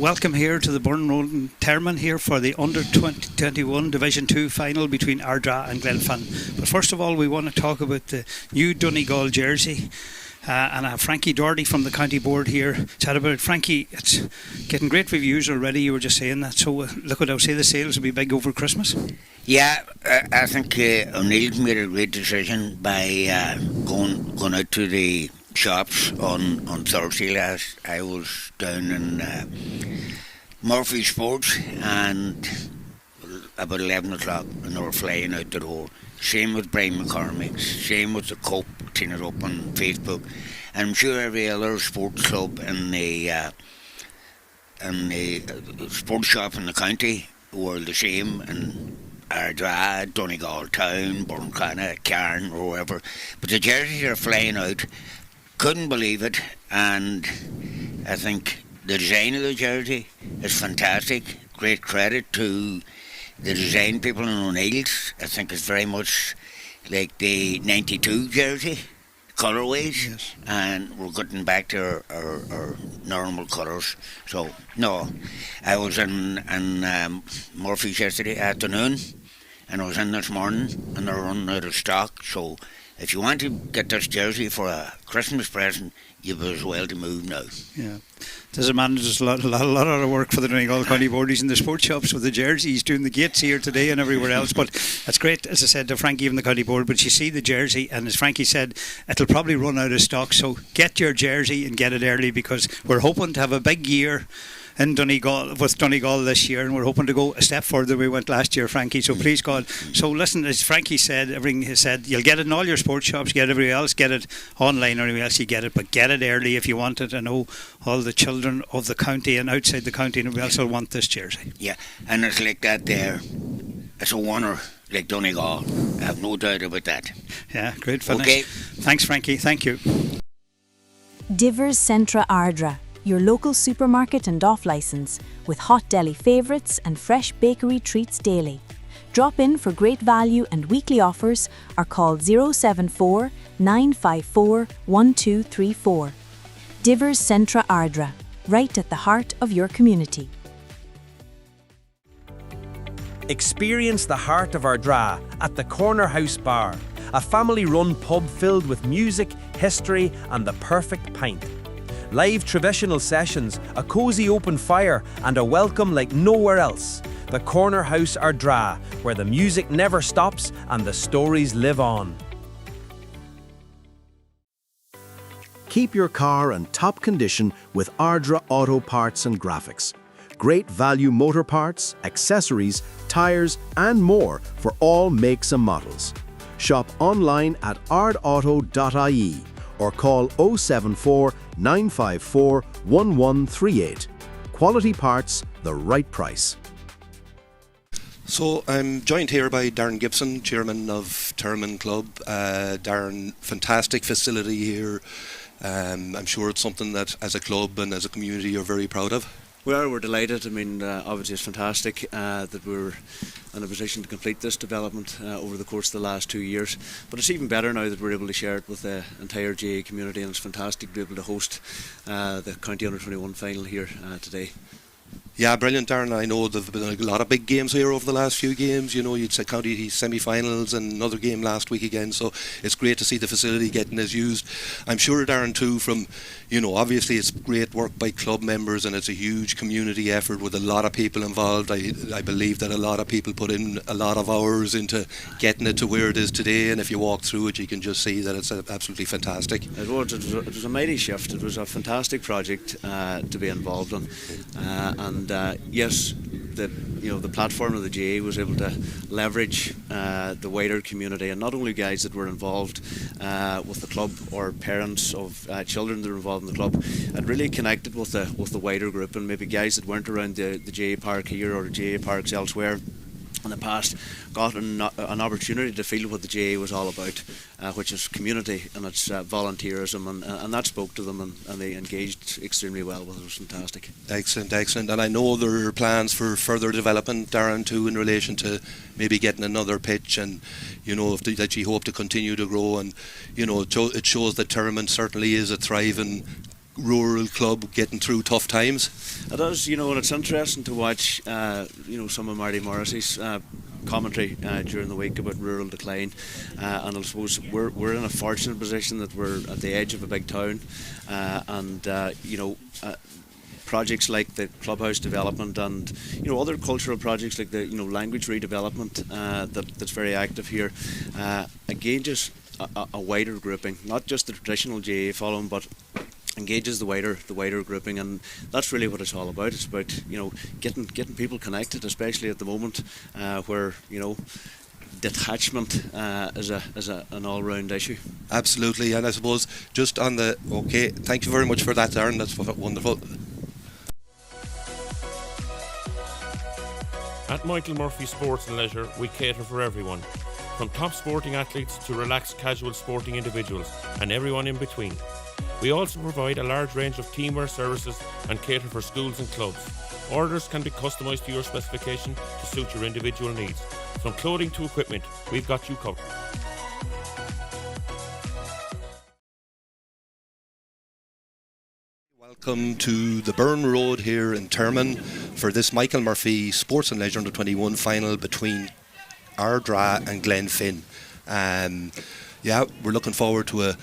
welcome here to the Burn Road in Termon here for the Under 21 Division 2 final between Ardra and Ghleann. But first of all, we want to talk about the new Donegal jersey. And I have Frankie Doherty from the county board here. Chat about it. Frankie, it's getting great reviews already. You were just saying that. So look what I would say, the sales will be big over Christmas. Yeah, I think O'Neill's made a great decision by going out to the shops on Thursday last. I was down in Murphy Sports, and about 11 o'clock and they were flying out the door. Same with Brian McCormick's, same with the Cope, seen it up on Facebook, and I'm sure every other sports club in the sports shop in the county were the same, and Ardra, Donegal Town, Burncana, Cairn, or wherever. But the jerseys are flying out. Couldn't believe it, and I think the design of the jersey is fantastic. Great credit to the design people in O'Neill's. I think it's very much like the 92 jersey colourways, yes. And we're getting back to our normal colours. So, no, I was in Murphy's yesterday afternoon, and I was in this morning, and they're running out of stock. So if you want to get this jersey for a Christmas present, you've as well to move now. Yeah. There's a man who does a lot of work for the Donegal County Board. He's in the sports shops with the jersey. He's doing the gates here today and everywhere else. But that's great, as I said, to Frankie from the County Board. But you see the jersey, and as Frankie said, it'll probably run out of stock. So get your jersey and get it early, because we're hoping to have a big year in Donegal with Donegal this year, and we're hoping to go a step further than we went last year, Frankie. So please God. So listen, as Frankie said, everything he said, you'll get it in all your sports shops, get it everywhere else, get it online or anywhere else you get it, but get it early if you want it. I know all the children of the county and outside the county and everybody else will want this jersey. Yeah, and it's like that there. It's a winner, like Donegal. I have no doubt about that. Yeah, great finish. Okay. Thanks, Frankie. Thank you. Divers Centra Ardra, your local supermarket and off licence, with hot deli favourites and fresh bakery treats daily. Drop in for great value and weekly offers, or call 074 954 1234. Divers Centra Ardra, right at the heart of your community. Experience the heart of Ardra at the Corner House Bar, a family-run pub filled with music, history and the perfect pint. Live traditional sessions, a cosy open fire and a welcome like nowhere else. The Corner House Ardra, where the music never stops and the stories live on. Keep your car in top condition with Ardra Auto Parts and Graphics. Great value motor parts, accessories, tyres and more for all makes and models. Shop online at ardauto.ie or call 074 954 1138. Quality parts, the right price. So I'm joined here by Darren Gibson, chairman of Termon Club. Darren, fantastic facility here. I'm sure it's something that as a club and as a community you're very proud of. We're delighted. I mean, obviously it's fantastic that we're in a position to complete this development over the course of the last 2 years. But it's even better now that we're able to share it with the entire GA community, and it's fantastic to be able to host the County Under-21 final here today. Yeah, brilliant, Darren. I know there have been a lot of big games here over the last few games. You know, you'd say county semi-finals and another game last week again. So it's great to see the facility getting as used. I'm sure, Darren, too, from, you know, obviously it's great work by club members and it's a huge community effort with a lot of people involved. I believe that a lot of people put in a lot of hours into getting it to where it is today. And if you walk through it, you can just see that it's absolutely fantastic. It was a mighty shift. It was a fantastic project to be involved in. Yes, the platform of the GA was able to leverage the wider community, and not only guys that were involved with the club or parents of children that were involved in the club. It really connected with the wider group, and maybe guys that weren't around the GA park here or the GA parks elsewhere in the past got an opportunity to feel what the GA was all about, which is community and it's volunteerism, and that spoke to them, and they engaged extremely well with it. It was fantastic. Excellent. And I know there are plans for further development, Darren, too, in relation to maybe getting another pitch, and you know that you hope to continue to grow, and you know it shows that Termon certainly is a thriving rural club getting through tough times. It is, and it's interesting to watch, some of Marty Morrissey's commentary during the week about rural decline, and I suppose we're in a fortunate position that we're at the edge of a big town, and projects like the clubhouse development and other cultural projects like the language redevelopment that's very active here, engages a wider grouping, not just the traditional GA following, but engages the wider grouping, and that's really what it's all about. It's about getting people connected, especially at the moment where detachment is an all-round issue. Absolutely, and I suppose just on the thank you very much for that, Darren. That's wonderful. At Michael Murphy Sports and Leisure, we cater for everyone, from top sporting athletes to relaxed casual sporting individuals and everyone in between. We also provide a large range of teamwear services and cater for schools and clubs. Orders can be customised to your specification to suit your individual needs. From clothing to equipment, we've got you covered. Welcome to the Burn Road here in Termon for this Michael Murphy Sports and Leisure Under-21 final between Ardra and Ghleann. We're looking forward to a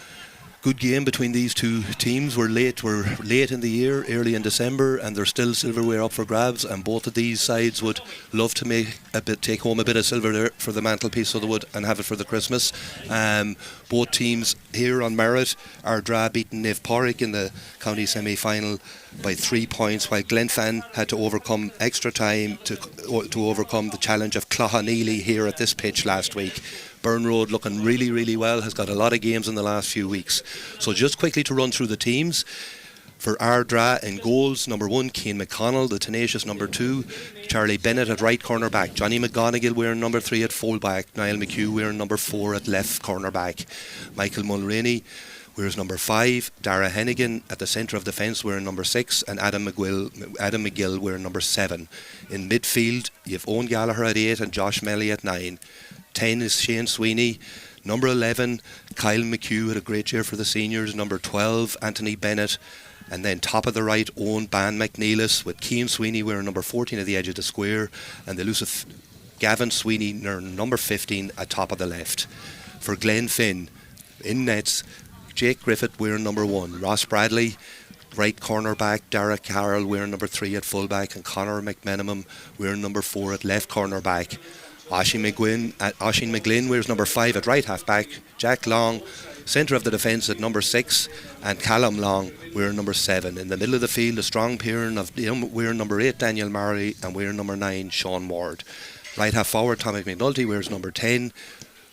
good game between these two teams. We're late in the year, early in December, and there's still silverware up for grabs, and both of these sides would love to take home a bit of silver there for the mantelpiece, so they would, and have it for the Christmas. Both teams here on merit. Ardra beaten Naomh Pádraig in the county semi-final by 3 points, while Ghleann had to overcome extra time to overcome the challenge of Cloughaneely here at this pitch last week. Burn Road looking really, really well, has got a lot of games in the last few weeks. So just quickly to run through the teams. For Ardra in goals, number 1, Cian McConnell, the tenacious number 2, Charlie Bennett at right corner back, Johnny McGonigal wearing number 3 at full back, Niall McHugh wearing number 4 at left corner back, Michael Mulroney wears number 5, Dara Hennigan at the centre of defence wearing number 6, and Adam McGill wearing number 7. In midfield, you have Owen Gallagher at 8 and Josh Melly at 9. 10 is Shane Sweeney. Number 11, Kyle McHugh had a great year for the seniors. Number 12, Anthony Bennett. And then top of the right, Owen Ban McNeilis, with Cian Sweeney wearing number 14 at the edge of the square, and the elusive Gavin Sweeney number 15 at top of the left. For Ghleann, in nets, Jake Griffith wearing number 1, Ross Bradley right corner back, Derek Carroll wearing number 3 at full back, and Conor McMenamum wearing number 4 at left corner back. Oisin McGlynn wears number 5 at right half back, Jack Long centre of the defence at number 6, and Callum Long wearing number 7. In the middle of the field, a strong pairing of wearing number 8 Daniel Murray and wearing number 9 Sean Ward. Right half forward, Tommy McNulty wears number 10.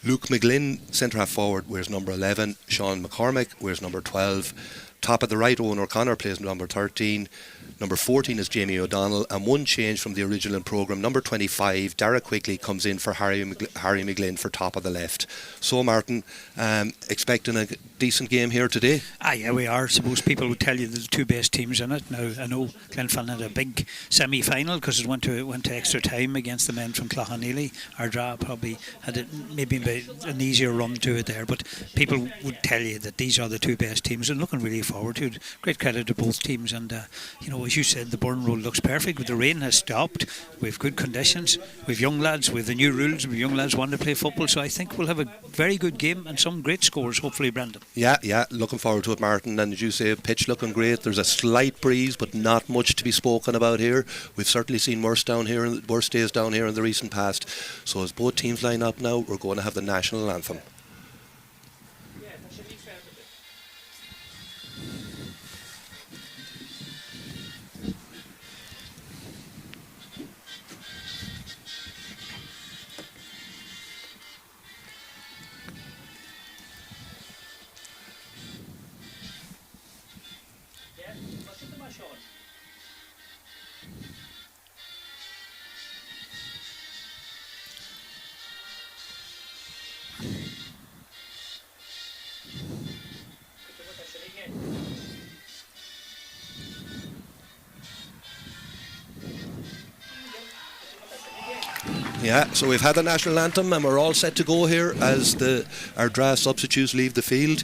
Luke McGlynn, centre half forward, wears number 11. Sean McCormick wears number 12. Top of the right, Owen O'Connor plays number 13. Number 14 is Jamie O'Donnell, and one change from the original programme. Number 25, Dara Quigley, comes in for Harry McGlynn for top of the left. So, Martin, expecting a decent game here today? Yeah, we are. I suppose people would tell you the two best teams in it. Now, I know Ghleann had a big semi-final because it went to extra time against the men from Cloughaneely. Ardra probably had maybe an easier run to it there, but people would tell you that these are the two best teams, and looking really forward to it. Great credit to both teams, and as you said, the Burn Road looks perfect. With the rain has stopped, we've good conditions, we've young lads, with the new rules, we've young lads want to play football, so I think we'll have a very good game and some great scores, hopefully, Brendan. Yeah, looking forward to it, Martin. And as you say, pitch looking great. There's a slight breeze, but not much to be spoken about here. We've certainly seen worse days down here in the recent past. So as both teams line up now, we're going to have the national anthem. Yeah, so we've had the national anthem and we're all set to go here as our Ardra substitutes leave the field.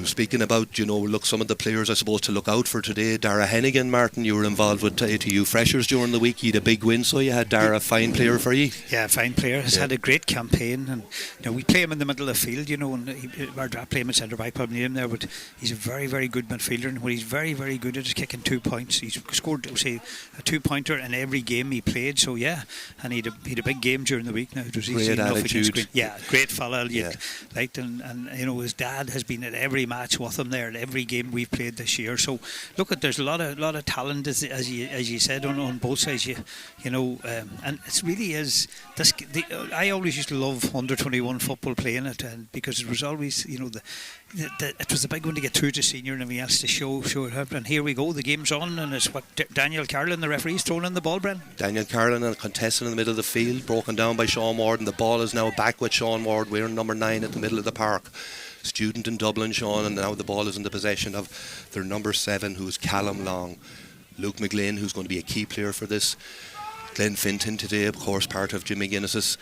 Speaking about, look, some of the players I suppose to look out for today. Dara Hennigan, Martin, you were involved with ATU Freshers during the week. You had a big win, so you had Dara, a fine player for you. Yeah, fine player. Has had a great campaign, and we play him in the middle of the field, and our draft play him at centre back, probably need him there, but he's a very, very good midfielder, and he's very, very good at is kicking 2 points. He's scored, say, a 2-pointer in every game he played, so yeah, and he had a big game during the week now. It was great attitude. Yeah, great fella. Liked, and his dad has been at every match with him there, at every game we've played this year. So look, there's a lot of talent, as you said, on both sides. And it really is. I always used to love under 21 football, playing it, and because it was always it was the big one to get through to senior and everything else to show it up. And here we go, the game's on, and it's what Daniel Carlin, the referee's throwing in the ball, Bren. Daniel Carlin, a contestant in the middle of the field, broken down by Sean Ward, and the ball is now back with Sean Ward. We're in number 9 at the middle of the park. Student in Dublin, Sean, and now the ball is in the possession of their number 7, who's Callum Long. Luke McGleann, who's going to be a key player for this. Glenn Finton today, of course, part of Jimmy Guinness's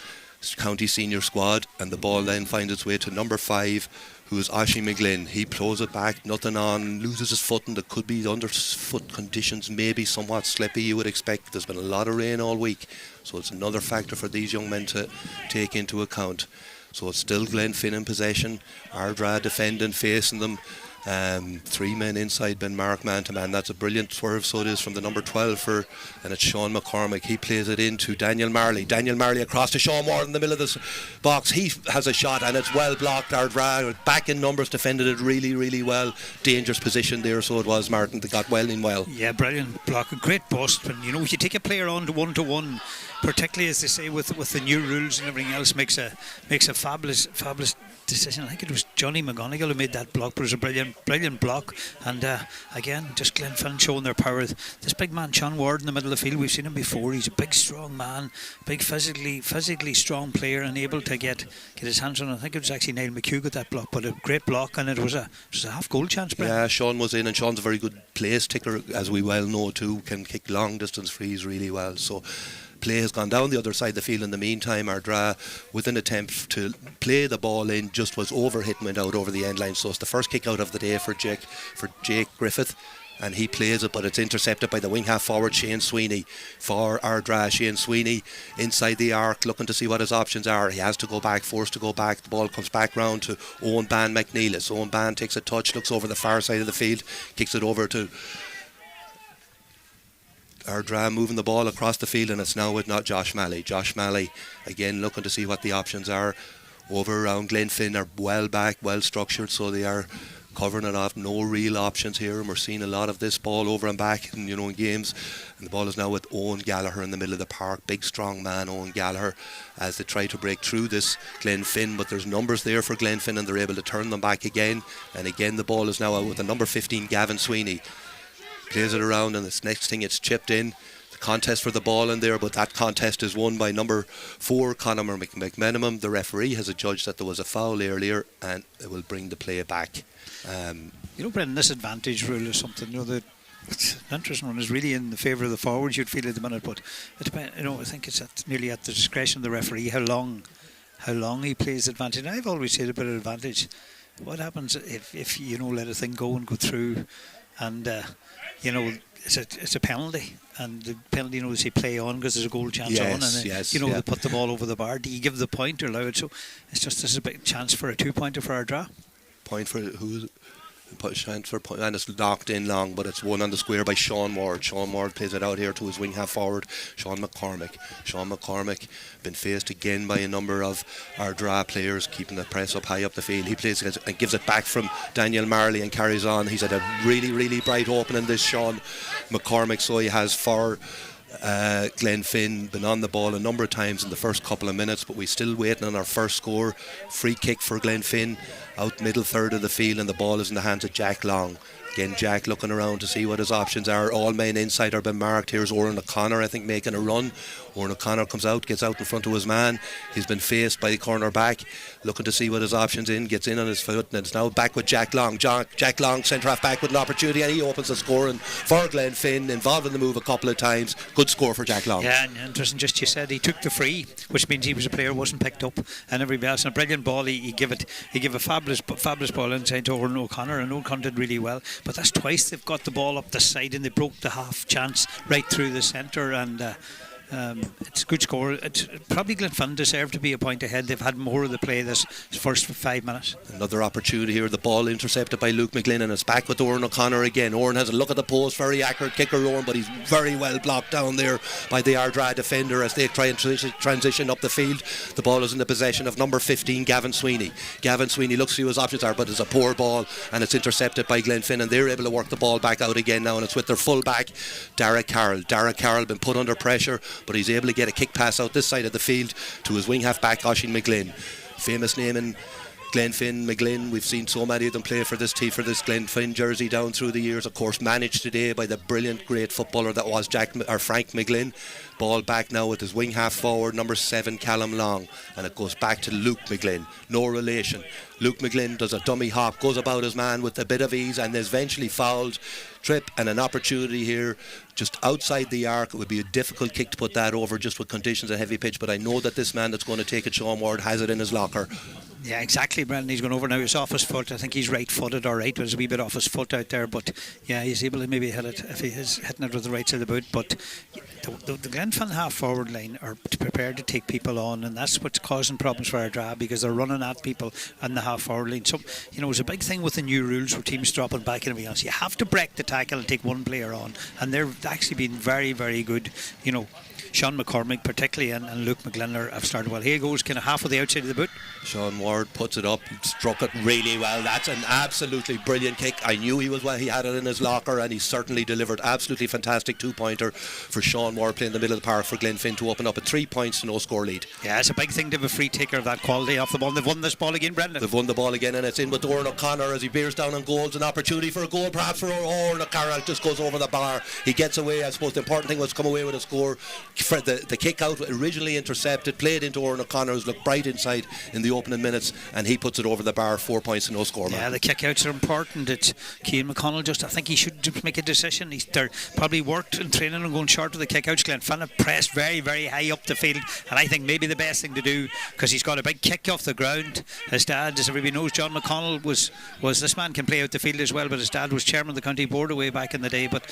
county senior squad, and the ball then finds its way to number 5, who is Oshie McGlynn. He plows it back, nothing on, loses his footing. That could be underfoot conditions, maybe somewhat slippy, you would expect. There's been a lot of rain all week, so it's another factor for these young men to take into account. So it's still Glenn Finn in possession, Ardra defending, facing them. 3 men inside, Ben Mark man to man. That's a brilliant swerve, so it is, from the number 12 and it's Sean McCormick. He plays it into Daniel Marley across to Sean Ward in the middle of the box. He has a shot and it's well blocked. Ardra back in numbers, defended it really, really well. Dangerous position there, so it was, Martin. They got well in well. Yeah, brilliant block, a great bust. And if you take a player on to 1-to-1, particularly as they say with the new rules and everything else, makes a fabulous decision. I think it was Johnny McGonigal who made that block, but it was a brilliant block. And again, just Glenn Finn showing their power. This big man, Sean Ward, in the middle of the field, we've seen him before. He's a big, strong man, big physically strong player, and able to get his hands on it. I think it was actually Niall McHugh got that block, but a great block, and it was a half goal chance, Brent. Yeah, Sean was in, and Sean's a very good place ticker, as we well know too. Can kick long distance frees really well. So play has gone down the other side of the field in the meantime. Ardra, with an attempt to play the ball in, just was over hit and went out over the end line. So it's the first kick out of the day for Jake Griffith, and he plays it, but it's intercepted by the wing half forward Shane Sweeney for Ardra. Shane Sweeney inside the arc, looking to see what his options are. He has to go back, forced to go back. The ball comes back round to Owen Ban McNeilis. Owen Ban takes a touch, looks over the far side of the field, kicks it over to Ardra, moving the ball across the field, and it's now with not Josh Malley. Josh Malley again looking to see what the options are. Over around Glenn Finn are well back, well structured, so they are covering it off. No real options here, and we're seeing a lot of this ball over and back in games. And the ball is now with Owen Gallagher in the middle of the park. Big strong man Owen Gallagher, as they try to break through this Glenn Finn, but there's numbers there for Glenn Finn, and they're able to turn them back again. And again the ball is now out with the number 15 Gavin Sweeney. Plays it around, and this next thing it's chipped in. The contest for the ball in there, but that contest is won by number 4 Conor McMenamum. The referee has adjudged that there was a foul earlier, and it will bring the play back. Brendan, this advantage rule is something that it's an interesting one. Is really in the favour of the forwards, you'd feel at the minute, but it depends. I think it's nearly at the discretion of the referee how long he plays advantage. And I've always said about advantage. What happens if you let a thing go and go through, and it's a penalty, and the penalty, they say play on because there's a goal chance on, and they put the ball over the bar. Do you give the point or allow it? So it's just, this is a big chance for a 2-pointer for our draw. Point for who? Chance for point, and it's knocked in long, but it's won on the square by Sean Ward. Sean Ward plays it out here to his wing half forward, Sean McCormick. Been faced again by a number of our draw players, keeping the press up high up the field. He plays it and gives it back from Daniel Marley and carries on. He's had a really, really bright opening, this Sean McCormick, so he has for Glenn Finn been on the ball a number of times in the first couple of minutes, but we're still waiting on our first score. Free kick for Glenn Finn out middle third of the field, and the ball is in the hands of Jack Long. Again, Jack looking around to see what his options are. All men inside are been marked. Here's Oran O'Connor, I think, making a run. Oran O'Connor comes out, gets out in front of his man. He's been faced by the corner back, looking to see what his options in. Gets in on his foot, and it's now back with Jack Long. Jack Long, centre half back with an opportunity, and he opens the scoring for Glenn Finn. Involved in the move a couple of times. Good Good score for Jack Long. Yeah, and interesting, just you said he took the free, which means he was a player, wasn't picked up, and everybody else. And a brilliant ball, he gave a fabulous ball inside to Oran O'Connor, and O'Connor did really well. But that's twice they've got the ball up the side, and they broke the half chance right through the centre, and it's a good score. It's probably Glenfin deserved to be a point ahead. They've had more of the play this first 5 minutes. Another opportunity here. The ball intercepted by Luke McGlynn, and it's back with Oran O'Connor again. Oran has a look at the post, very accurate kicker, Oran, but he's very well blocked down there by the Ardra defender as they try and transition up the field. The ball is in the possession of number 15, Gavin Sweeney. Gavin Sweeney looks to see what his options are, but it's a poor ball, and it's intercepted by Glenfin, and they're able to work the ball back out again now, and it's with their full back, Derek Carroll. Derek Carroll been put under pressure, but he's able to get a kick pass out this side of the field to his wing half back, Oisín McGlynn. Famous name in Glenfin, McGlynn. We've seen so many of them play for this team, for this Glenfin jersey down through the years. Of course, managed today by the brilliant, great footballer that was Frank McGlynn. Ball back now with his wing half forward, number 7, Callum Long, and it goes back to Luke McGlynn. No relation. Luke McGlynn does a dummy hop, goes about his man with a bit of ease, and is eventually fouled. Trip and an opportunity here just outside the arc. It would be a difficult kick to put that over just with conditions of heavy pitch, but I know that this man that's going to take it, Sean Ward, has it in his locker. Yeah, exactly, Brendan. He's gone over now. He's off his foot. I think he's right-footed, all right. There's a wee bit off his foot out there, but yeah, he's able to maybe hit it if he is hitting it with the right side of the boot. But the Glenfin half-forward line are prepared to take people on, and that's what's causing problems for our draw, because they're running at people on the half-forward line. So, it's a big thing with the new rules where teams dropping back and everything else. You have to break the tackle and take one player on, and they've actually been very, very good. Sean McCormick particularly and Luke McGlynn have started well. Here goes kind of half of the outside of the boot. Sean Ward puts it up, struck it really well. That's an absolutely brilliant kick. I knew he had it in his locker, and he certainly delivered. Absolutely fantastic 2-pointer for Sean Ward playing the middle of the park for Glenfin to open up a 3 points to no score lead. Yeah, it's a big thing to have a free taker of that quality off the ball. They've won this ball again, Brendan. They've won the ball again, and it's in with Oran O'Connor as he bears down on goals. An opportunity for a goal perhaps for Oran O'Connor. Just goes over the bar. He gets away. I suppose the important thing was come away with a score. The kick out originally intercepted, played into Oran O'Connor, who's looked bright inside in the opening minutes, and he puts it over the bar. 4 points to no score. Yeah, the kick outs are important. It's Cian McConnell I think he should just make a decision. They're probably worked in training and going short with the kick outs. Glenfin have pressed very, very high up the field, and I think maybe the best thing to do, because he's got a big kick off the ground. His dad, as everybody knows, John McConnell was this man can play out the field as well, but his dad was chairman of the county board away back in the day, but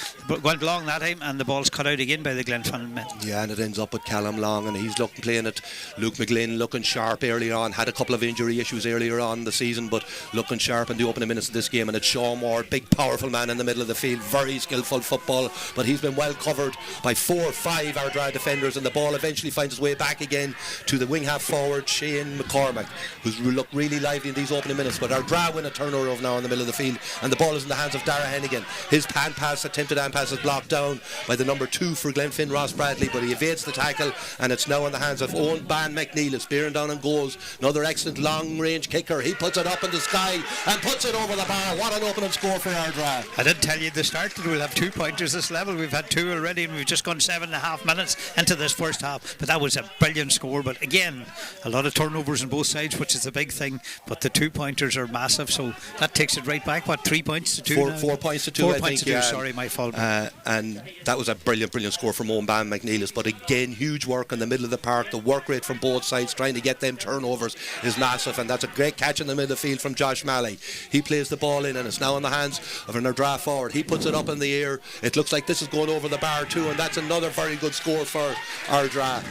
went long that time, and the ball's cut out again by the Glenfin men. Yeah, and it ends up with Callum Long, and he's playing it. Luke McGlynn looking sharp earlier on, had a couple of injury issues earlier on in the season, but looking sharp in the opening minutes of this game. And it's Sean Ward, big powerful man in the middle of the field, very skillful football, but he's been well covered by 4 or 5 Ardra defenders, and the ball eventually finds its way back again to the wing half forward Shane McCormick, who's looked really lively in these opening minutes. But Ardra win a turnover now in the middle of the field, and the ball is in the hands of Dara Hennigan. His attempted hand pass is blocked down by the number 2 for Glenfin, Ross Bradley, but he evades the tackle, and it's now in the hands of Owen Ban McNeilis, bearing down and goes. Another excellent long range kicker. He puts it up in the sky and puts it over the bar. What an opening score for Ardra. I did tell you at the start that we'll have 2 pointers this level. We've had 2 already, and we've just gone 7.5 minutes into this first half, but that was a brilliant score. But again, a lot of turnovers on both sides, which is a big thing, but the 2 pointers are massive, so that takes it right back. 3 points to 2? 4 points to 2. 4 points to 2, sorry, my fault. And that was a brilliant score from Owen Ban McNeilis, but again, huge work in the middle of the park. The work rate from both sides trying to get them turnovers is massive, and that's a great catch in the middle of the field from Josh Malley. He plays the ball in, and it's now in the hands of an Ardra forward. He puts it up in the air. It looks like this is going over the bar too, and that's another very good score for Ardra.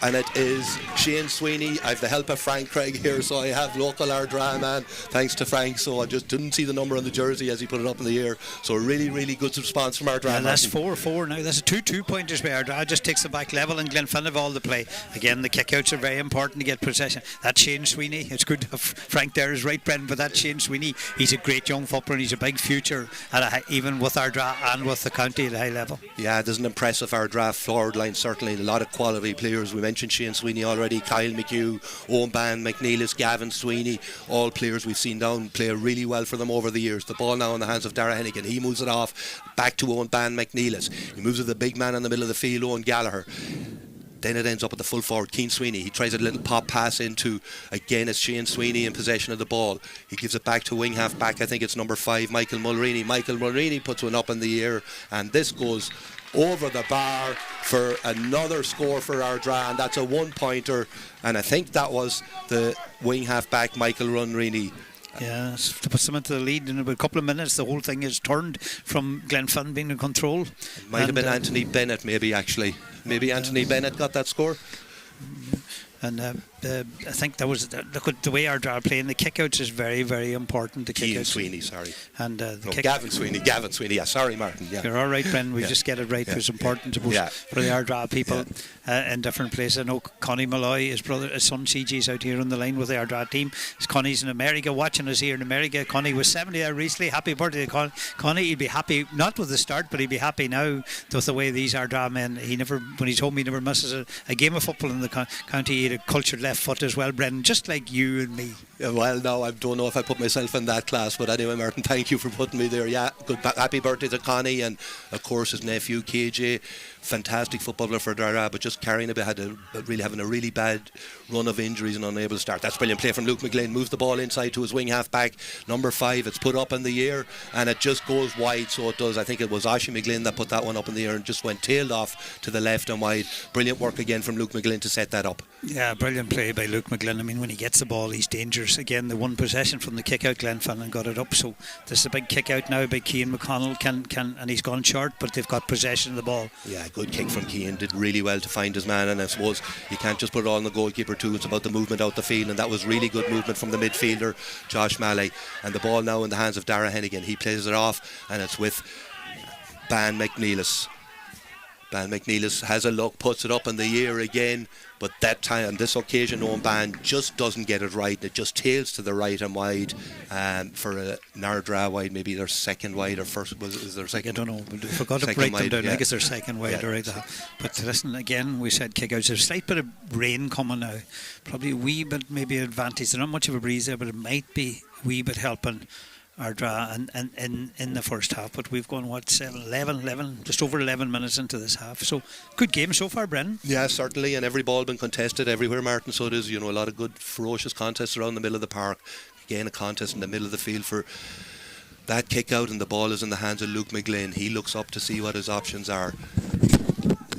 And it is Shane Sweeney. I have the help of Frank Craig here, so I have local Ardra man, thanks to Frank. So I just didn't see the number on the jersey as he put it up in the air. So a really, really good response from Ardra. Yeah, that's 4-4 now. That's a 2 pointers by Ardra. Just takes the back level, and Glenfin have all the play. Again, the kickouts are very important to get possession. That's Shane Sweeney. It's good to have Frank there is right, Brendan, but that's Shane Sweeney. He's a great young footballer. He's a big future, even with Ardra and with the county at a high level. Yeah, there's an impressive Ardra forward line, certainly. A lot of quality players. We mentioned Shane Sweeney already, Kyle McHugh, Owen Ban McNeilis, Gavin Sweeney, all players we've seen down play really well for them over the years. The ball now in the hands of Dara Hennigan. He moves it off back to Owen Ban McNeilis. He moves to the big man in the middle of the field, Owen Gallagher. then it ends up at the full forward, Cian Sweeney. He tries a little pop pass into, again, it's Shane Sweeney in possession of the ball. He gives it back to wing half back, I think it's number 5, Michael Mulroney. Michael Mulroney puts one up in the air, and this goes over the bar for another score for Ardra, and that's a 1-pointer, and I think that was the wing half back, Michael Mulroney. Yeah, to put them into the lead in about a couple of minutes. The whole thing is turned from Glenfin being in control. It might have been Anthony Bennett, maybe, actually. Maybe Anthony Bennett got that score. And I think that was look at the way our are playing. The kickouts is very, very important. The Cian kickouts. Sweeney, sorry. And Gavin Sweeney. Yeah, sorry, Martin. Yeah. You're all right, Ben. We just get it right. It was important for the Ardra people in different places. I know Connie Malloy, his son CG, is out here on the line with the Ardra team. Connie's in America watching us here in America. Connie was 70 there recently. Happy birthday to Connie. He'd be happy, not with the start, but he'd be happy now with the way these Ardra men. When he's home, he never misses a game of football in the county. He had a cultured left foot as well, Brendan, just like you and me. Well, no, I don't know if I put myself in that class, but anyway, Martin, thank you for putting me there. Yeah, good, happy birthday to Connie, and of course his nephew KJ, fantastic footballer for Dara, but just carrying having a really bad run of injuries and unable to start. That's brilliant play from Luke McGleann. Moves the ball inside to his wing half back, number 5. It's put up in the air and it just goes wide. So it does. I think it was Oshie McGleann that put that one up in the air and just went tailed off to the left and wide. Brilliant work again from Luke McGleann to set that up. Yeah, brilliant play by Luke McGleann. I mean, when he gets the ball, he's dangerous. Again, the one possession from the kick out, Glenfin got it up. So this is a big kick out now by Cian McConnell. And he's gone short, but they've got possession of the ball. Yeah, good kick from Cian. Did really well to find his man, and I suppose you can't just put it all on the goalkeeper too. It's about the movement out the field, and that was really good movement from the midfielder Josh Malley. And the ball now in the hands of Dara Hennigan. He plays it off, and it's with Ban McNeilis. Ban McNeilis has a look, puts it up in the air again, but that time, on this occasion, Owen Ban just doesn't get it right. It just tails to the right and wide for a Nardra wide, maybe their second wide or first. Is their second? I don't know. We forgot to break them down. Yeah. I think it's their second wide. Yeah. Right. But listen, again, we said kickouts. There's a slight bit of rain coming now. Probably a wee bit, maybe advantage. There's not much of a breeze there, but it might be a wee bit helping Ardra and in the first half, but we've gone 11, just over 11 minutes into this half. So good game so far, Brendan. Yeah, certainly, and every ball been contested everywhere, Martin. So it is, a lot of good ferocious contests around the middle of the park. Again, a contest in the middle of the field for that kick out, and the ball is in the hands of Luke McGleann. He looks up to see what his options are.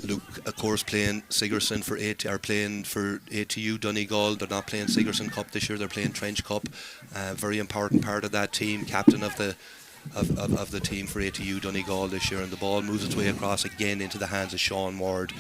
Luke, of course, playing Sigerson playing for ATU Donegal. They're not playing Sigerson Cup this year. They're playing Trench Cup. Very important part of that team. Captain of the team for ATU Donegal this year. And the ball moves its way across again into the hands of Sean Ward,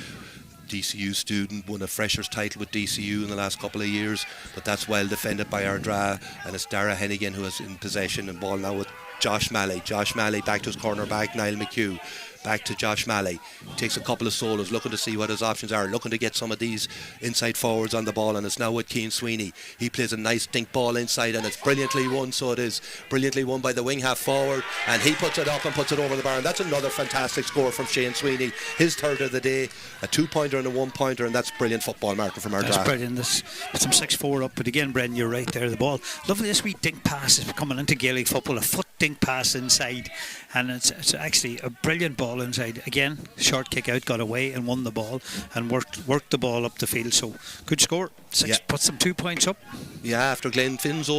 DCU student, won a freshers title with DCU in the last couple of years. But that's well defended by Ardra, and it's Dara Hennigan who is in possession. And ball now with Josh Malley. Josh Malley back to his corner back, Niall McHugh. Back to Josh Malley. Takes a couple of solos, looking to see what his options are, looking to get some of these inside forwards on the ball, and it's now with Cian Sweeney. He plays a nice dink ball inside, and it's brilliantly won. So it is brilliantly won by the wing half forward, and he puts it up and puts it over the bar, and that's another fantastic score from Shane Sweeney, his third of the day, a 2-pointer and a 1-pointer, and that's brilliant football, Martin, from our draft. That's brilliant. This puts him 6-4 up, but again, Brendan, you're right there. The ball, lovely this wee dink pass is coming into Gaelic football, a foot dink pass inside, and it's actually a brilliant ball inside. Again, short kick out, got away and won the ball and worked the ball up the field. So good score. Puts them 2 points up. Yeah, after Glenfinn's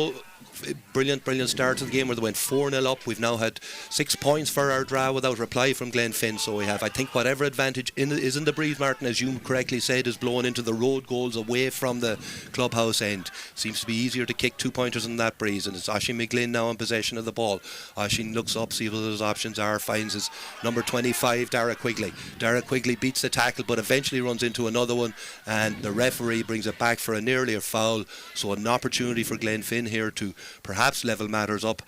brilliant start to the game where they went 4-0 up. We've now had 6 points for our draw without reply from Glenfin. So we have, I think, whatever advantage is in the breeze, Martin, as you correctly said, is blowing into the road goals away from the clubhouse end. Seems to be easier to kick 2-pointers in that breeze, and it's Oshie McGleann now in possession of the ball. Oshie looks up, sees what his options are, finds his number 25, Dara Quigley. Dara Quigley beats the tackle, but eventually runs into another one, and the referee brings it back for an earlier foul. So an opportunity for Glenfin here to perhaps level matters up.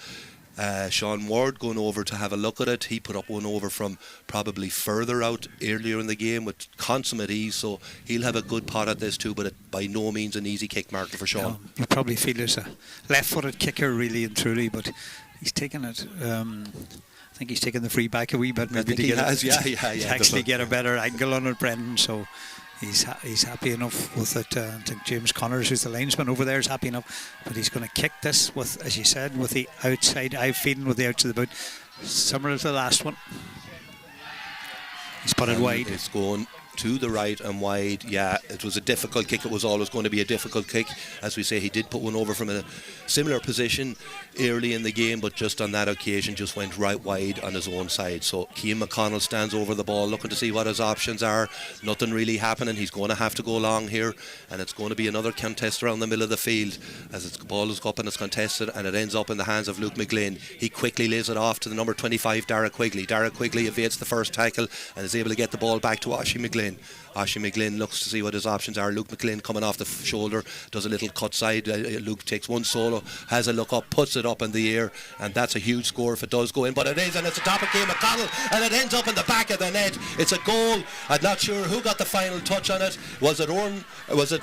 Sean Ward going over to have a look at it. He put up one over from probably further out earlier in the game with consummate ease, so he'll have a good pot at this too, but by no means an easy kick, Martin, for Sean. No, you probably feel there's a left-footed kicker really and truly, but he's taken it. I think he's taken the free back a wee bit maybe to actually get a better angle on it, Brendan, so he's happy enough with it. I think James Connors, who's the linesman over there, is happy enough, but he's going to kick this with, as you said, with the outside. I'm feeling with the outside of the boot, similar to the last one. He's put it wide. It's going to the right and wide. Yeah, it was a difficult kick. It was always going to be a difficult kick. As we say, he did put one over from a similar position early in the game, but just on that occasion just went right wide on his own side. So Cian McConnell stands over the ball looking to see what his options are. Nothing really happening. He's going to have to go long here, and it's going to be another contest around the middle of the field as the ball is up and it's contested, and it ends up in the hands of Luke McGleann. He quickly lays it off to the number 25 Dara Quigley. Dara Quigley evades the first tackle and is able to get the ball back to Oshie McGleann. Oshie McGleann looks to see what his options are. Luke McGleann coming off the shoulder, does a little cut side. Luke takes one solo, has a look up, puts it up in the air, and that's a huge score if it does go in. But it is, and it's a top of Cian McConnell, and it ends up in the back of the net. It's a goal. I'm not sure who got the final touch on it. Was it Orn, or was it...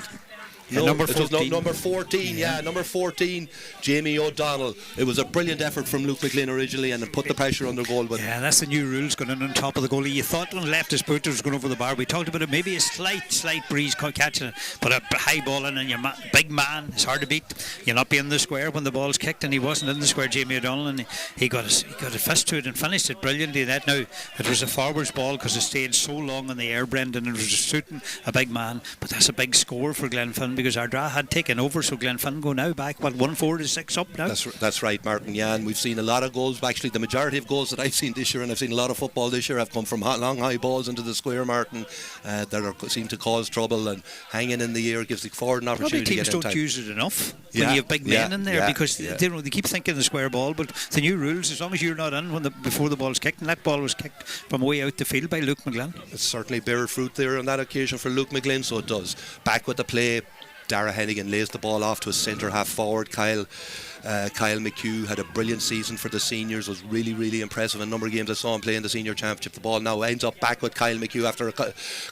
No, number 14. It was number 14, number 14, Jamie O'Donnell. It was a brilliant effort from Luke McGleann originally, and it put the pressure on the goal. But yeah, that's the new rules going in on top of the goalie. You thought when left his boot it was going over the bar. We talked about it, maybe a slight breeze catching it, but a high ball in, and your big man, it's hard to beat. You'll not be in the square when the ball's kicked, and he wasn't in the square, Jamie O'Donnell, and he got a fist to it and finished it brilliantly. That now, it was a forwards ball because it stayed so long in the air, Brendan, and it was suiting a big man. But that's a big score for Glenfin because Ardra had taken over, so Glenfin go now back 1-4 to 6 up now. That's right, Martin. Yeah, and we've seen a lot of goals. Actually, the majority of goals that I've seen this year, and I've seen a lot of football this year, have come from long high balls into the square, Martin, that seem to cause trouble, and hanging in the air gives the forward an opportunity to get in time. Probably teams don't use it enough when you have big men in there, because they keep thinking the square ball, but the new rules, as long as you're not in before the ball's kicked, and that ball was kicked from way out the field by Luke McGleann. It certainly bear fruit there on that occasion for Luke McGleann, so it does. Back with the play, Dara Hennigan lays the ball off to his centre half forward. Kyle McHugh had a brilliant season for the seniors, was really, really impressive. A number of games I saw him play in the senior championship. The ball now ends up back with Kyle McHugh after a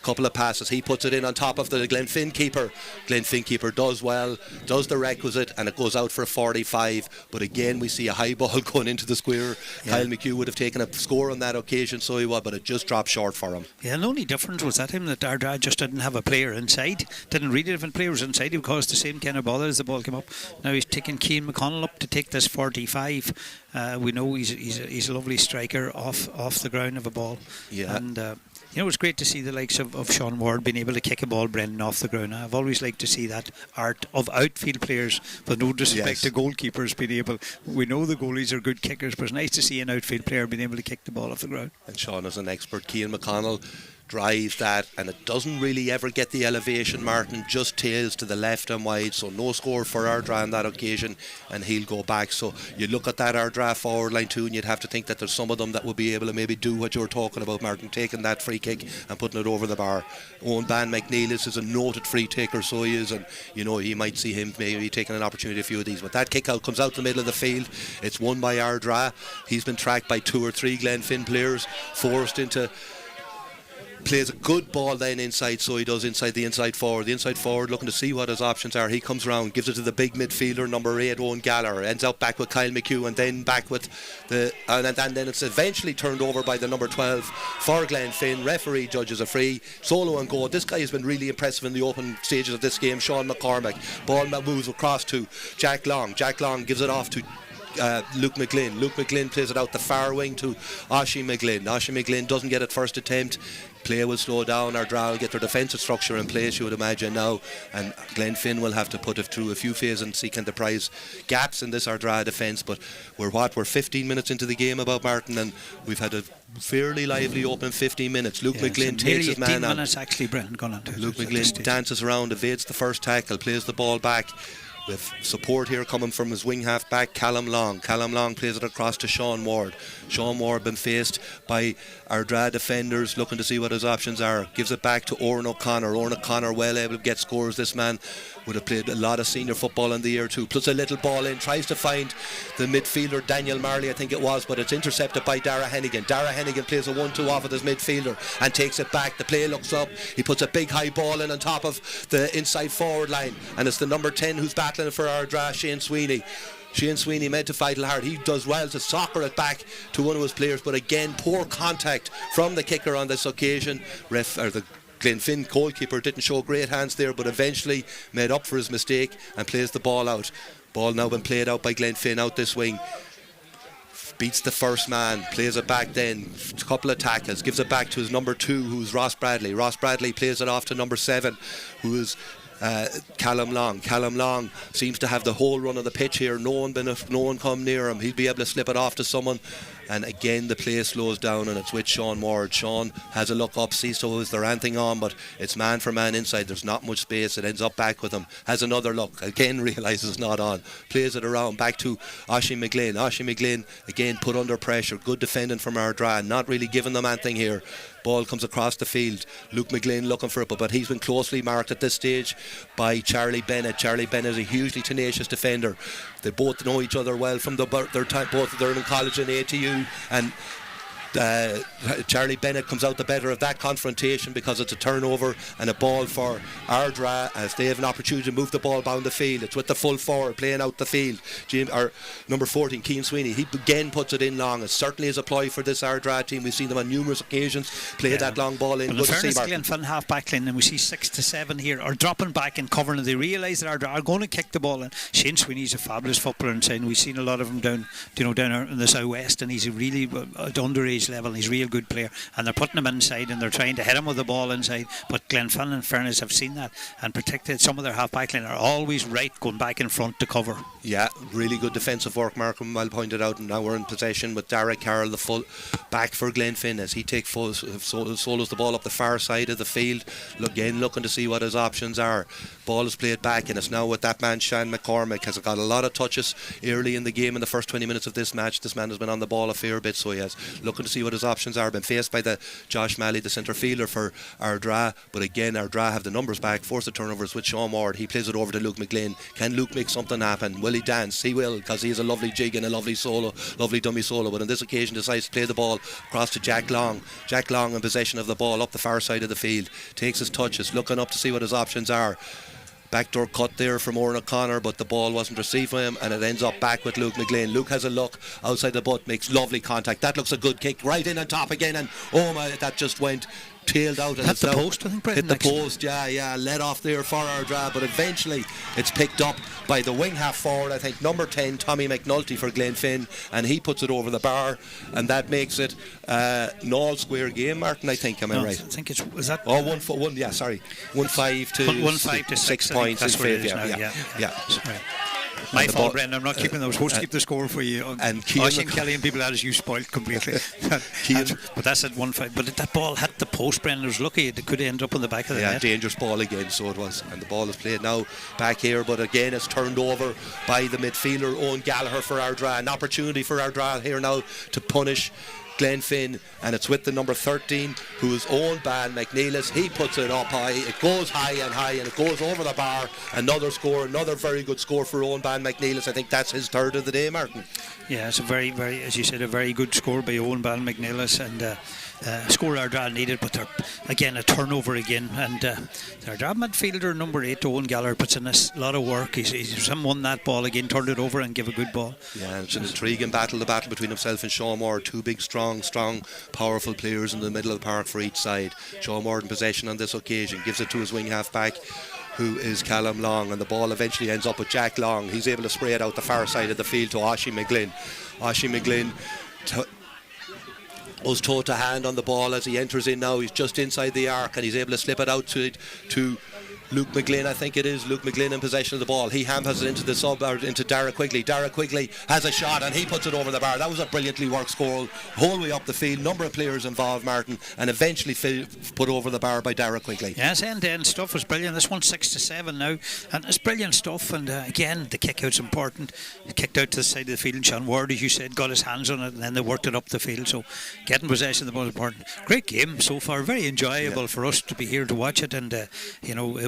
couple of passes. He puts it in on top of the Glenfin keeper. Glenfin keeper does well, does the requisite, and it goes out for a 45. But again, we see a high ball going into the square. Kyle McHugh would have taken a score on that occasion, so he would, but it just dropped short for him. Yeah, and the only difference was that him that Ardra just didn't have a player inside. Didn't read it if a player was inside. He would cause the same kind of bother as the ball came up. Now he's taking Cian McConnell up to take this 45. We know he's a lovely striker off the ground of a ball. Yeah. And it's great to see the likes of Sean Ward being able to kick a ball, Brendan, off the ground. I've always liked to see that art of outfield players, with no disrespect to goalkeepers being able. We know the goalies are good kickers, but it's nice to see an outfield player being able to kick the ball off the ground. And Sean is an expert. Cian McConnell drives that, and it doesn't really ever get the elevation, Martin, just tails to the left and wide, so no score for Ardra on that occasion, and he'll go back. So you look at that Ardra forward line too, and you'd have to think that there's some of them that will be able to maybe do what you're talking about, Martin, taking that free kick and putting it over the bar. Owen Ban McNeilis is a noted free taker, so he is, and you might see him maybe taking an opportunity, a few of these, but that kick out comes out the middle of the field. It's won by Ardra. He's been tracked by 2 or 3 Glenfin players, forced into, plays a good ball then inside, so he does inside the inside forward. The inside forward looking to see what his options are. He comes round, gives it to the big midfielder, number 8, Owen Gallagher. Ends up back with Kyle McHugh, and then back with and then it's eventually turned over by the number 12 for Glenfin. Referee judges a free, solo and goal. This guy has been really impressive in the open stages of this game. Sean McCormack. Ball moves across to Jack Long. Jack Long gives it off to Luke McGleann. Luke McGleann plays it out the far wing to Oshie McGleann. Oshie McGleann doesn't get it first attempt. Play will slow down. Ardra will get their defensive structure in place, you would imagine now, and Glenfin will have to put it through a few phases and see can they prize gaps in this Ardra defence. But we're 15 minutes into the game, about, Martin, and we've had a fairly lively open 15 minutes. Luke McGleann takes his man on. Actually, Brendan, gone on to Luke McGleann dances around, evades the first tackle, plays the ball back. With support here coming from his wing half back, Callum Long. Callum Long plays it across to Sean Ward. Sean Ward been faced by Ardra defenders, looking to see what his options are. Gives it back to Oran O'Connor. Oran O'Connor well able to get scores. This man would have played a lot of senior football in the year too. Puts a little ball in, tries to find the midfielder Daniel Marley, I think it was, but it's intercepted by Dara Hennigan. Dara Hennigan plays a 1-2 off of his midfielder and takes it back. The play looks up. He puts a big high ball in on top of the inside forward line, and it's the number 10 who's battling for Ardra, Shane Sweeney. Shane Sweeney meant to fight hard. He does well to soccer it back to one of his players, but again, poor contact from the kicker on this occasion. The Glenfin goalkeeper didn't show great hands there, but eventually made up for his mistake and plays the ball out. Ball now been played out by Glenfin out this wing. beats the first man, plays it back then, a couple of tackles, gives it back to his number 2, who's Ross Bradley. Ross Bradley plays it off to number 7, who is Callum Long. Callum Long seems to have the whole run of the pitch here. No one come near him. He'll be able to slip it off to someone. And again the play slows down, and it's with Sean Ward. Sean has a look up, sees so is there anything on, but it's man for man inside. There's not much space. It ends up back with him. Has another look, again realises it's not on. Plays it around back to Oisin McGleann. Oisin McGleann again put under pressure. Good defending from Ardra. Not really giving them anything here. Ball comes across the field. Luke McGleann looking for it, but he's been closely marked at this stage by Charlie Bennett. Charlie Bennett is a hugely tenacious defender. They both know each other well from their time. Both they're in college and ATU, and Charlie Bennett comes out the better of that confrontation because it's a turnover and a ball for Ardra as they have an opportunity to move the ball down the field. It's with the full forward playing out the field. Number 14, Cian Sweeney, he again puts it in long. It certainly is a ploy for this Ardra team. We've seen them on numerous occasions play that long ball in. But in fairness, Glenfin half back line, and we see 6 to 7 here are dropping back and covering, and they realise that Ardra are going to kick the ball in. Shane Sweeney's a fabulous footballer inside, and we've seen a lot of him down in the southwest, and he's a really at underage level, and he's a real good player, and they're putting him inside and they're trying to hit him with the ball inside. But Glenfin, in fairness, have seen that and protected. Some of their half back line are always right going back in front to cover. Yeah, really good defensive work, Markham well pointed out, and now we're in possession with Derek Carroll, the full back for Glenfin, as he takes solos the ball up the far side of the field, again looking to see what his options are. Ball is played back, and it's now with that man Sean McCormick. Has got a lot of touches early in the game in the first 20 minutes of this match. This man has been on the ball a fair bit, so he has looking to see what his options are. Been faced by the Josh Malley, the centre fielder for Ardra, but again Ardra have the numbers back, force the turnovers with Sean Ward. He plays it over to Luke McGleann. Can Luke make something happen? Will he dance? He will, because he has a lovely jig and a lovely solo, lovely dummy solo, but on this occasion decides to play the ball across to Jack Long. Jack Long in possession of the ball up the far side of the field, takes his touches, looking up to see what his options are. Backdoor cut there from Oran O'Connor, but the ball wasn't received from him, and it ends up back with Luke McGleann. Luke has a look outside the butt, makes lovely contact. That looks a good kick, right in on top again, and oh my, that just went tailed out. Hit the post, I think, Brendan. Hit the post, yeah, let off there for Ardra, but eventually it's picked up by the wing half forward, I think number 10, Tommy McNulty for Glenfin, and he puts it over the bar, and that makes it an all square game, Martin, I think. Am I right? I think it's, was that? Oh, 1-5 to 6 points in favour. Yeah. Right. My fault, Brendan. I'm not keeping. I was supposed to keep the score for you. And Oisin Kelly and people as you spoiled completely. But that's at 1-5. But that ball hit the post, Brendan. It was lucky. It could end up on the back of the net. Yeah, dangerous ball again, so it was. And the ball is played now back here, but again it's turned over by the midfielder Owen Gallagher for Ardra. An opportunity for Ardra here now to punish Glenfin, and it's with the number 13, who is owned by McNeilis. He puts it up high, it goes high, and it goes over the bar. Another score, another very good score for Owen Ban McNeilis. I think that's his third of the day, Martin. Yeah, it's a very, very, as you said, a very good score by Owen Ban McNeilis, and score Ardra needed, but they're again a turnover again, and their midfielder number 8, Owen Gallagher, puts in a lot of work. He's won that ball again, turned it over and give a good ball. Yeah, it's an intriguing battle, the battle between himself and Sean Moore, two big strong, powerful players in the middle of the park for each side. Sean Moore in possession on this occasion, gives it to his wing half back, who is Callum Long, and the ball eventually ends up with Jack Long. He's able to spray it out the far side of the field to Oisin McGleann. Oisin McGleann was toe to hand on the ball as he enters in now. He's just inside the arc, and he's able to slip it out to Luke McGleann, I think it is. Luke McGleann in possession of the ball. He hammers it into the into Darragh Quigley. Darragh Quigley has a shot and he puts it over the bar. That was a brilliantly worked score, whole way up the field. Number of players involved, Martin, and eventually put over the bar by Darragh Quigley. Yes, end-to-end stuff was brilliant. This one's 6-7 now, and it's brilliant stuff. And again, the kick-out's important. It kicked out to the side of the field, and Sean Ward, as you said, got his hands on it, and then they worked it up the field. So getting possession is the most important. Great game so far, very enjoyable for us to be here to watch it, and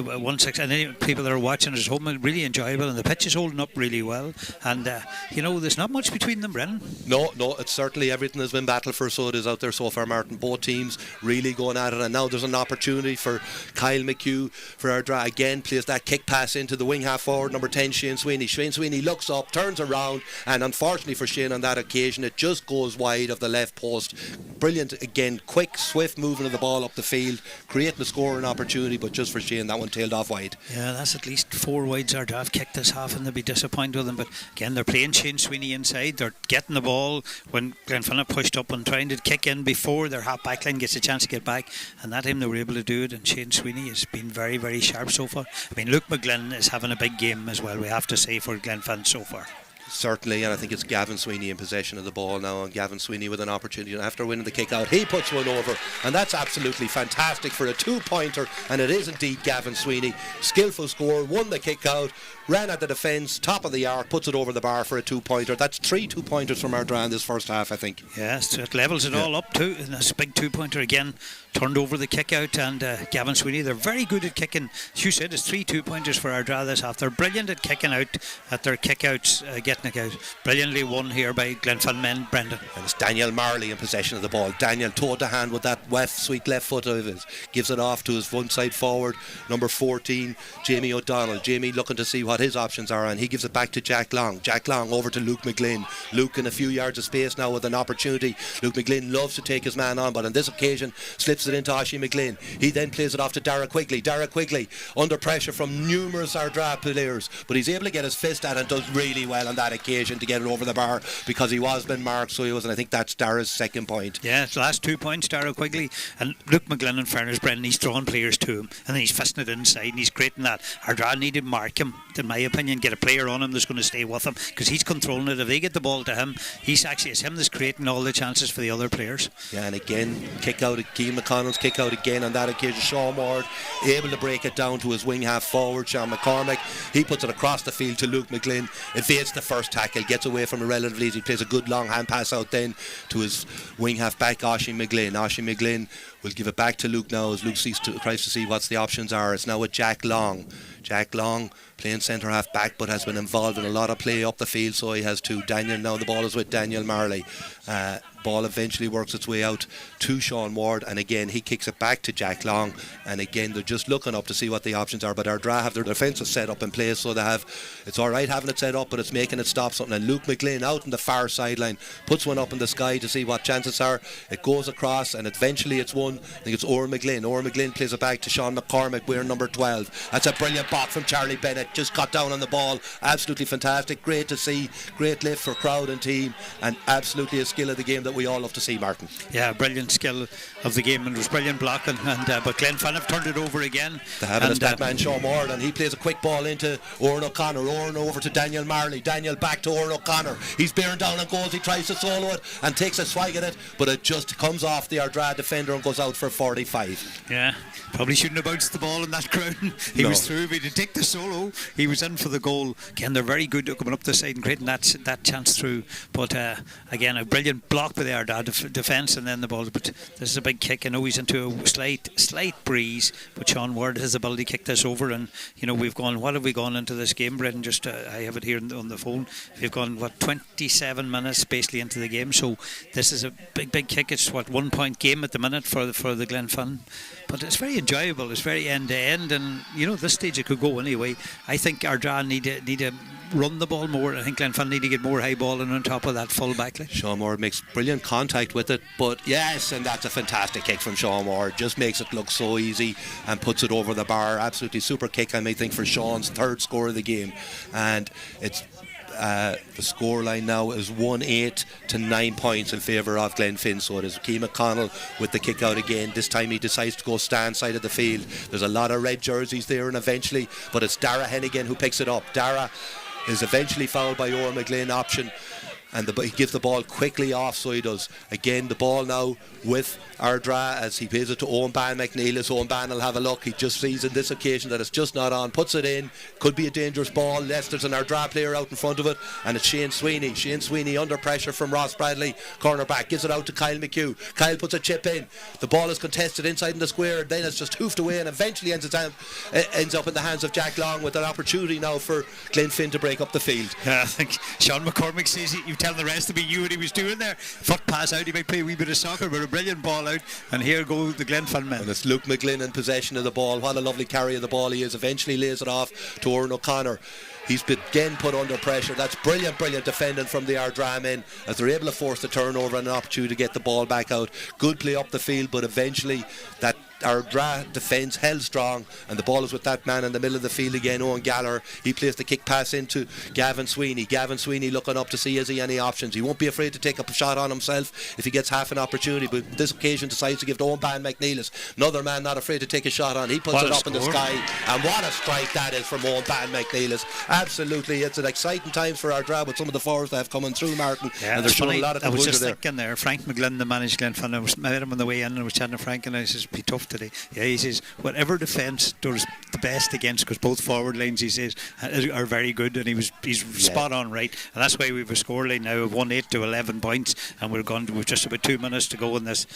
1-6, and any people that are watching at home, really enjoyable, and the pitch is holding up really well, and there's not much between them, Brennan. No, it's certainly everything has been battle for, so it is out there so far, Martin. Both teams really going at it, and now there's an opportunity for Kyle McHugh for Ardra. Again, plays that kick pass into the wing half forward, number 10, Shane Sweeney. Shane Sweeney looks up, turns around, and unfortunately for Shane on that occasion, it just goes wide of the left post. Brilliant, again, quick, swift movement of the ball up the field, creating a scoring opportunity, but just for Shane, that one tailed off wide. Yeah, that's at least 4 wides our draft kicked this half, and they'll be disappointed with them. But again, they're playing Shane Sweeney inside. They're getting the ball when Glenfinnan pushed up and trying to kick in before their half back line gets a chance to get back. And that time they were able to do it. And Shane Sweeney has been very, very sharp so far. I mean, Luke McGlynn is having a big game as well, we have to say, for Glenfinnan so far. Certainly, and I think it's Gavin Sweeney in possession of the ball now, and Gavin Sweeney with an opportunity, and after winning the kick out, he puts one over, and that's absolutely fantastic for a 2-pointer, and it is indeed Gavin Sweeney. Skillful score, won the kick out, ran at the defence, top of the arc, puts it over the bar for a 2-pointer. That's 3 2-pointers from Ardra in this first half, I think. Yes, it levels it all up too, and that's a big 2-pointer again. Turned over the kick out, and Gavin Sweeney, they're very good at kicking. As you said, it's 3 2-pointers for Ardra this half. They're brilliant at kicking out, at their kick outs, getting it out. Brilliantly won here by Glenfinnan men, Brendan. And it's Daniel Marley in possession of the ball. Daniel toe to hand with that sweet left foot of his, gives it off to his one side forward, number 14, Jamie O'Donnell. Jamie looking to see what his options are, and he gives it back to Jack Long. Jack Long over to Luke McGlynn. Luke in a few yards of space now with an opportunity. Luke McGlynn loves to take his man on, but on this occasion slips it into Oshie McGlynn. He then plays it off to Dara Quigley. Dara Quigley under pressure from numerous Ardra players, but he's able to get his fist at it and does really well on that occasion to get it over the bar, because he was been marked, so he was, and I think that's Dara's second point. Yeah, it's the last 2 points, Dara Quigley. And Luke McGlynn, in fairness, Brendan, he's throwing players to him, and then he's fisting it inside, and he's creating that. Ardra need to mark him, in my opinion, get a player on him that's going to stay with him, because he's controlling it. If they get the ball to him, it's him that's creating all the chances for the other players. Yeah, and again, kick out, Keane McConnell's kick out again on that occasion. Sean Ward able to break it down to his wing half forward, Sean McCormick. He puts it across the field to Luke McGlynn, evades the first tackle, gets away from it relatively easy, plays a good long hand pass out then to his wing half back, Oshie McGlynn. Oshie McGlynn will give it back to Luke now as Luke tries to see what the options are. It's now with Jack Long. Jack Long playing centre half back, but has been involved in a lot of play up the field, so he has to Daniel. Now the ball is with Daniel Marley. Ball eventually works its way out to Sean Ward, and again he kicks it back to Jack Long, and again they're just looking up to see what the options are. But Ardra have their defensive set up in place, so it's alright having it set up, but it's making it stop something. And Luke McGlynn out on the far sideline puts one up in the sky to see what chances are. It goes across, and eventually it's won. I think it's Oren McGlynn. Oren McGlynn plays it back to Sean McCormick, wearing number 12. That's a brilliant bot from Charlie Bennett, just got down on the ball, absolutely fantastic, great to see, great lift for crowd and team, and absolutely a skill of the game that we all love to see, Martin. Yeah, brilliant skill of the game, and it was brilliant blocking, and but Glenfinnan have turned it over again. They have it as that man Sean Ward, and he plays a quick ball into Oren O'Connor. Oren over to Daniel Marley. Daniel back to Oren O'Connor. He's bearing down on goals. He tries to solo it and takes a swag at it, but it just comes off the Ardra defender and goes out for 45. Yeah, probably shouldn't have bounced the ball in that crowd. He was through, but he take the solo. He was in for the goal. Again, they're very good at coming up the side and creating that chance through. But again, a brilliant block by the Ardra defence, and then the ball. But this is a big kick. I know he's into a slight breeze, but Sean Ward has the ability to kick this over. And what have we gone into this game, Brendan? Just I have it here on the phone. We've gone 27 minutes basically into the game. So this is a big kick. It's 1 point game at the minute for the Glenfinnan. But it's very enjoyable. It's very end to end, and this stage it could go anyway. I think Ardra need to run the ball more. I think Glenfinnan need to get more high ball and on top of that full back line. Sean Ward makes brilliant contact with it, but yes, and that's a fantastic kick from Sean Ward. Just makes it look so easy and puts it over the bar. Absolutely super kick, I may think, for Sean's third score of the game, and it's. The scoreline now is 1-8 to 9 points in favour of Glenfinnan. So it is Keane McConnell with the kick out again. This time he decides to go stand side of the field. There's a lot of red jerseys there, and eventually, but it's Dara Hennigan who picks it up. Dara is eventually fouled by Oren McGlynn option, and he gives the ball quickly off, so he does. Again, the ball now with Ardra as he pays it to Owen Ban McNeilis. Owen Ban will have a look. He just sees on this occasion that it's just not on, puts it in. Could be a dangerous ball. Leicester's an Ardra player out in front of it, and it's Shane Sweeney. Shane Sweeney under pressure from Ross Bradley, cornerback, gives it out to Kyle McHugh. Kyle puts a chip in. The ball is contested inside in the square, then it's just hoofed away and eventually ends up in the hands of Jack Long, with an opportunity now for Glenfinnan to break up the field. Yeah, I think Sean McCormick says you tell the rest of me what he was doing there. Foot pass out, he might play a wee bit of soccer, but a brilliant ball out, and here go the Glenfinnan men. And it's Luke McGlynn in possession of the ball. What a lovely carry of the ball he is. Eventually lays it off to Oren O'Connor. He's been again put under pressure. That's brilliant defending from the Ardra men as they're able to force the turnover and an opportunity to get the ball back out. Good play up the field, but eventually that our Dra defence held strong, and the ball is with that man in the middle of the field again, Owen Gallagher. He plays the kick pass into Gavin Sweeney. Gavin Sweeney looking up to see has he any options. He won't be afraid to take up a shot on himself if he gets half an opportunity, but this occasion decides to give to Owen Ban McNeilis. Another man not afraid to take a shot on. He puts it up in the sky, and what a strike that is from Owen Ban McNeilis. Absolutely, it's an exciting times for our Dra with some of the forwards that have coming through, Martin, and they're showing a lot of I was composure just there. thinking there, Frank McGlynn, the manager Glenfin, I met him on the way in and I was chatting to Frank and I says, be tough today. Yeah, he says, whatever defence does the best against, because both forward lines, he says, are very good, and he's spot on right, and that's why we have a scoreline now of 1-8 to 11 points, and we've just about 2 minutes to go in this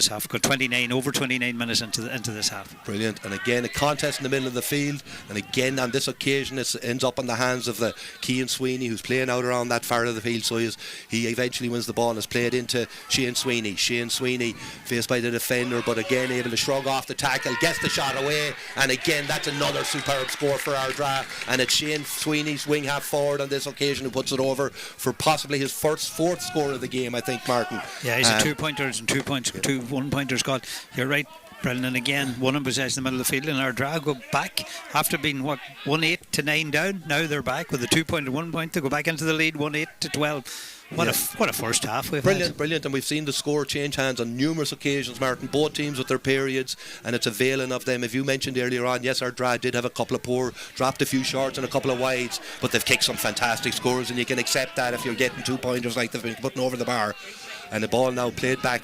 half. Got over 29 minutes into this half. Brilliant. And again, a contest in the middle of the field, and again on this occasion it ends up in the hands of the Cian Sweeney, who's playing out around that far of the field, so he eventually wins the ball and is played into Shane Sweeney. Shane Sweeney faced by the defender, but again able to shrug off the tackle, gets the shot away, and again that's another superb score for our Dra, and it's Shane Sweeney's wing half forward on this occasion who puts it over for possibly his fourth score of the game, I think, Martin. Yeah, he's a 2-pointers and 2 points, 2 1-pointers got. You're right, Brendan, and again one in possession in the middle of the field, and our Dra go back after being 1-8 to 9 down. Now they're back with a 2-point and 1 point to go back into the lead, 1-8 to 12. What a first half we've had. Brilliant, and we've seen the score change hands on numerous occasions, Martin, both teams with their periods, and it's availing of them. If you mentioned earlier on, yes, our Dra did have a couple of poor, dropped a few shorts and a couple of wides, but they've kicked some fantastic scores, and you can accept that if you're getting 2-pointers like they've been putting over the bar. And the ball now played back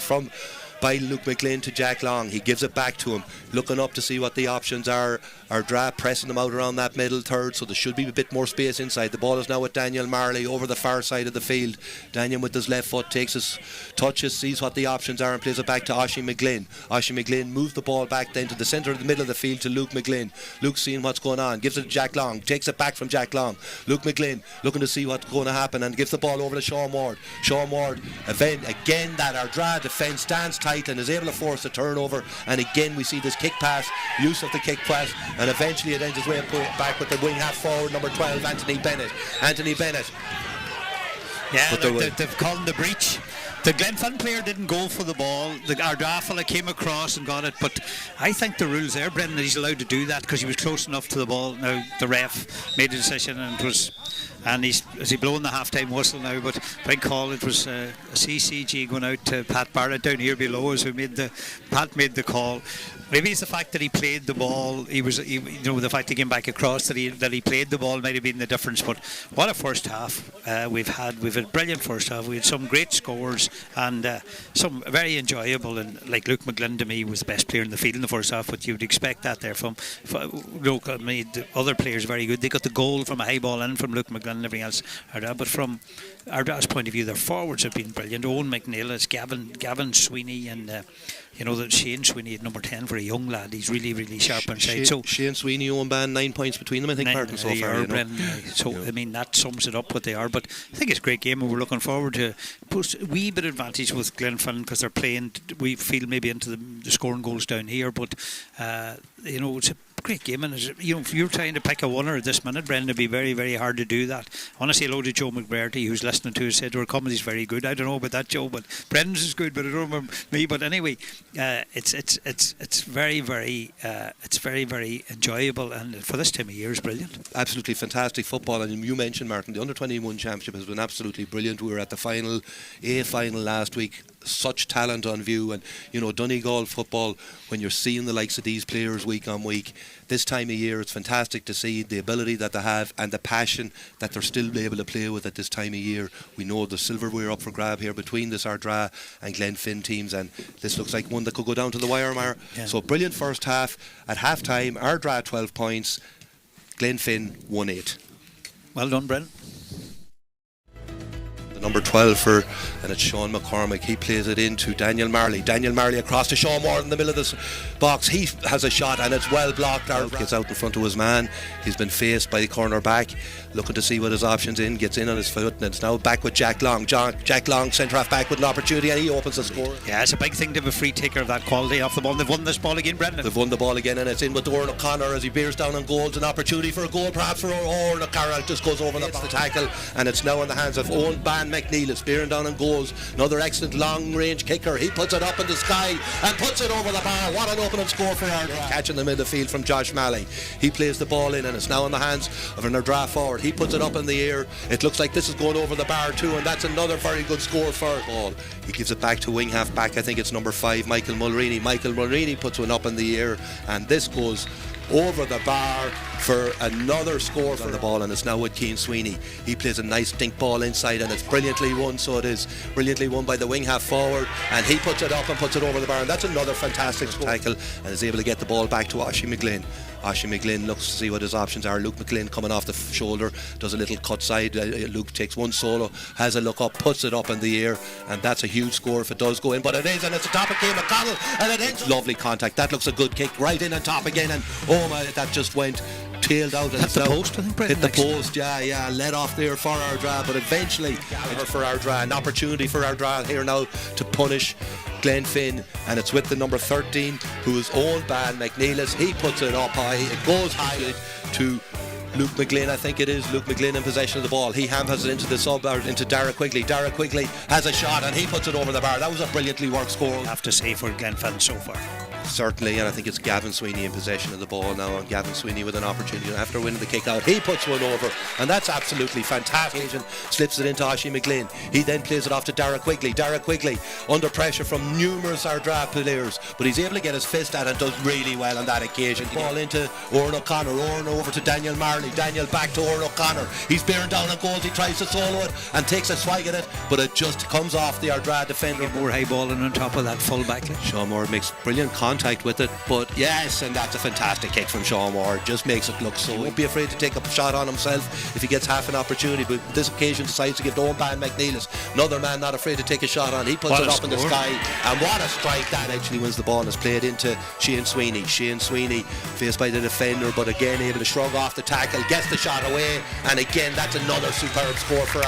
by Luke McLean to Jack Long. He gives it back to him, looking up to see what the options are. Our Dra pressing them out around that middle third, so there should be a bit more space inside. The ball is now with Daniel Marley over the far side of the field. Daniel with his left foot takes his touches, sees what the options are, and plays it back to Oisin McGlynn. Oisin McGlynn moves the ball back then to the centre of the middle of the field to Luke McGlynn. Luke seeing what's going on, gives it to Jack Long, takes it back from Jack Long. Luke McGlynn looking to see what's going to happen and gives the ball over to Sean Ward. Sean Ward, again that our Dra defence stands tight and is able to force a turnover, and again we see this kick pass, use of the kick pass, and eventually it ends its way back with the wing half forward, number 12, Anthony Bennett. Yeah, they've called him the breach. The Glenfin player didn't go for the ball. The Ardagh fella came across and got it, but I think the rules there, Brendan, he's allowed to do that because he was close enough to the ball. Now the ref made a decision, and is he blowing the half-time whistle now? But big call. It was a CCG going out to Pat Barrett down here below us, Pat made the call. Maybe it's the fact that he played the ball. The fact he came back across that he played the ball might have been the difference. But what a first half we've had. We've had a brilliant first half. We had some great scores and some very enjoyable. And like Luke McGlynn to me was the best player in the field in the first half. But you'd expect that there from Luke. I mean, the other players very good. They got the goal from a high ball in from Luke McGlynn and everything else. But from Ardagh's point of view, their forwards have been brilliant. Owen McNeilis, Gavin Sweeney, and that Shane Sweeney at number 10 for a young lad. He's really, really sharp inside. Shane Sweeney, Owen Ban, 9 points between them, I think, Martin, so far. I mean, that sums it up what they are. But I think it's a great game, and we're looking forward to post a wee bit of advantage with Glenfin because they're playing. We feel maybe into the scoring goals down here, but it's a great game, and if you're trying to pick a winner at this minute, Brendan, it'd be very, very hard to do that. I want to say hello to Joe McBurty, who's listening to us, said our comedy's very good. I don't know about that, Joe, but Brendan's is good, but I don't remember me. But anyway, it's very, very very enjoyable, and for this time of year is brilliant. Absolutely fantastic football. And you mentioned, Martin, the Under-21 Championship has been absolutely brilliant. We were at the final last week. Such talent on view, and Donegal football, when you're seeing the likes of these players week on week, this time of year, it's fantastic to see the ability that they have and the passion that they're still able to play with at this time of year. We know the silverware up for grab here between this Ardagh and Glenfin teams, and this looks like one that could go down to the wire, Mar. Yeah. So brilliant first half. At half time, Ardagh 12 points, Glenfin 1-8. Well done, Brendan. Number 12 and it's Sean McCormick. He plays it into Daniel Marley across to Sean Ward in the middle of this box. He has a shot and it's well blocked. Gets out in front of his man. He's been faced by the corner back, looking to see what his options in, gets in on his foot, and it's now back with Jack Long. Jack Long, centre half back with an opportunity, and he opens the score. Yeah, it's a big thing to have a free taker of that quality off the ball. They've won this ball again, Brendan. They've won the ball again, and it's in with Oran O'Connor as he bears down on goals. An opportunity for a goal perhaps for Oran O'Connor. Just goes over the tackle, and it's now in the hands of Owen Ban ban McNeilis, bearing down on goals. Another excellent long-range kicker. He puts it up in the sky and puts it over the bar. What an opening score for Ardra. Catching them in the field from Josh Malley. He plays the ball in and it's now in the hands of an Ardra forward. He puts it up in the air. It looks like this is going over the bar too, and that's another very good score for ball. He gives it back to wing half back. I think it's number 5, Michael Mulroney. Michael Mulroney puts one up in the air, and this goes over the bar for another score for the ball, and it's now with Cian Sweeney. He plays a nice dink ball inside and it's brilliantly won, so it is brilliantly won by the wing half forward, and he puts it up and puts it over the bar, and that's another fantastic tackle, and is able to get the ball back to Oisin McGlynn. Oisin McGlynn looks to see what his options are. Luke McGlynn coming off the shoulder, does a little cut side. Luke takes one solo, has a look up, puts it up in the air, and that's a huge score if it does go in, but it is, and it's a top of Cian McConnell, and it ends. Lovely contact. That looks a good kick, right in on top again, and oh my, that just went tailed out and hit the post, I think, hit the post, yeah, let off there for Ardra, but eventually for Ardra, an opportunity for Ardra here now to punish Fhinne, and it's with the number 13, who is owned by McNeilis. He puts it up high, it goes high to Luke McGlynn, I think it is. Luke McGlynn in possession of the ball. He hammers it into the sub, into Dara Quigley. Dara Quigley has a shot and he puts it over the bar. That was a brilliantly worked score. I have to say for Ghleann so far. Certainly, and I think it's Gavin Sweeney in possession of the ball now, and Gavin Sweeney with an opportunity after winning the kick out. He puts one over, and that's absolutely fantastic. And slips it into Oisin McGlynn. He then plays it off to Dara Quigley. Dara Quigley under pressure from numerous Ardra players, but he's able to get his fist at it and does really well on that occasion. Ball into Oran O'Connor. Oran over to Daniel Marley. Daniel back to Oran O'Connor. He's bearing down on goals. He tries to solo it and takes a swag at it, but it just comes off the Ardra defender. More high balling on top of that full back. Sean Moore makes brilliant contact with it, but yes, and that's a fantastic kick from Sean Moore. Just makes it look so. He won't be afraid to take a shot on himself if he gets half an opportunity, but this occasion decides to give Owen Ban McNeilis, another man not afraid to take a shot on. He puts it up in the sky, and what a strike. That actually wins the ball and is played into Cian Sweeney. Cian Sweeney faced by the defender, but again able to shrug off the tackle, gets the shot away, and again that's another superb score for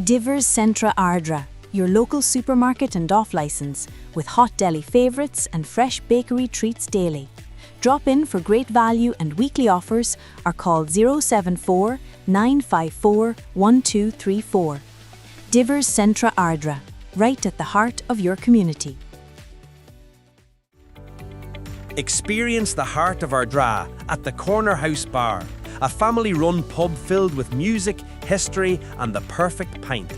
Divers Centra Ardra, your local supermarket and off-licence, with hot deli favourites and fresh bakery treats daily. Drop in for great value and weekly offers or call 074 954 1234. Divers Centra Ardra, right at the heart of your community. Experience the heart of Ardra at the Corner House Bar, a family-run pub filled with music, history and the perfect pint.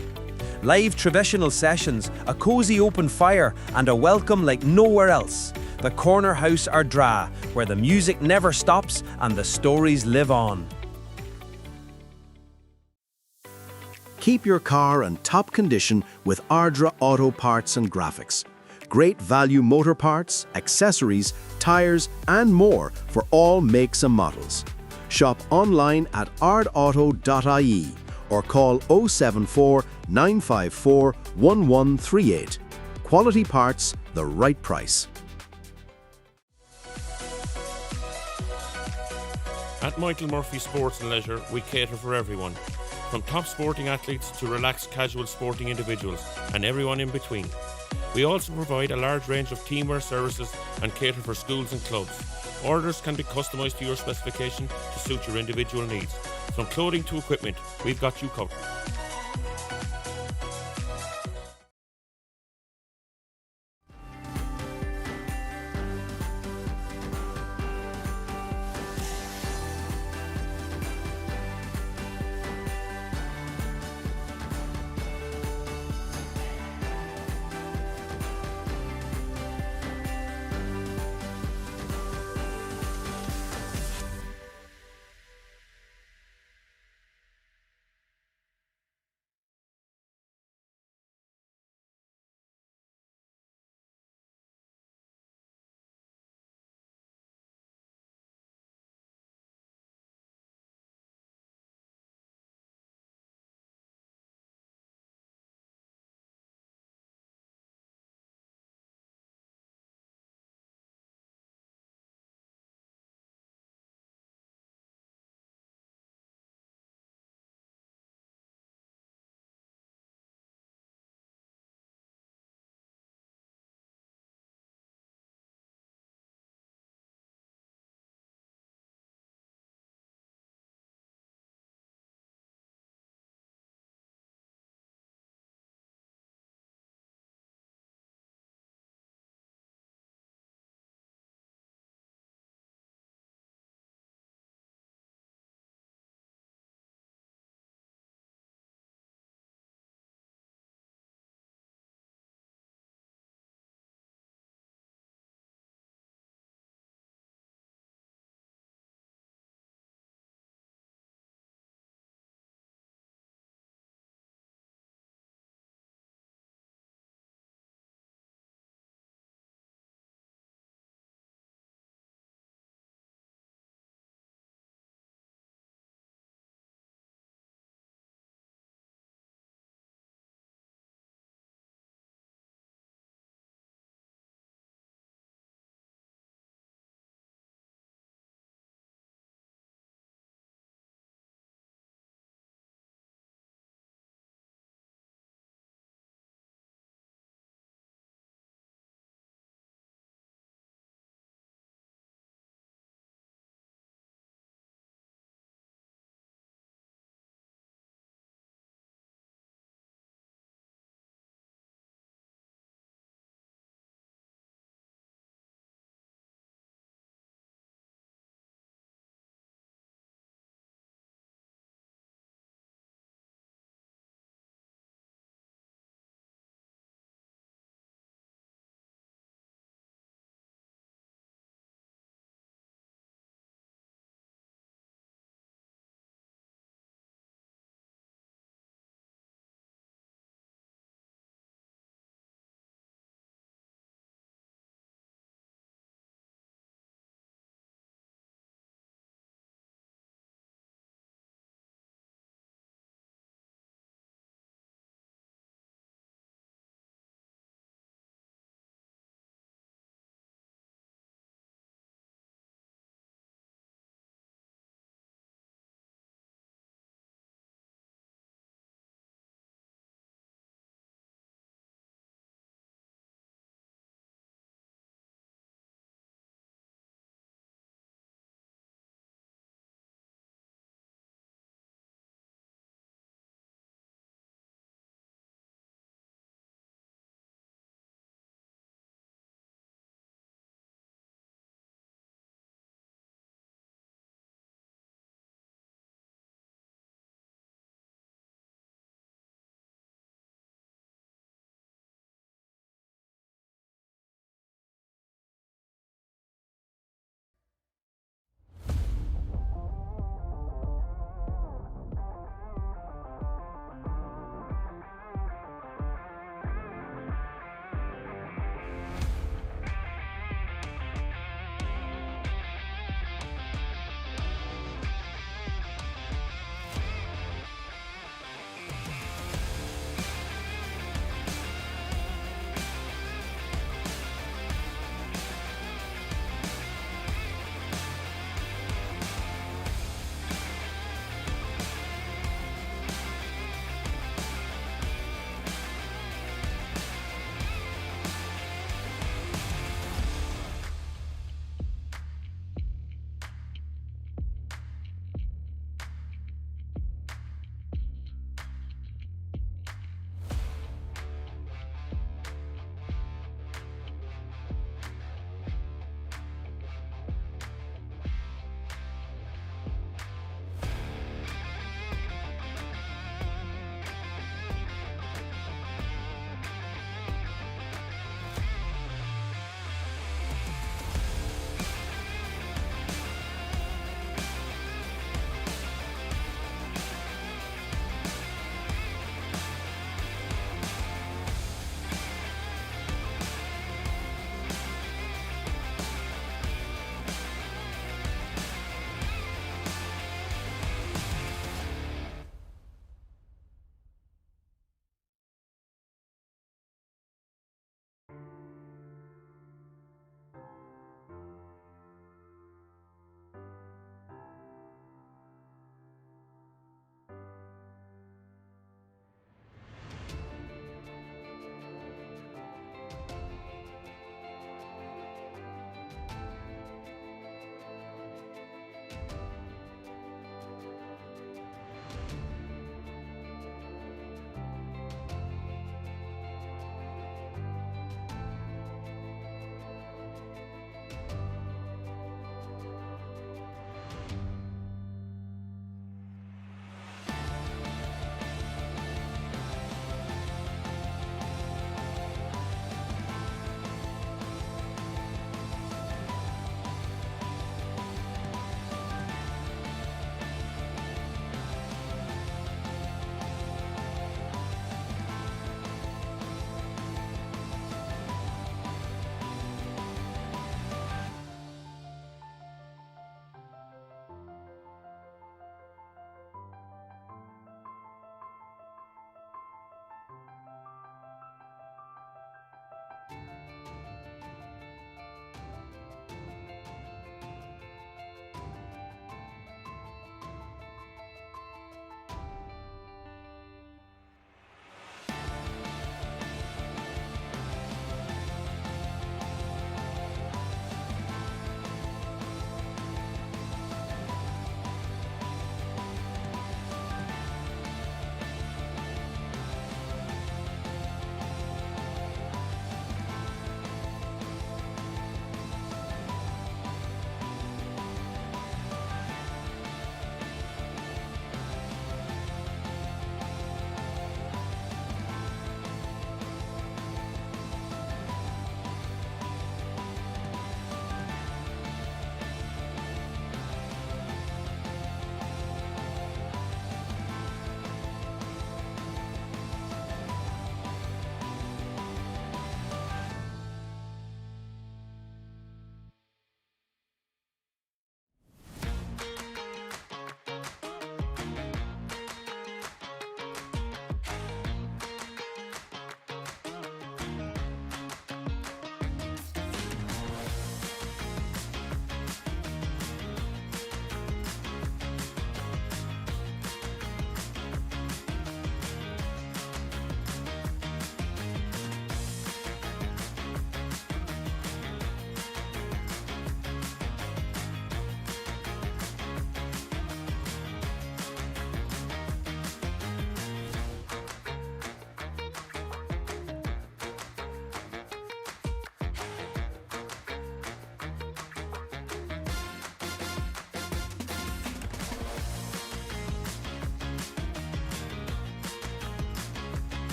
Live traditional sessions, a cosy open fire and a welcome like nowhere else. The Corner House Ardra, where the music never stops and the stories live on. Keep your car in top condition with Ardra Auto Parts and Graphics. Great value motor parts, accessories, tyres and more for all makes and models. Shop online at ardauto.ie or call 074 954 1138. Quality parts, the right price. At Michael Murphy Sports and Leisure, we cater for everyone, from top sporting athletes to relaxed casual sporting individuals and everyone in between. We also provide a large range of teamwear services and cater for schools and clubs. Orders can be customised to your specification to suit your individual needs. From clothing to equipment, we've got you covered.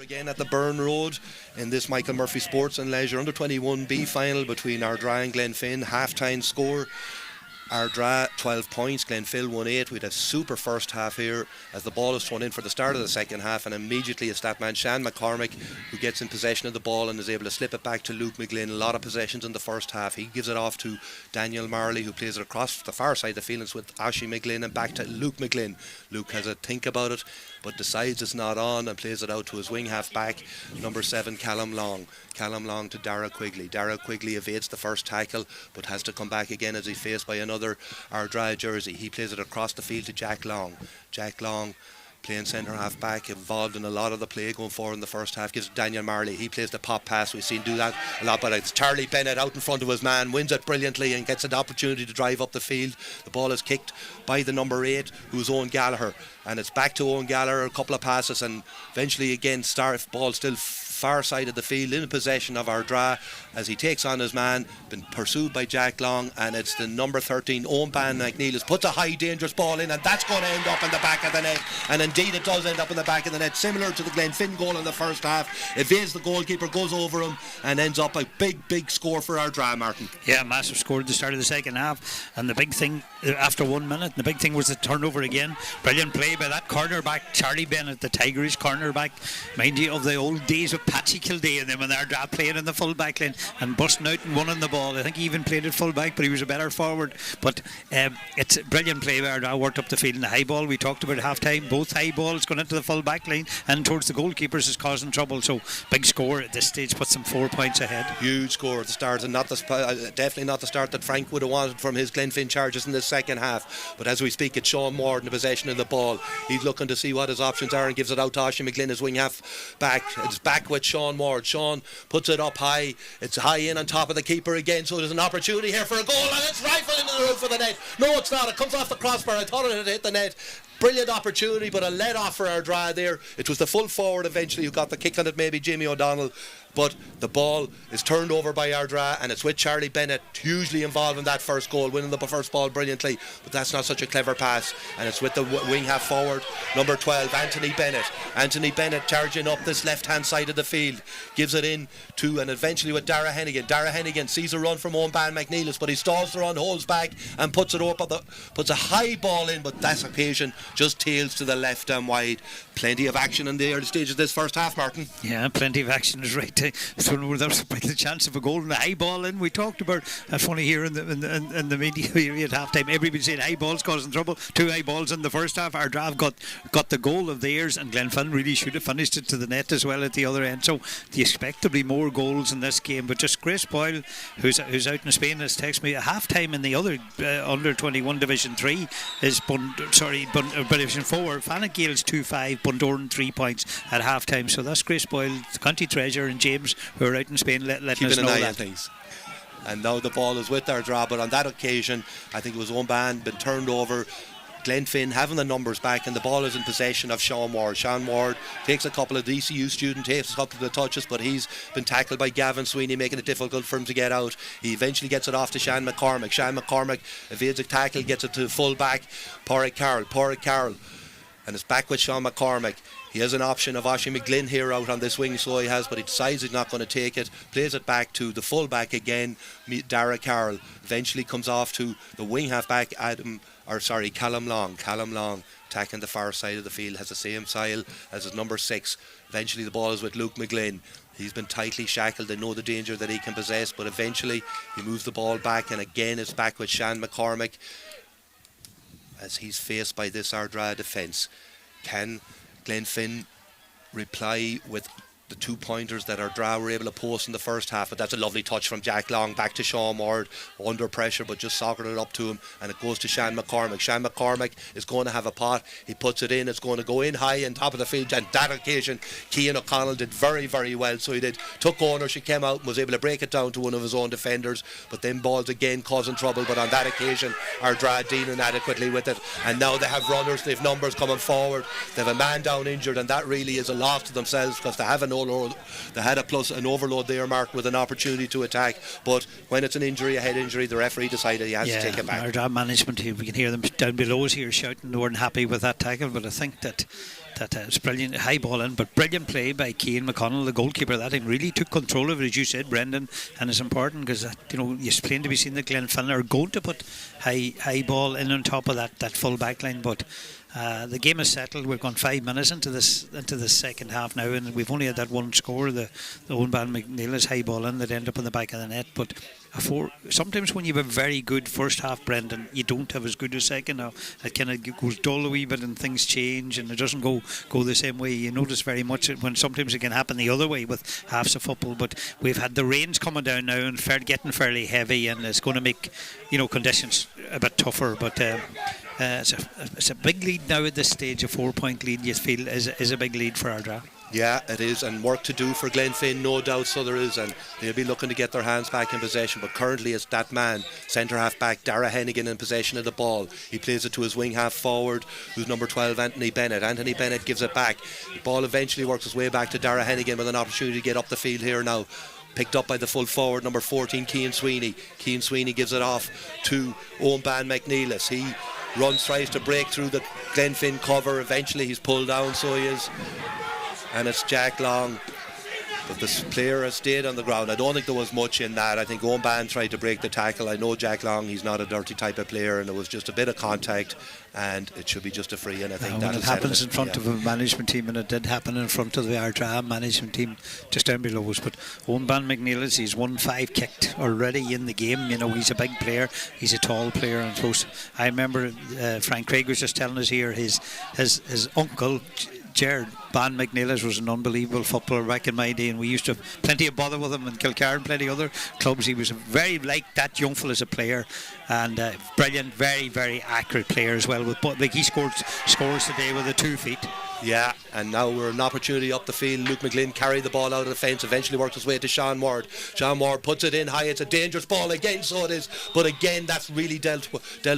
again at the Burn Road in this Michael Murphy Sports and Leisure Under 21 B final between Ardra and Glenfin. Half-time score, Ardra 12 points, Glenfil 1-8. We had a super first half here as the ball is thrown in for the start of the second half, and immediately it's that man Shan McCormick who gets in possession of the ball and is able to slip it back to Luke McGlynn. A lot of possessions in the first half. He gives it off to Daniel Marley, who plays it across the far side of the field. It's with Ashi McGlynn and back to Luke McGlynn. Luke has a think about it but decides it's not on and plays it out to his wing half back, number 7 Callum Long. Callum Long to Dara Quigley. Dara Quigley evades the first tackle but has to come back again as he's faced by another Ardra jersey. He plays it across the field to Jack Long. Jack Long, playing centre half back, involved in a lot of the play going forward in the first half, gives Daniel Marley. He plays the pop pass. We've seen do that a lot, but it's Charlie Bennett out in front of his man, wins it brilliantly and gets an opportunity to drive up the field. The ball is kicked by the number 8, who's Owen Gallagher, and it's back to Owen Gallagher. A couple of passes and eventually again ball still far side of the field in possession of Ardra as he takes on his man, been pursued by Jack Long, and it's the number 13 Owen McNeilis puts a high dangerous ball in, and that's going to end up in the back of the net, and indeed it does end up in the back of the net, similar to the Glenfin goal in the first half. Evades the goalkeeper, goes over him and ends up a big score for Ardra, Martin. Yeah, massive score at the start of the second half, and the big thing after 1 minute, the big thing was the turnover again. Brilliant play by that cornerback Charlie Bennett, the Tigerish cornerback, mind you, of the old days of Patsy Kildare and them, and Ardra playing in the full back line and busting out and winning the ball. I think he even played at full back, but he was a better forward. But it's a brilliant play by Ardra, worked up the field in the high ball. We talked about half time, both high balls going into the full back line and towards the goalkeepers is causing trouble. So big score at this stage, puts them 4 points ahead. Huge score at the start, and definitely not the start that Frank would have wanted from his Glenfin charges in the second half. But as we speak, it's Sean Ward in the possession of the ball. He's looking to see what his options are and gives it out to Oisin McGlynn, his wing half back. It's back with Sean Ward. Sean puts it up high. It's high in on top of the keeper again, so there's an opportunity here for a goal, and it's rifled into the roof of the net. No, it's not. It comes off the crossbar. I thought it had hit the net. Brilliant opportunity, but a let off for Ardra there. It was the full forward eventually who got the kick on it, maybe Jamie O'Donnell, but the ball is turned over by Ardra, and it's with Charlie Bennett hugely involved in that first goal, winning the first ball brilliantly, but that's not such a clever pass, and it's with the wing half forward, number 12 Anthony Bennett charging up this left hand side of the field, gives it in to, and eventually with Dara Hennigan sees a run from Owen McNeilis, but he stalls the run, holds back and puts it up, puts a high ball in, but that occasion just tails to the left and wide. Plenty of action in the early stages of this first half, Martin. Yeah, plenty of action is right. So there's the chance of a goal and a high ball in. We talked about that funny here in the media at half time. Everybody said high balls causing trouble. 2 high balls in the first half. Ardra got the goal of theirs, and Glenfin really should have finished it to the net as well at the other end. So you expect to be more goals in this game. But just Grace Boyle, who's out in Spain, has texted me at half time in the other under 21 Division 3 is Division 4. Fhinne Gaels 2-5, Bundoran 3 points at half time. So that's Grace Boyle, the county treasurer, and James, who are out in Spain, letting us know that. Things. And now the ball is with Ardra, but on that occasion I think it was one band been turned over. Glenfin having the numbers back, and the ball is in possession of Sean Ward. Sean Ward takes a couple of DCU students, takes a couple of touches, but he's been tackled by Gavin Sweeney, making it difficult for him to get out. He eventually gets it off to Shan McCormick. Shan McCormick evades a tackle, gets it to full back Porrick Carroll, and it's back with Sean McCormick. He has an option of Oisin McGlynn here out on this wing, so he has, but he decides he's not going to take it. Plays it back to the full back again, Dara Carroll. Eventually comes off to the wing half back, Callum Long. Callum Long attacking the far side of the field, has the same style as his number 6. Eventually the ball is with Luke McGlynn. He's been tightly shackled. They know the danger that he can possess, but eventually he moves the ball back, and again it's back with Shan McCormick as he's faced by this Ardra defence. Can Glenfin reply with the 2 pointers that Ardra were able to post in the first half? But that's a lovely touch from Jack Long back to Sean Ward, under pressure, but just socketed it up to him, and it goes to Shan McCormick. Shan McCormick is going to have a pot. He puts it in. It's going to go in high on top of the field, and that occasion Cian O'Connell did very, very well. So he took ownership, came out and was able to break it down to one of his own defenders, but then balls again causing trouble. But on that occasion Ardra dealing adequately with it, and now they have runners, they have numbers coming forward, they have a man down injured, and that really is a loss to themselves, because they have they had an overload there, Mark, with an opportunity to attack, but when it's a head injury, the referee decided he has to take it back. Our management, we can hear them down below us here shouting they weren't happy with that tackle, but I think that that it's brilliant, high ball in, but brilliant play by Cian McConnell, the goalkeeper. That time really took control of it, as you said, Brendan, and it's important because it's plain to be seen that Fhinne are going to put high ball in on top of that full back line, but the game is settled. We've gone 5 minutes into the second half now, and we've only had that one score. The Owen McNeilla's high ball in that ended up in the back of the net. But sometimes when you have a very good first half, Brendan, you don't have as good a second. Now it kind of goes dull a wee bit, and things change, and it doesn't go the same way. You notice very much when sometimes it can happen the other way with halves of football. But we've had the rains coming down now and getting fairly heavy, and it's going to make conditions a bit tougher. But it's a big lead now at this stage. A 4-point lead, you feel, is a big lead for Ardra. Yeah, it is, and work to do for Fhinne, no doubt, so there is, and they'll be looking to get their hands back in possession, but currently it's that man, centre half back, Dara Hennigan, in possession of the ball. He plays it to his wing half forward, who's number 12, Anthony Bennett. Anthony Bennett gives it back. The ball eventually works its way back to Dara Hennigan with an opportunity to get up the field here now. Picked up by the full forward, number 14, Cian Sweeney. Cian Sweeney gives it off to Owen McNeilla's. He tries to break through the Fhinne cover. Eventually he's pulled down, so he is. And it's Jack Long, but this player has stayed on the ground. I don't think there was much in that. I think Owen tried to break the tackle. I know Jack Long, he's not a dirty type of player, and it was just a bit of contact, and it should be just a free. And I think when it happens in front of a management team, and it did happen in front of the Ardra management team just down below us. But Owen McNeilla's, he's won 5 kicked already in the game. He's a big player, he's a tall player, and I remember Frank Craig was just telling us here his uncle Jared Ban McNeilla's was an unbelievable footballer back in my day, and we used to have plenty of bother with him in Kilcar and plenty other clubs. He was very like that young fella as a player, and brilliant, very, very accurate player as well. He scores today with the 2 feet. Yeah, and now we're an opportunity up the field. Luke McGlynn carried the ball out of the fence, eventually works his way to Sean Ward. Sean Ward puts it in high. It's a dangerous ball again, so it is, but again that's really dealt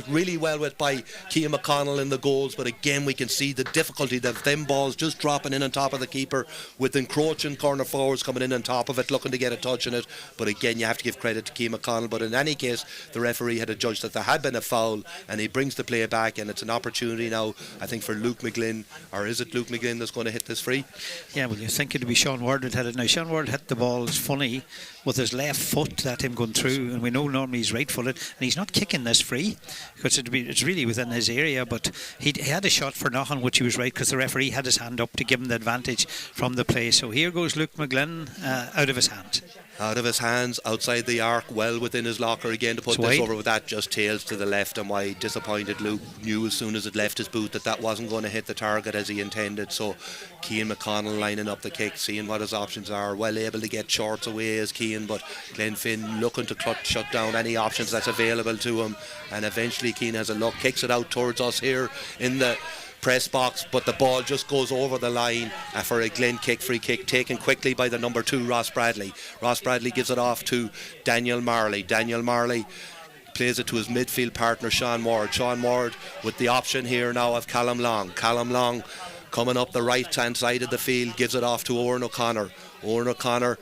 really well with by Cian McConnell in the goals. But again we can see the difficulty that them balls just dropping in on top of the keeper, with encroaching corner forwards coming in on top of it, looking to get a touch in it. But again, you have to give credit to Cian McConnell. But in any case, the referee had adjudged that there had been a foul, and he brings the play back, and it's an opportunity now, I think, for Luke McGlynn, or is it Luke McGlynn that's going to hit this free? Yeah, well, you think it'd be Sean Ward that had it. Now Sean Ward hit the ball, it's funny, with his left foot, that him going through, and we know normally he's right footed, and he's not kicking this free because it's really within his area, but he had a shot for nothing, which he was right, because the referee had his hand up to give him the advantage from the play. So here goes Luke McGlynn out of his hands. Out of his hands, outside the arc, well within his locker again to put this over with that, just tails to the left, and why disappointed Luke knew as soon as it left his boot that wasn't going to hit the target as he intended. So Cian McConnell lining up the kick, seeing what his options are, well able to get shorts away as Cian, but Fhinne looking to shut down any options that's available to him, and eventually Cian has a look, kicks it out towards us here in the press box, but the ball just goes over the line for a free kick taken quickly by the number 2, Ross Bradley. Ross Bradley gives it off to Daniel Marley. Daniel Marley plays it to his midfield partner Sean Ward. Sean Ward with the option here now of Callum Long. Callum Long coming up the right hand side of the field, gives it off to Oran O'Connor. Oran O'Connor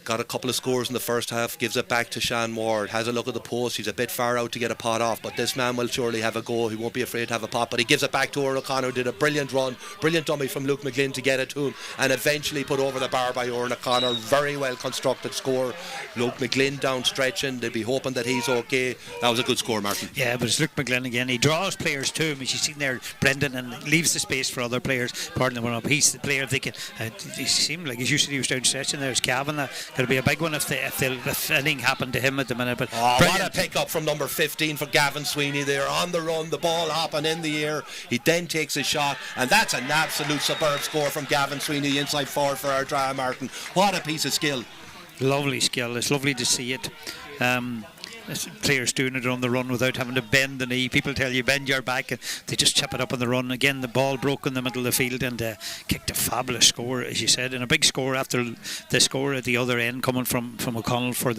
got a couple of scores in the first half, gives it back to Sean Ward, has a look at the post. He's a bit far out to get a pot off, but this man will surely have a go. He won't be afraid to have a pot, but he gives it back to Oran O'Connor. Did a brilliant run, brilliant dummy from Luke McGlynn to get it to him, and eventually put over the bar by Oran O'Connor. Very well constructed score. Luke McGlynn down stretching, they'll be hoping that he's okay. That was a good score, Martin. Yeah, but it's Luke McGlynn again. He draws players to him, as you've seen there, Brendan, and leaves the space for other players. Pardon the one up. He's the player thinking, he seemed like, as you said, he was down stretching. There's Cavan. Going to be a big one if anything happened to him at the minute. But what a pick up from number 15 for Gavin Sweeney there on the run, the ball hopping in the air. He then takes a shot, and that's an absolute superb score from Gavin Sweeney, inside forward for Ardra, Martin. What a piece of skill. Lovely skill. It's lovely to see it. Players doing it on the run without having to bend the knee. People tell you bend your back, and they just chip it up on the run. Again, the ball broke in the middle of the field, and kicked a fabulous score, as you said, and a big score after the score at the other end coming from O'Connell for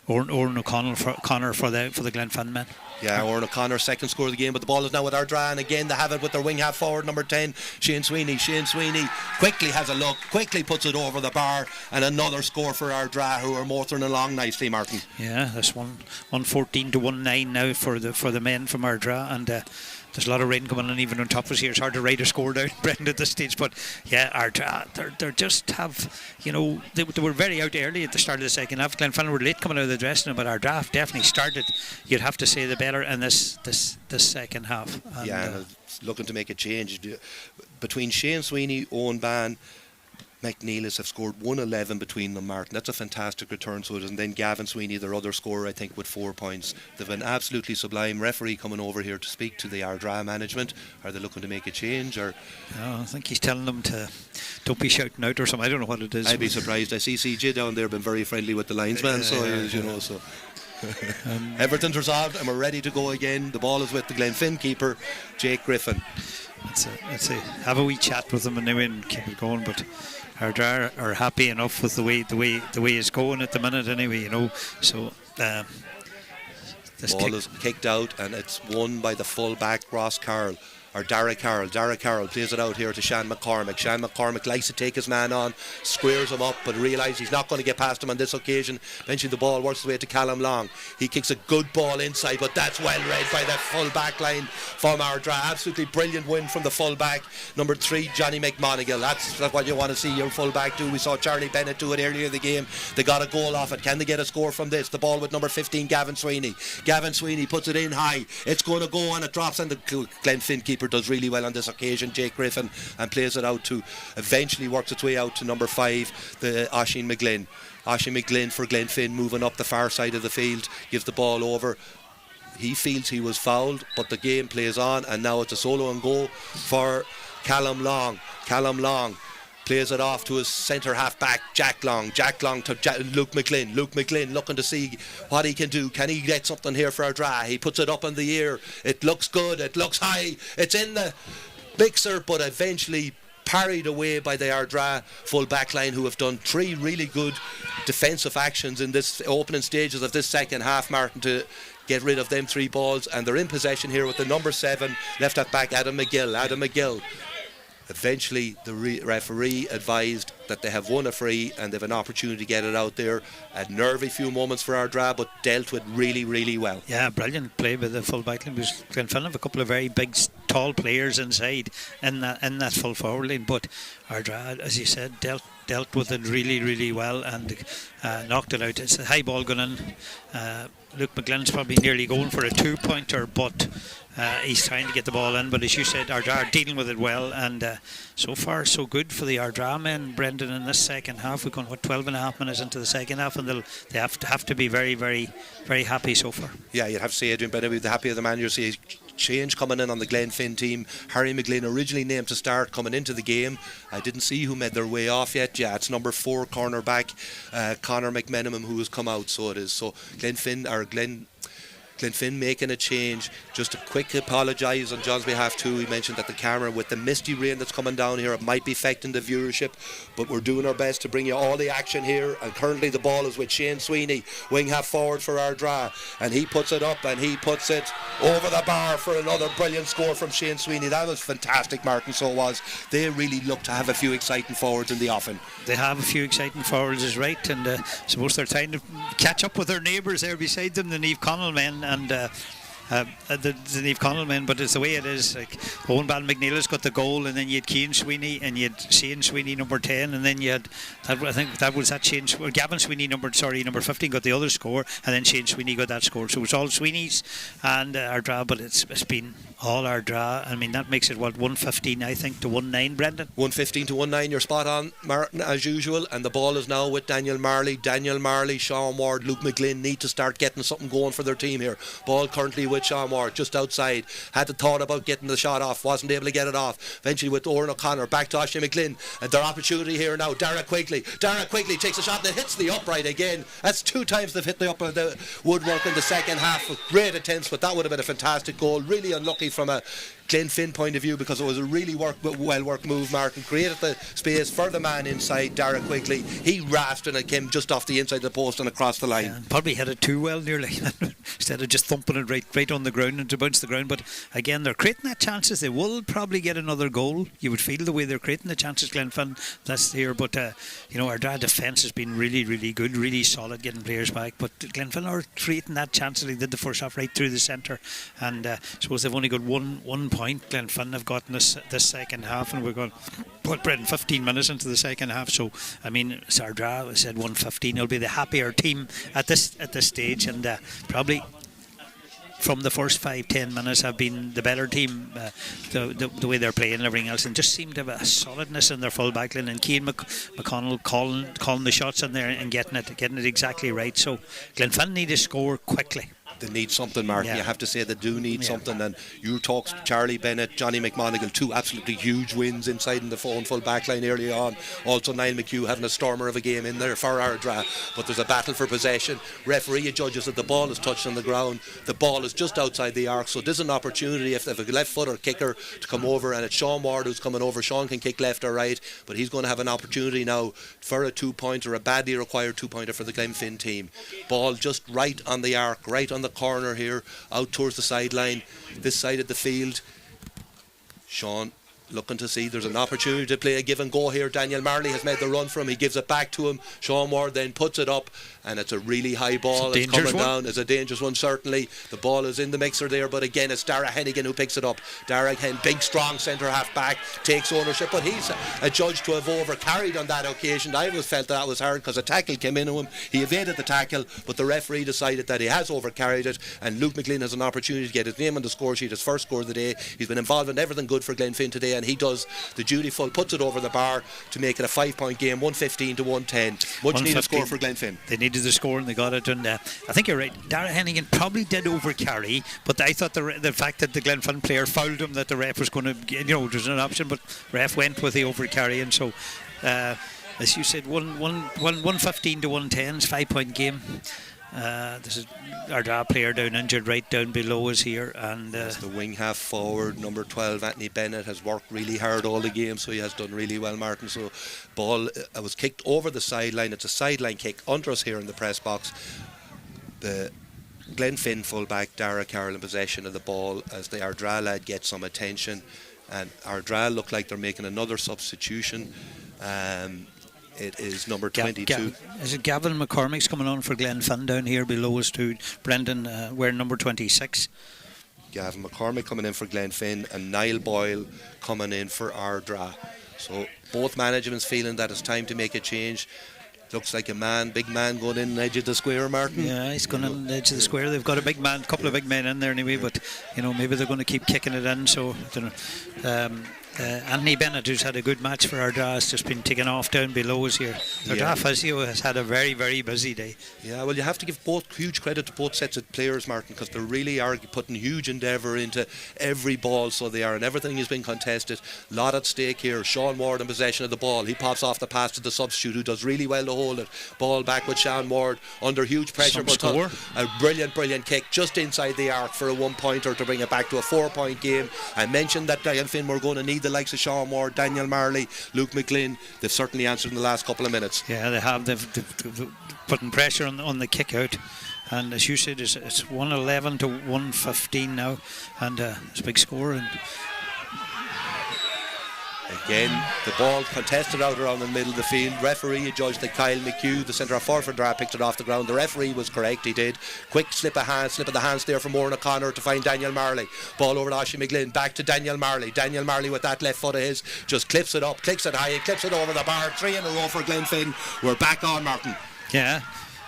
Oran O'Connell for the Glenfin men. Yeah, Oran O'Connor, second score of the game, but the ball is now with Ardra, and again they have it with their wing half forward, number 10, Shane Sweeney. Shane Sweeney quickly has a look, quickly puts it over the bar, and another score for Ardra, who are motoring along nicely, Martin. Yeah, that's 114 to 1-9 now for the men from Ardra, and there's a lot of rain coming in even on top of us here. It's hard to write a score down, Brendan, at this stage. But yeah, they're just have, you know, they were very out early at the start of the second half. Glenfin were late coming out of the dressing room, but our draft definitely started, you'd have to say, the better in this second half. And, looking to make a change. Between Shane Sweeney, Owen Ban, McNeilis have scored 111 between them, Martin. That's a fantastic return to it. And then Gavin Sweeney, their other scorer, I think, with 4 points. They've an absolutely sublime referee coming over here to speak to the Ardra management. Are they looking to make a change? Or I think he's telling them to don't be shouting out or something. I don't know what it is. I'd be surprised. I see CJ down there been very friendly with the linesman, so everything's resolved and we're ready to go again. The ball is with the Glenfin keeper, Jake Griffin. Let's have a wee chat with them and then keep it going. But Ardra are happy enough with the way it's going at the minute anyway, you know. So this ball is kicked out and it's won by the full back Ross Carroll. Or Dara Carroll plays it out here to Sean McCormick. Sean McCormick likes to take his man on, squares him up, but realises he's not going to get past him on this occasion. Eventually the ball works its way to Callum Long. He kicks a good ball inside, but that's well read by the full back line from Ardra. Absolutely brilliant win from the full back. Number 3, Johnny McMonigal. That's what you want to see your full back do. We saw Charlie Bennett do it earlier in the game. They got a goal off it. Can they get a score from this? The ball with number 15, Gavin Sweeney. Gavin Sweeney puts it in high. It's going to go and it drops, and the Glenfin keeper does really well on this occasion, Jake Griffin, and plays it out to, eventually works its way out to number 5, the Oisin McGlynn. Oisin McGlynn for Glenfin, moving up the far side of the field, gives the ball over. He feels he was fouled, but the game plays on, and now it's a solo and go for Callum Long. Callum Long plays it off to his centre half back, Jack Long to Luke McGlynn. Luke McGlynn looking to see what he can do. Can he get something here for Ardra? He puts it up in the air. It looks good. It looks high. It's in the mixer, but eventually parried away by the Ardra full back line, who have done 3 really good defensive actions in this opening stages of this second half, Martin, to get rid of them 3 balls. And they're in possession here with the number 7 left at back, Adam McGill. Eventually the referee advised that they have won a free and they have an opportunity to get it out there. A nervy few moments for Ardra, but dealt with really, really well. Yeah, brilliant play by the full back line. Glenfin have a couple of very big, tall players inside in that full forward line, but Ardra, as you said, dealt with it really, really well and knocked it out. It's a high ball going in. Luke McGlynn's probably nearly going for a 2-pointer, but he's trying to get the ball in. But as you said, Ardra are dealing with it well, and so far so good for the Ardra men, Brendan, in this second half. We've gone 12 and a half minutes into the second half, and they have to be very, very, very happy so far. Yeah, you'd have to say Adrian Bennett would be the happy of the man. You see change coming in on the Glenfin team. Harry McGlynn originally named to start coming into the game. I didn't see who made their way off yet. Yeah, it's number 4 cornerback Conor McMenamum who has come out. So it is. So Glenfin making a change. Just a quick apologise on John's behalf too. He mentioned that the camera, with the misty rain that's coming down here, it might be affecting the viewership, but we're doing our best to bring you all the action here. And currently the ball is with Shane Sweeney, wing half forward for Ardra, and he puts it up and he puts it over the bar for another brilliant score from Shane Sweeney. That was fantastic, Martin. So it was. They really look to have a few exciting forwards in the offing. They have a few exciting forwards, is right, and I suppose they're trying to catch up with their neighbours there beside them, the Niamh Connell men, and the Niamh Connell men, but it's the way it is. Like Owen Ban McNeilis got the goal, and then you had Cian Sweeney and you had Shane Sweeney number 10, and then you had Gavin Sweeney number 15 got the other score, and then Shane Sweeney got that score. So it's all Sweeney's and Ardra, but it's been all Ardra. I mean, that makes it 115 I think to 1-9, Brendan. 115 to 1-9, you're spot on, Martin, as usual. And the ball is now with Daniel Marley, Sean Ward, Luke McGlynn need to start getting something going for their team here. Ball currently with Sean Ward just outside, had to thought about getting the shot off, wasn't able to get it off. Eventually with Oran O'Connor, back to Oisin McGlynn, and their opportunity here now. Dara Quigley takes a shot and it hits the upright again. That's 2 times they've hit the woodwork in the second half with great attempts, but that would have been a fantastic goal. Really unlucky from a Glenfinn point of view, because it was a really well worked move. Martin created the space for the man inside, Dara Quigley. He rasped and it came just off the inside of the post and across the line. Yeah, probably hit it too well nearly instead of just thumping it right on the ground and to bounce the ground. But again, they're creating that chances. They will probably get another goal. You would feel the way they're creating the chances, Glenfinn, that's here. But our defence has been really, really good, really solid, getting players back. But Glenfinn are creating that chance that they did the first half right through the centre. And I suppose they've only got one point. Glenfinn have gotten this second half, and we're going put Brendan 15 minutes into the second half. So I mean, Sardra said 115. He'll be the happier team at this stage, and probably from the first 5-10 minutes have been the better team, the way they're playing and everything else, and just seem to have a solidness in their full back line, and Cian McConnell calling the shots in there and getting it exactly right. So Glenfinn need to score quickly. They need something, Martin. Yeah. You have to say they do need something. And you talked Charlie Bennett, Johnny McMonigal, two absolutely huge wins inside in the full back line early on. Also Niall McHugh having a stormer of a game in there for Ardra. But there's a battle for possession. Referee judges that the ball is touched on the ground. The ball is just outside the arc. So there's an opportunity if they have a left foot or kicker to come over, and it's Sean Ward who's coming over. Sean can kick left or right, but he's going to have an opportunity now for a 2-pointer, a badly required 2-pointer for the Glenfinn team. Ball just right on the arc, right on the corner here, out towards the sideline, this side of the field. Sean looking to see there's an opportunity to play a give and go here. Daniel Marley has made the run for him. He gives it back to him. Sean Ward then puts it up, and it's a really high ball. It's coming down. It's a dangerous one, certainly. The ball is in the mixer there, but again, it's Dara Hennigan who picks it up. Dara Hennigan, big, strong centre half back, takes ownership, but he's adjudged to have overcarried on that occasion. I always felt that was hard because a tackle came into him. He evaded the tackle, but the referee decided that he has overcarried it, and Luke McLean has an opportunity to get his name on the score sheet, his first score of the day. He's been involved in everything good for Glenfinn today, and he does the dutiful, puts it over the bar to make it a 5-point game, 115 to 110. Much needed score for Glenfinn. They needed the score and they got it, and I think you're right. Dara Hennigan probably did overcarry, but I thought the fact that the Glenfinn player fouled him, that the ref was going to, there's an option, but ref went with the overcarry, and so as you said, 115 to 110 is 5-point game. This is our player down injured right down below us here, and the wing half forward number 12 Anthony Bennett has worked really hard all the game, so he has done really well, Martin. So ball was kicked over the sideline. It's a sideline kick under us here in the press box. The Glenfinn fullback Dara Carroll in possession of the ball as the Ardra lad gets some attention, and Ardra look like they're making another substitution. It is number 22. Is it Gavin McCormick's coming on for Glenfinn down here below us too? Brendan wearing number 26. Gavin McCormick coming in for Glenfinn, and Niall Boyle coming in for Ardra. So both managements feeling that it's time to make a change. Looks like a big man going in the edge of the square, Martin. Yeah, he's going in the edge of the square. They've got a couple of big men in there anyway, but maybe they're going to keep kicking it in. So I don't know. Anthony Bennett, who's had a good match for Ardra, has just been taken off down below us here. Ardra physio has had a very, very busy day. Yeah, well, you have to give huge credit to both sets of players, Martin, because they really are putting huge endeavour into every ball, so they are, and everything has been contested. A lot at stake here. Sean Ward in possession of the ball. He pops off the pass to the substitute, who does really well to hold it. Ball back with Sean Ward under huge pressure, but a brilliant kick just inside the arc for a 1-pointer to bring it back to a 4-point game. I mentioned that Glenfinn were going to need the likes of Sean Ward, Daniel Marley, Luke McLean. They've certainly answered in the last couple of minutes. Yeah, they have. They've putting pressure on the kick out, and as you said, it's 111 to 115 now, and it's a big score. And again, the ball contested out around the middle of the field. Referee adjudged that Kyle McHugh, the centre forward for Dara, picked it off the ground. The referee was correct, he did. Quick slip of the hands there from Oran O'Connor to find Daniel Marley. Ball over to Oshie McGlynn, back to Daniel Marley. Daniel Marley with that left foot of his just clips it up, clicks it high, and clips it over the bar. 3 in a row for Glenfinn. We're back on, Martin. Yeah.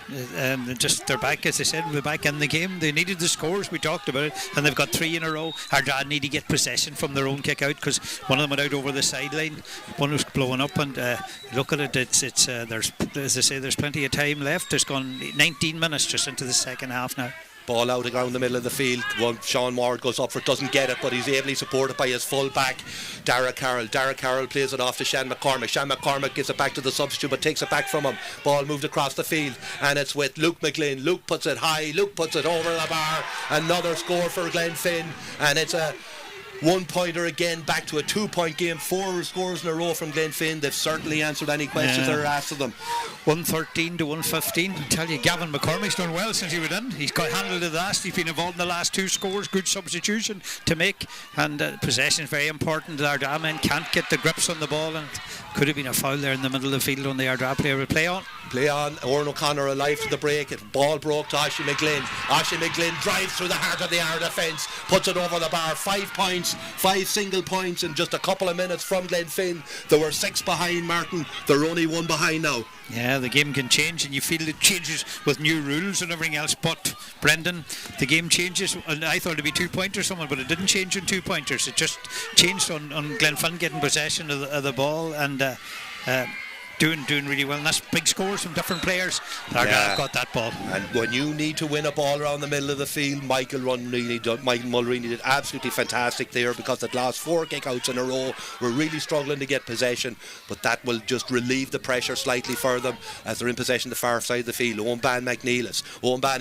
They're back, as I said, we're back in the game. They needed the scores, we talked about it, and they've got 3 in a row. Ardra need to get possession from their own kick out, because one of them went out over the sideline, one was blowing up, and look at it, there's, as I say, there's plenty of time left. There's gone 19 minutes just into the second half now. Ball out around the middle of the field. Sean Ward goes up for it, doesn't get it, but he's ably supported by his full back, Dara Carroll. Dara Carroll plays it off to Sean McCormick. Sean McCormick gives it back to the substitute, but takes it back from him. Ball moved across the field, and it's with Luke McLean. Luke puts it high, Luke puts it over the bar. Another score for Glenfinn, and it's a 1-pointer again, back to a 2-point game, 4 scores in a row from Glenfin. They've certainly answered any questions that are asked of them. 113 to 115. I tell you, Gavin McCormick's done well since he was in. He's got handled the last. He's been involved in the last 2 scores. Good substitution to make, and possession is very important. Our Ardra men can't get the grips on the ball, and could have been a foul there in the middle of the field on the Ardra player. Will play on. Oran O'Connor alive to the break. Ball broke to Ashley McGlynn. Ashley McGlynn drives through the heart of the Ardra defence, puts it over the bar. 5 points, 5 single points in just a couple of minutes from Glenfin. There were 6 behind, Martin. They're only 1 behind now. Yeah, the game can change, and you feel it changes with new rules and everything else. But Brendan, the game changes, and I thought it'd be 2-pointers, someone, but it didn't change in 2-pointers. It just changed on Glenfin getting possession of the ball and doing really well, and that's big scores from different players. Ardra got that ball. And when you need to win a ball around the middle of the field, Michael Mulroney did absolutely fantastic there, because the last 4 kickouts in a row were really struggling to get possession, but that will just relieve the pressure slightly for them as they're in possession the far side of the field. Owen McNeilis,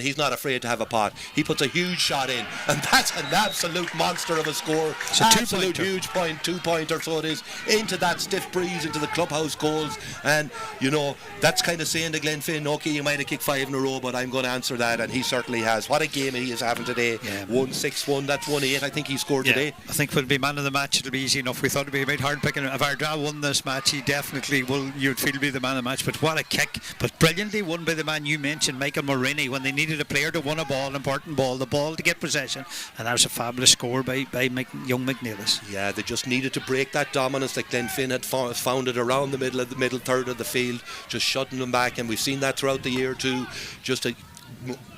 he's not afraid to have a pot. He puts a huge shot in, and that's an absolute monster of a score. It's a absolute huge point, 2-pointer, so it is, into that stiff breeze, into the clubhouse goals. And you know, that's kind of saying to Glenfin, okay, you might have kicked 5 in a row, but I'm going to answer that, and he certainly has. What a game he is having today. 1-6-1, that's 1-8 I think he scored today. I think we'll be man of the match. It'll be easy enough. We thought it'd be a bit hard picking. If Ardra won this match, he definitely will, you'd feel, be the man of the match. But what a kick, but brilliantly won by the man you mentioned, Michael Mulroney, when they needed a player to win a ball, important ball, the ball to get possession, and that was a fabulous score by young McNeilis. Yeah, they just needed to break that dominance that Glenfin had found it around the middle third of the field, just shutting them back, and we've seen that throughout the year too.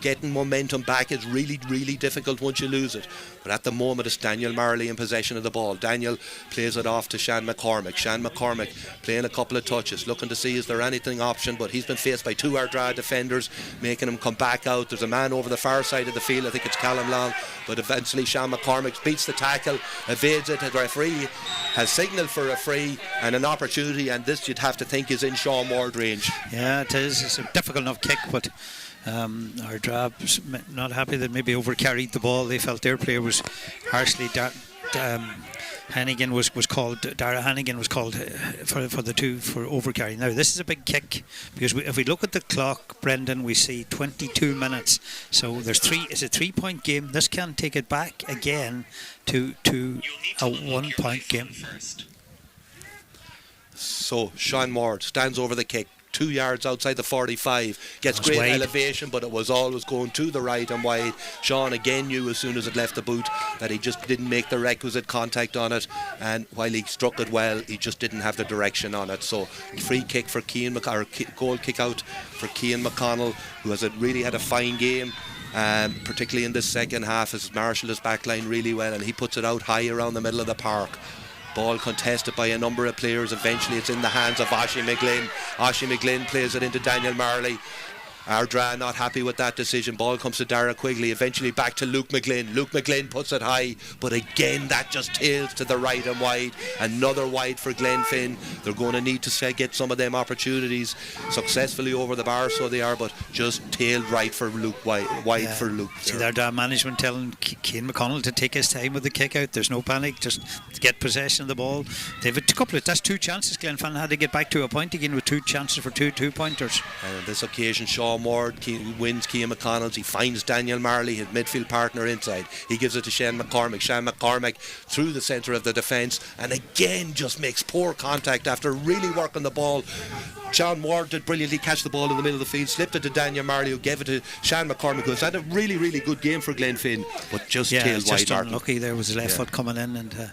Getting momentum back is really, really difficult once you lose it. But at the moment, it's Daniel Marley in possession of the ball. Daniel plays it off to Sean McCormick. Sean McCormick playing a couple of touches, looking to see is there anything option, but he's been faced by 2 Ardra defenders, making him come back out. There's a man over the far side of the field, I think it's Callum Long, but eventually Sean McCormick beats the tackle, evades it. The referee has signalled for a free and an opportunity, and this you'd have to think is in Sean Ward range. Yeah, it is. It's a difficult enough kick, but Ardra not happy that maybe overcarried the ball. They felt their player was harshly Hannigan was called. Dara Hannigan was called for overcarrying. Now this is a big kick, because if we look at the clock, Brendan, we see 22 minutes. So there's 3. It's a 3-point game. This can take it back again to a 1-point game. So Sean Ward stands over the kick, 2 yards outside the 45, gets great wide elevation, but it was always going to the right and wide. Sean again knew as soon as it left the boot that he just didn't make the requisite contact on it, and while he struck it well, he just didn't have the direction on it. So free kick for goal kick out for Cian McConnell, who has really had a fine game, particularly in this second half, has marshalled his back line really well, and he puts it out high around the middle of the park. Ball contested by a number of players. Eventually it's in the hands of Oisín McGlynn. Oisín McGlynn plays it into Daniel Marley. Ardra not happy with that decision. Ball comes to Dara Quigley. Eventually back to Luke McGlynn. Luke McGlynn puts it high, but again that just tails to the right and wide. Another wide for Glenfin. They're going to need to get some of them opportunities successfully over the bar, so they are, but just tailed right for Luke, wide for Luke. See, their management telling Cian McConnell to take his time with the kick out. There's no panic, just to get possession of the ball. They've a couple of, that's 2 chances. Glenfin had to get back to a point again with 2 chances for 2-pointers. And on this occasion, Sean Ward wins Cian McConnell's. He finds Daniel Marley, his midfield partner, inside. He gives it to Sean McCormick. Sean McCormick through the centre of the defence, and again just makes poor contact after really working the ball. Sean Ward did brilliantly catch the ball in the middle of the field, slipped it to Daniel Marley, who gave it to Sean McCormick, who's had a really, really good game for Glenfin, but just tailed wide. Just unlucky there was the left foot coming in, and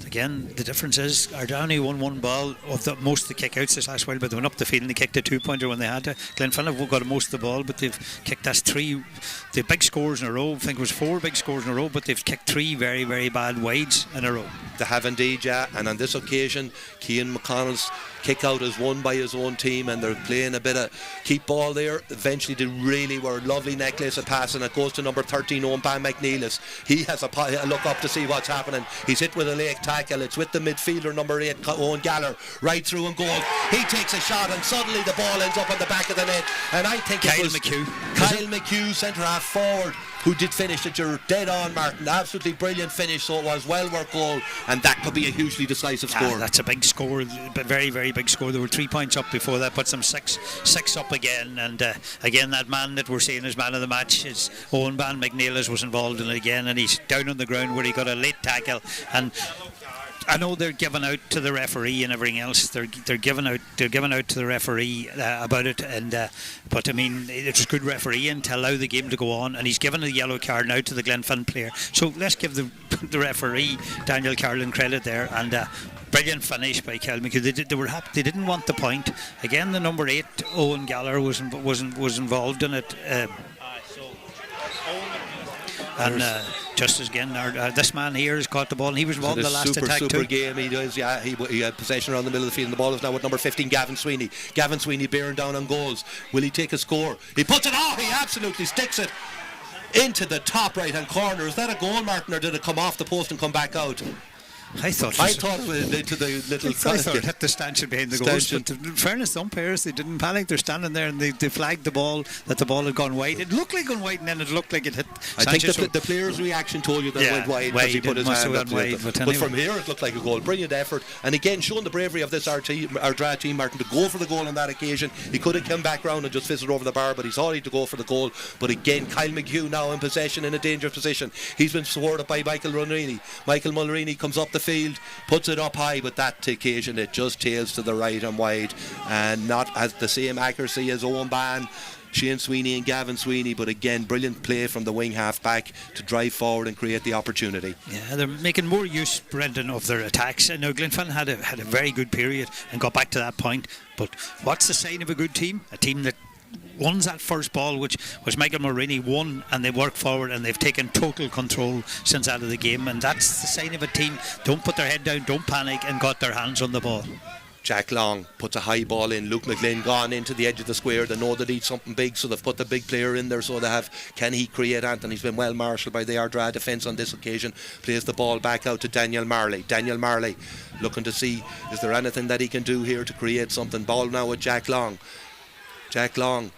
again the difference is Ardownie won 1 ball of most of the kick-outs this last while, but they went up the field and they kicked a 2-pointer when they had to. Glenfin have got most of the ball, but they've kicked us 3 the big scores in a row. I think it was 4 big scores in a row, but they've kicked 3 very, very bad wides in a row. They have indeed, yeah, and on this occasion Cian McConnell's kick out is won by his own team, and they're playing a bit of keep ball there. Eventually they really were lovely necklace of pass, and it goes to number 13, Owen McNeilis. He has a look up to see what's happening. He's hit with a leg tackle. It's with the midfielder number 8, Owen Galler, right through and goal. He takes a shot, and suddenly the ball ends up on the back of the net, and I think Kyle it was McHugh. Kyle McHugh, centre half forward, who did finish it. You're dead on, Martin. Absolutely brilliant finish, so it was well worked goal, and that could be a hugely decisive score. That's a big score, very, very big score. There were 3 points up before that, puts them six up again, and again that man that we're seeing as man of the match is Owen Van McNeilis, was involved in it again, and he's down on the ground where he got a late tackle, and I know they're giving out to the referee and everything else. They're giving out to the referee about it, and but I mean, it's good refereeing to allow the game to go on, and he's given a yellow card now to the Ghleann player. So let's give the referee Daniel Carlin credit there, and brilliant finish by Kel McHugh. They were happy. They didn't want the point. Again, the number 8 Owen Gallagher was involved in it. And just as again, this man here has caught the ball, and he was involved in the last attack too. Super game. He does. Yeah, he had possession around the middle of the field, and the ball is now with number 15, Gavin Sweeney. Gavin Sweeney bearing down on goals. Will he take a score? He puts it off. He absolutely sticks it into the top right-hand corner. Is that a goal, Martin, or did it come off the post and come back out? I thought it was into the little. I thought it hit the stanchion behind the goals. But in fairness, the umpires, they didn't panic. They're standing there and they flagged the ball, that the ball had gone wide. It looked like going wide, and then it looked like it hit I think the player's reaction told you that it went wide because he put his hand up to it. But anyway, from here it looked like a goal. Brilliant effort, and again showing the bravery of this our Dra team, Martin, to go for the goal on that occasion. He could have come back round and just fizzled over the bar, but he's already to go for the goal. But again, Kyle McHugh now in possession, in a dangerous position. He's been supported by Michael Mulroney. Michael Mulroney comes up the field, puts it up high, but that occasion it just tails to the right and wide, and not as the same accuracy as Owen Ban, Shane Sweeney and Gavin Sweeney, but again brilliant play from the wing half back to drive forward and create the opportunity. Yeah, they're making more use, Brendan, of their attacks. I know Ghleann had a very good period and got back to that point, but what's the sign of a good team? A team that won that first ball, which was Michael Mulroney won, and they worked forward and they've taken total control since out of the game, and that's the sign of a team. Don't put their head down, don't panic, and got their hands on the ball. Jack Long puts a high ball in. Luke McGlynn gone into the edge of the square. They know they need something big, so they've put the big player in there, so they have, can he create? Anthony's been well marshalled by the Ardra defence on this occasion. Plays the ball back out to Daniel Marley. Daniel Marley looking to see, is there anything that he can do here to create something? Ball now with Jack Long. Jack Long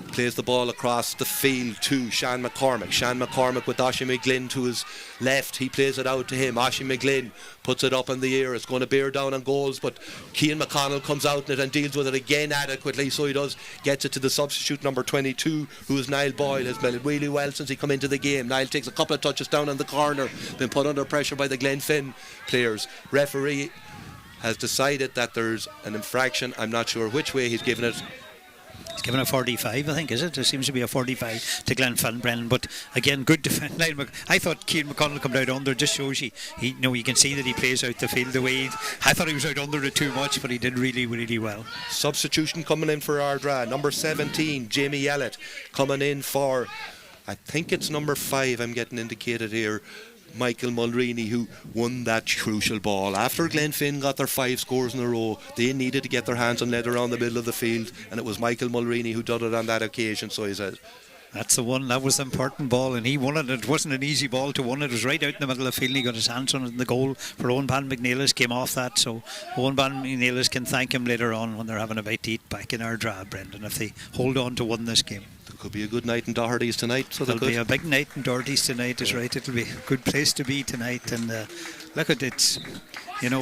plays the ball across the field to Sean McCormick. Sean McCormick with Oisin McGlynn to his left. He plays it out to him. Oisin McGlynn puts it up in the air. It's going to bear down on goals, but Cian McConnell comes out in it and deals with it again adequately. So he gets it to the substitute number 22, who is Niall Boyle. Has been really well since he come into the game. Niall takes a couple of touches down on the corner, been put under pressure by the Fhinne players. Referee has decided that there's an infraction. I'm not sure which way he's given it. He's given a 45, I think, is it? There seems to be a 45 to Fhinne, Brennan. But again, good defence. I thought Cian McConnell come out under. Just shows you can see that he plays out the field the way I thought he was out under it too much, but he did really, really well. Substitution coming in for Ardra. Number 17, Jamie Yellett, coming in for, I think it's number 5. I'm getting indicated here. Michael Mulroney, who won that crucial ball. After Fhinne got their 5 scores in a row, they needed to get their hands on lead around the middle of the field, and it was Michael Mulroney who did it on that occasion. So he said, that's the one. That was the important ball, and he won it. It wasn't an easy ball to win. It was right out in the middle of the field, and he got his hands on it, and the goal for Owen Van McNeilis came off that. So Owen Van McNeilis can thank him later on when they're having a bite to eat back in Ardra, Brendan, if they hold on to win this game. Could be a good night in Doherty's tonight. So it'll be a big night in Doherty's tonight, is right. It'll be a good place to be tonight, and look at it.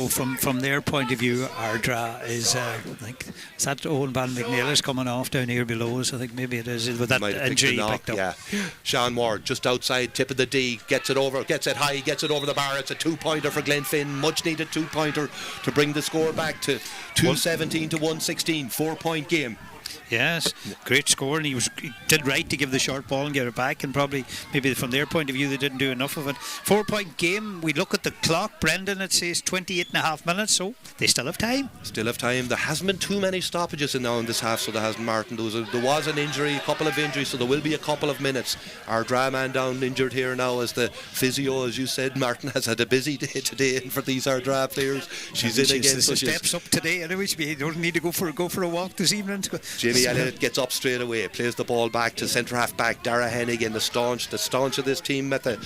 From their point of view, Ardra is I think, is that Owen Van McNeilis coming off down here below us? I think maybe it is with that injury he picked up. Yeah. Sean Ward just outside, tip of the D, gets it over, gets it high, gets it over the bar. It's a 2-pointer for Fhinne, much needed 2-pointer to bring the score back to 217 to 116, 4-point game. Yes, great score, and he did right to give the short ball and get it back, and maybe from their point of view they didn't do enough of it. 4-point game. We look at the clock, Brendan, it says 28.5 minutes, so they still have time. There hasn't been too many stoppages in this half, so there hasn't, Martin. There was an injury, a couple of injuries, so there will be a couple of minutes. Our Dra man down injured here now, as the physio, as you said, Martin, has had a busy day today for these our Dra players. She's in again, so steps up today anyway. She doesn't need to go for a walk this evening. Jamie Elliott gets up straight away, plays the ball back to centre half back Dara Hennigan, the staunch of this team at the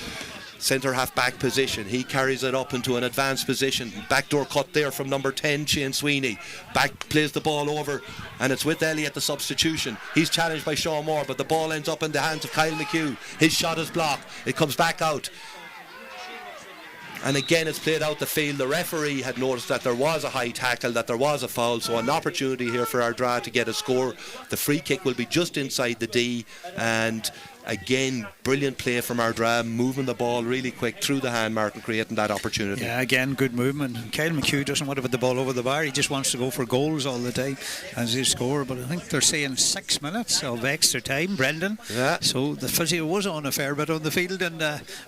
centre half back position. He carries it up into an advanced position. Backdoor cut there from number 10, Shane Sweeney. Back plays the ball over, and it's with Elliott, the substitution. He's challenged by Sean Moore, but the ball ends up in the hands of Kyle McHugh. His shot is blocked. It comes back out. And again, it's played out the field. The referee had noticed that there was a high tackle, that there was a foul, so an opportunity here for Ardra to get a score. The free kick will be just inside the D, and again, brilliant play from Ardra, moving the ball really quick through the hand, Martin, creating that opportunity. Yeah, again, good movement. Kyle McHugh doesn't want to put the ball over the bar. He just wants to go for goals all the time as he score. But I think they're saying 6 minutes of extra time, Brendan. Yeah. So the physio was on a fair bit on the field, and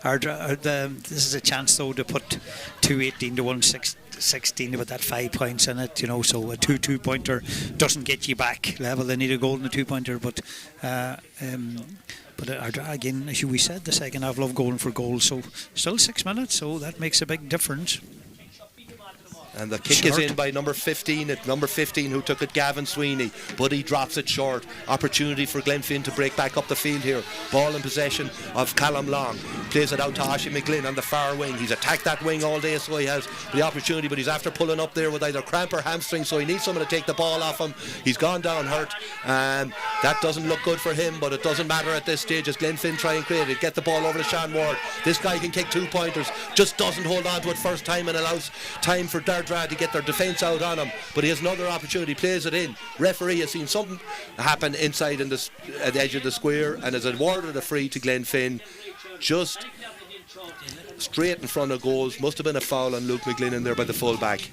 Ardra, this is a chance though to put 2-18 to 1-16 with that 5 points in it, so a 2 pointer doesn't get you back level. They need a goal and a 2 pointer, but again, as we said, the second half love going for goals, so still 6 minutes, so that makes a big difference. And the kick is in by number 15. It's number 15 who took it, Gavin Sweeney, but he drops it short. Opportunity for Fhinne to break back up the field here. Ball in possession of Callum Long. Plays it out to Oisin McGlynn on the far wing. He's attacked that wing all day, so he has the opportunity, but he's after pulling up there with either cramp or hamstring, so he needs someone to take the ball off him. He's gone down hurt. That doesn't look good for him, but it doesn't matter at this stage as Fhinne try and create it. Get the ball over to Sean Ward. This guy can kick 2 pointers, just doesn't hold on to it first time and allows time for Ardra to get their defence out on him, but he has another opportunity, plays it in. Referee has seen something happen inside at the edge of the square and has awarded a free to Fhinne, just straight in front of goals. Must have been a foul on Luke McGlynn in there by the full back.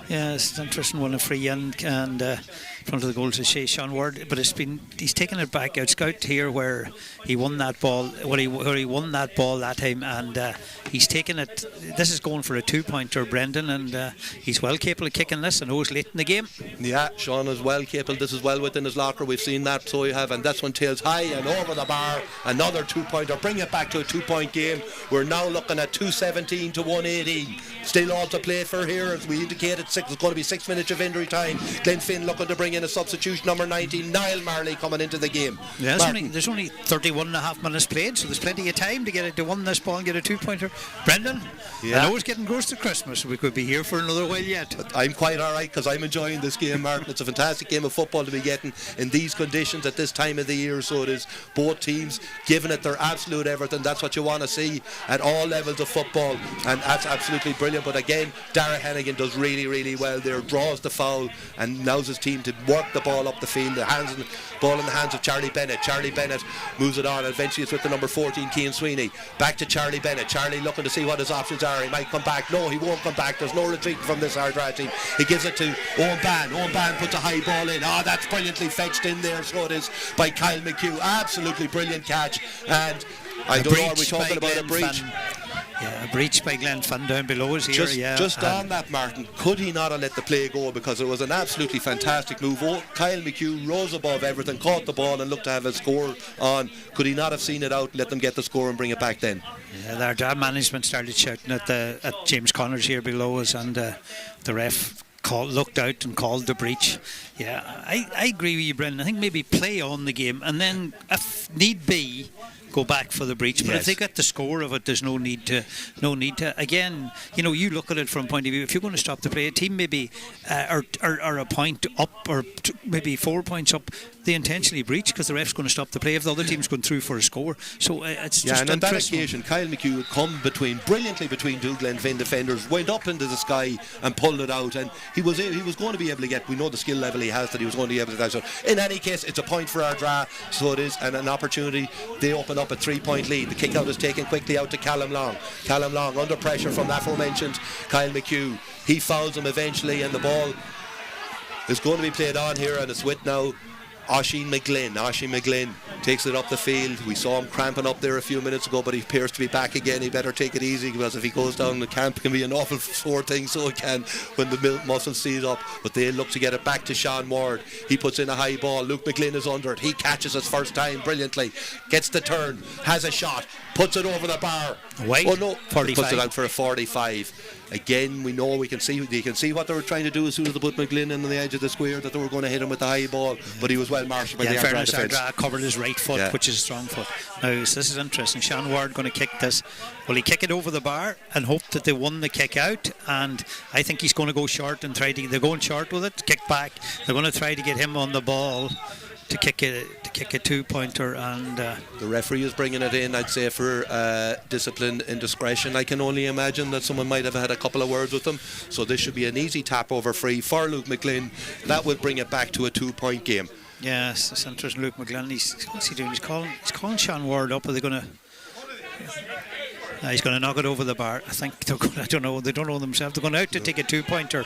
Yeah, it's an interesting one, a free and front of the goals is Sean Ward, but he's taken it back out scout here where he won that ball, where he won that ball that time, and he's taken it. This is going for a 2 pointer, Brendan, and he's well capable of kicking this. I know it's late in the game. Yeah, Sean is well capable. This is well within his locker. We've seen that, so you have, and that's one tails high and over the bar. Another 2 pointer, bring it back to a 2 point game. We're now looking at 217 to 118. Still all to play for here, as we indicated. It's going to be 6 minutes of injury time. Fhinne looking to bring in a substitution, number 19, Niall Marley, coming into the game. Yeah, there's only 31 and a half minutes played, so there's plenty of time to get it to win this ball and get a 2 pointer. Brendan, I know it's getting close to Christmas. We could be here for another while yet. But I'm quite alright because I'm enjoying this game, Martin. It's a fantastic game of football to be getting in these conditions at this time of the year. So it is both teams giving it their absolute everything. That's what you want to see at all levels of football, and that's absolutely brilliant. But again, Dara Hennigan does really, really well there, draws the foul and allows his team to work the ball up the field. Ball in the hands of Charlie Bennett. Charlie Bennett moves it on. Eventually it's with the number 14, Cian Sweeney. Back to Charlie Bennett. Charlie looking to see what his options are. He might come back. No, he won't come back. There's no retreating from this Ardra team. He gives it to Owen Ban. Owen Ban puts a high ball in. That's brilliantly fetched in there. So it is by Kyle McHugh. Absolutely brilliant catch. And I don't know, are we talking about a breach? Yeah, a breach by Fhinne down below us here. Just on that, Martin, could he not have let the play go, because it was an absolutely fantastic move. Kyle McHugh rose above everything, caught the ball and looked to have a score on. Could he not have seen it out and let them get the score and bring it back then? Yeah, their management started shouting at James Connors here below us, and the ref looked out and called the breach. Yeah, I agree with you, Brendan. I think maybe play on the game and then, if need be, go back for the breach. But if they get the score of it, there's no need to. Again, you look at it from point of view. If you're going to stop the play, a team maybe are a point up or maybe 4 points up, they intentionally breach because the ref's going to stop the play if the other team's going through for a score. So it's just and on that occasion, Kyle McHugh would come brilliantly between two Fhinne defenders, went up into the sky and pulled it out, and he was going to be able to get. We know the skill level he has, that he was going to be able to do so. In any case, it's a point for Ardra, so it is, and an opportunity. They open up a 3 point lead. The kick out is taken quickly out to Callum Long. Callum Long under pressure from the aforementioned Kyle McHugh. He fouls him eventually, and the ball is going to be played on here, and it's with now Oisin McGlynn. Oisin McGlynn takes it up the field. We saw him cramping up there a few minutes ago, but he appears to be back again. He better take it easy, because if he goes down, the camp can be an awful sore thing, so it can when the muscle seize up. But they look to get it back to Sean Ward. He puts in a high ball. Luke McGlynn is under it. He catches his first time brilliantly, gets the turn, has a shot, puts it over the bar. Wide, oh no, 45. Puts it out for a 45. Again, we know, they can see what they were trying to do as soon as they put Ghleann on the edge of the square, that they were going to hit him with the high ball, but he was well marshalled by the Ardra defence. Ardra covered his right foot, which is a strong foot. Now, this is interesting. Sean Ward going to kick this. Will he kick it over the bar and hope that they won the kick out? And I think he's going to go short and they're going short with it, kick back. They're going to try to get him on the ball to kick a 2-pointer, and the referee is bringing it in, I'd say, for discipline and discretion. I can only imagine that someone might have had a couple of words with him, so this should be an easy tap over free for Luke McGlynn. That will bring it back to a 2-point game. Yes, it's interesting. Luke McGlynn, what's he doing? He's calling Sean Ward up. Are they going to? He's going to knock it over the bar. I think they're going. I don't know. They don't know themselves. They're going out to take a 2-pointer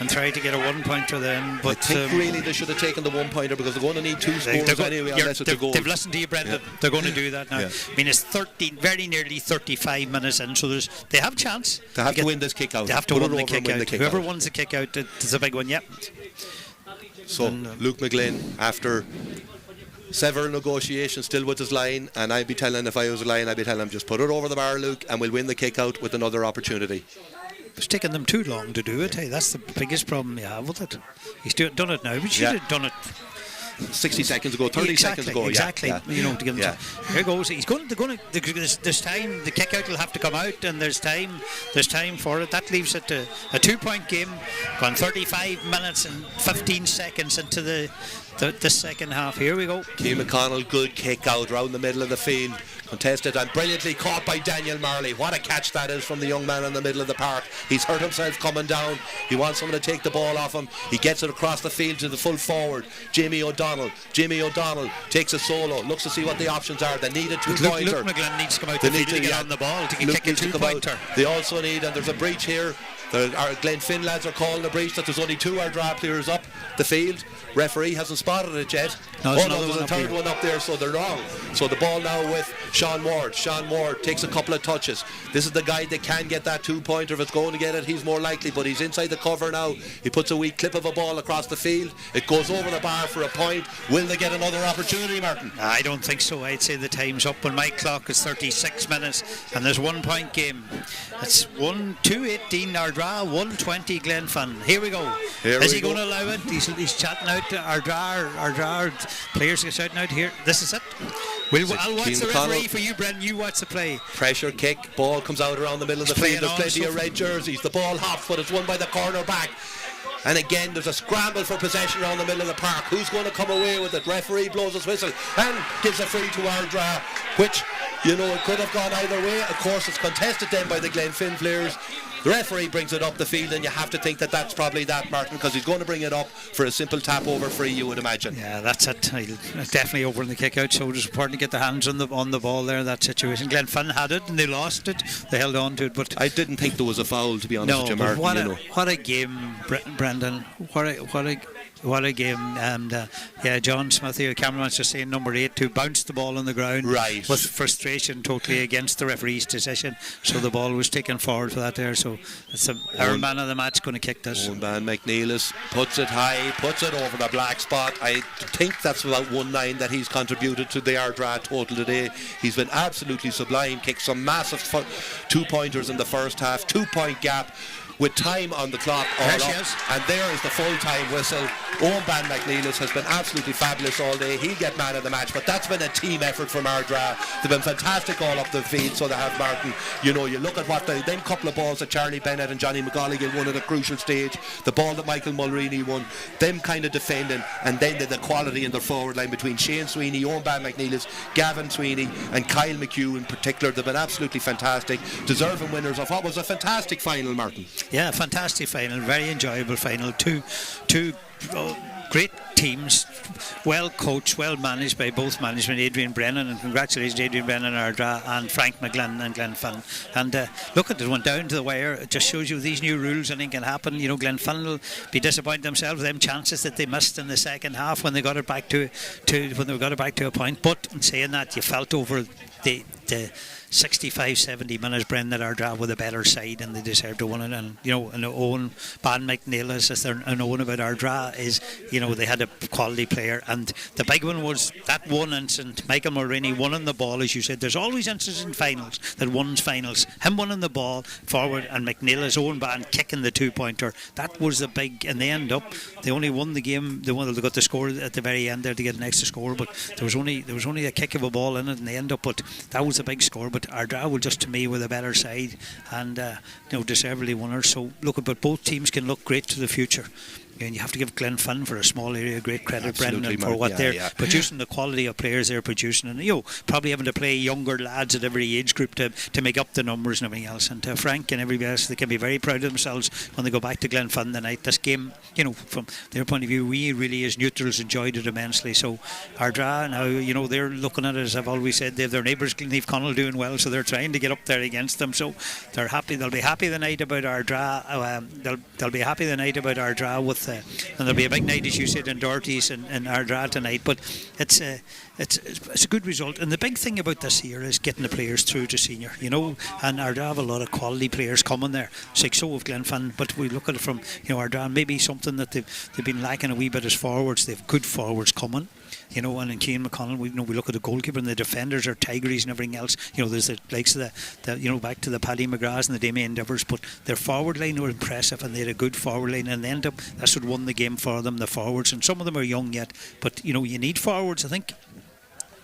and try to get a 1-pointer then. But I think really they should have taken the 1-pointer, because they're going to need 2 scores anyway unless it's a goal. They've listened to you, Brendan. Yeah. They're going to do that now. Yeah. I mean, it's very nearly 35 minutes in, so they have a chance. They have to win this kick out. They have to win the kick out. Whoever wins the kick out, it's a big one. Yep. So Luke McGlynn, after several negotiations, still with his line, and I'd be telling, if I was a line, I'd be telling him, just put it over the bar, Luke, and we'll win the kick out with another opportunity. It's taken them too long to do it. Hey, that's the biggest problem you have with it. He's done it now, but he should have done it 60 seconds ago, 30 seconds ago. Exactly. Yeah. You know, to give him here he goes. There's time. The kick out will have to come out, and there's time for it. That leaves it a 2-point game. Gone 35 minutes and 15 seconds into the second half. Here we go. Keane McConnell, good kick out round the middle of the field, contested and brilliantly caught by Daniel Marley. What a catch that is from the young man in the middle of the park. He's hurt himself coming down. He wants someone to take the ball off him. He gets it across the field to the full forward, Jamie O'Donnell takes a solo, looks to see what the options are. They need a 2-pointer. Luke McGlynn needs to come out the field to get on the ball to kick a 2-pointer. They also need, and there's a breach here, our Fhinne lads are calling a breach that there's only 2 Ardra players up the field. Referee hasn't spotted it yet. There's a third one up there, so they're wrong. So the ball now with Sean Ward. Sean Ward takes a couple of touches. This is the guy that can get that 2-pointer. If it's going to get it, he's more likely, but he's inside the cover now. He puts a wee clip of a ball across the field. It goes over the bar for a point. Will they get another opportunity, Martin? I don't think so. I'd say the time's up. When my clock is 36 minutes and there's 1-point game. It's 2-18 Ardra, 1-20 Fhinne. Here we go. Is he going to allow it? He's chatting out to Ardra players are shouting out here. This is it. I'll watch the referee for you, Brendan. You watch the play. Pressure kick. Ball comes out around the middle of the field. There's plenty of red jerseys. The ball hops, but it's won by the corner back. And again, there's a scramble for possession around the middle of the park. Who's going to come away with it? Referee blows his whistle and gives a free to Ardra, which, you know, it could have gone either way. Of course, it's contested then by the Fhinne players. The referee brings it up the field, and you have to think that that's probably that, Martin, because he's going to bring it up for a simple tap over free, you would imagine. Yeah, that's it. Definitely over in the kick out, so it was important to get their hands on the ball there, that situation. Fhinne had it and they lost it. They held on to it, but I didn't think there was a foul, to be honest with you, Martin. What a game, Brendan. What a game. And John Smith, the cameraman's just saying number 8 to bounce the ball on the ground with frustration totally against the referee's decision, so the ball was taken forward for that there. So it's our man of the match going to kick this. Owen Ban McNeilis puts it high, puts it over the black spot. I think that's about 1-9 that he's contributed to the Ardra total today. He's been absolutely sublime. Kicked some massive 2-pointers in the first half. 2-point gap with time on the clock all up, and there is the full-time whistle. Owen Ban McNeilis has been absolutely fabulous all day. He'll get man of the match, but that's been a team effort from Ardra. They've been fantastic all up the field, so they have, Martin. You know, you look at what them couple of balls that Charlie Bennett and Johnny McGolligan won at a crucial stage, the ball that Michael Mulroney won, them kind of defending, and then the quality in their forward line between Shane Sweeney, Owen Ban McNeilis, Gavin Sweeney and Kyle McHugh in particular. They've been absolutely fantastic, deserving winners of what was a fantastic final, Martin. Yeah, fantastic final, very enjoyable final. Two great teams, well coached, well managed by both management, Adrian Brennan, and congratulations Adrian Brennan, Ardra, and Frank McGlynn and Fhinne. And look at it, went down to the wire. It just shows you these new rules, anything can happen. You know, Fhinne will be disappointed themselves with them chances that they missed in the second half when they got it back to a point. But in saying that, you felt over the 65-70 minutes, Brendan, Ardra with a better side and they deserve to win it. And and Owen Ban McNeil, as they're known about Ardra, is they had a quality player. And the big one was that one incident, Michael Mulroney winning the ball, as you said. There's always incidents in finals that wins finals. Him winning the ball forward and McNeil, as Owen Ban, kicking the 2-pointer. That was the big, and they end up, they only won the game. They got the score at the very end there to get an extra score, but there was only a kick of a ball in it, and they end up. But that was a big score. But Ardra will just, to me, with a better side and deservedly winners. So look, but both teams can look great to the future. And you have to give Fhinne for a small area great credit, Brendan, for what they're producing, the quality of players they're producing, and probably having to play younger lads at every age group to make up the numbers and everything else. And Frank and everybody else, they can be very proud of themselves when they go back to Fhinne tonight. This game, from their point of view, we really as neutrals enjoyed it immensely. So Ardra now, they're looking at it, as I've always said, they have their neighbours Ghleann doing well, so they're trying to get up there against them. So they're happy. They'll be happy the night about Ardra. They'll be happy the night about Ardra with. And there'll be a big night, as you said, in Doherty's and Ardra tonight. But it's a good result. And the big thing about this year is getting the players through to senior, and Ardra have a lot of quality players coming there. So of Fhinne, but we look at it from Ardra, maybe something that they've been lacking a wee bit as forwards. They've good forwards coming. And in Cian McConnell, we look at the goalkeeper and the defenders are Tigers and everything else. There's the likes of the back to the Paddy McGraths and the Damien Devers, but their forward line were impressive and they had a good forward line, and they end up, that's what won the game for them, the forwards. And some of them are young yet, but you need forwards, I think.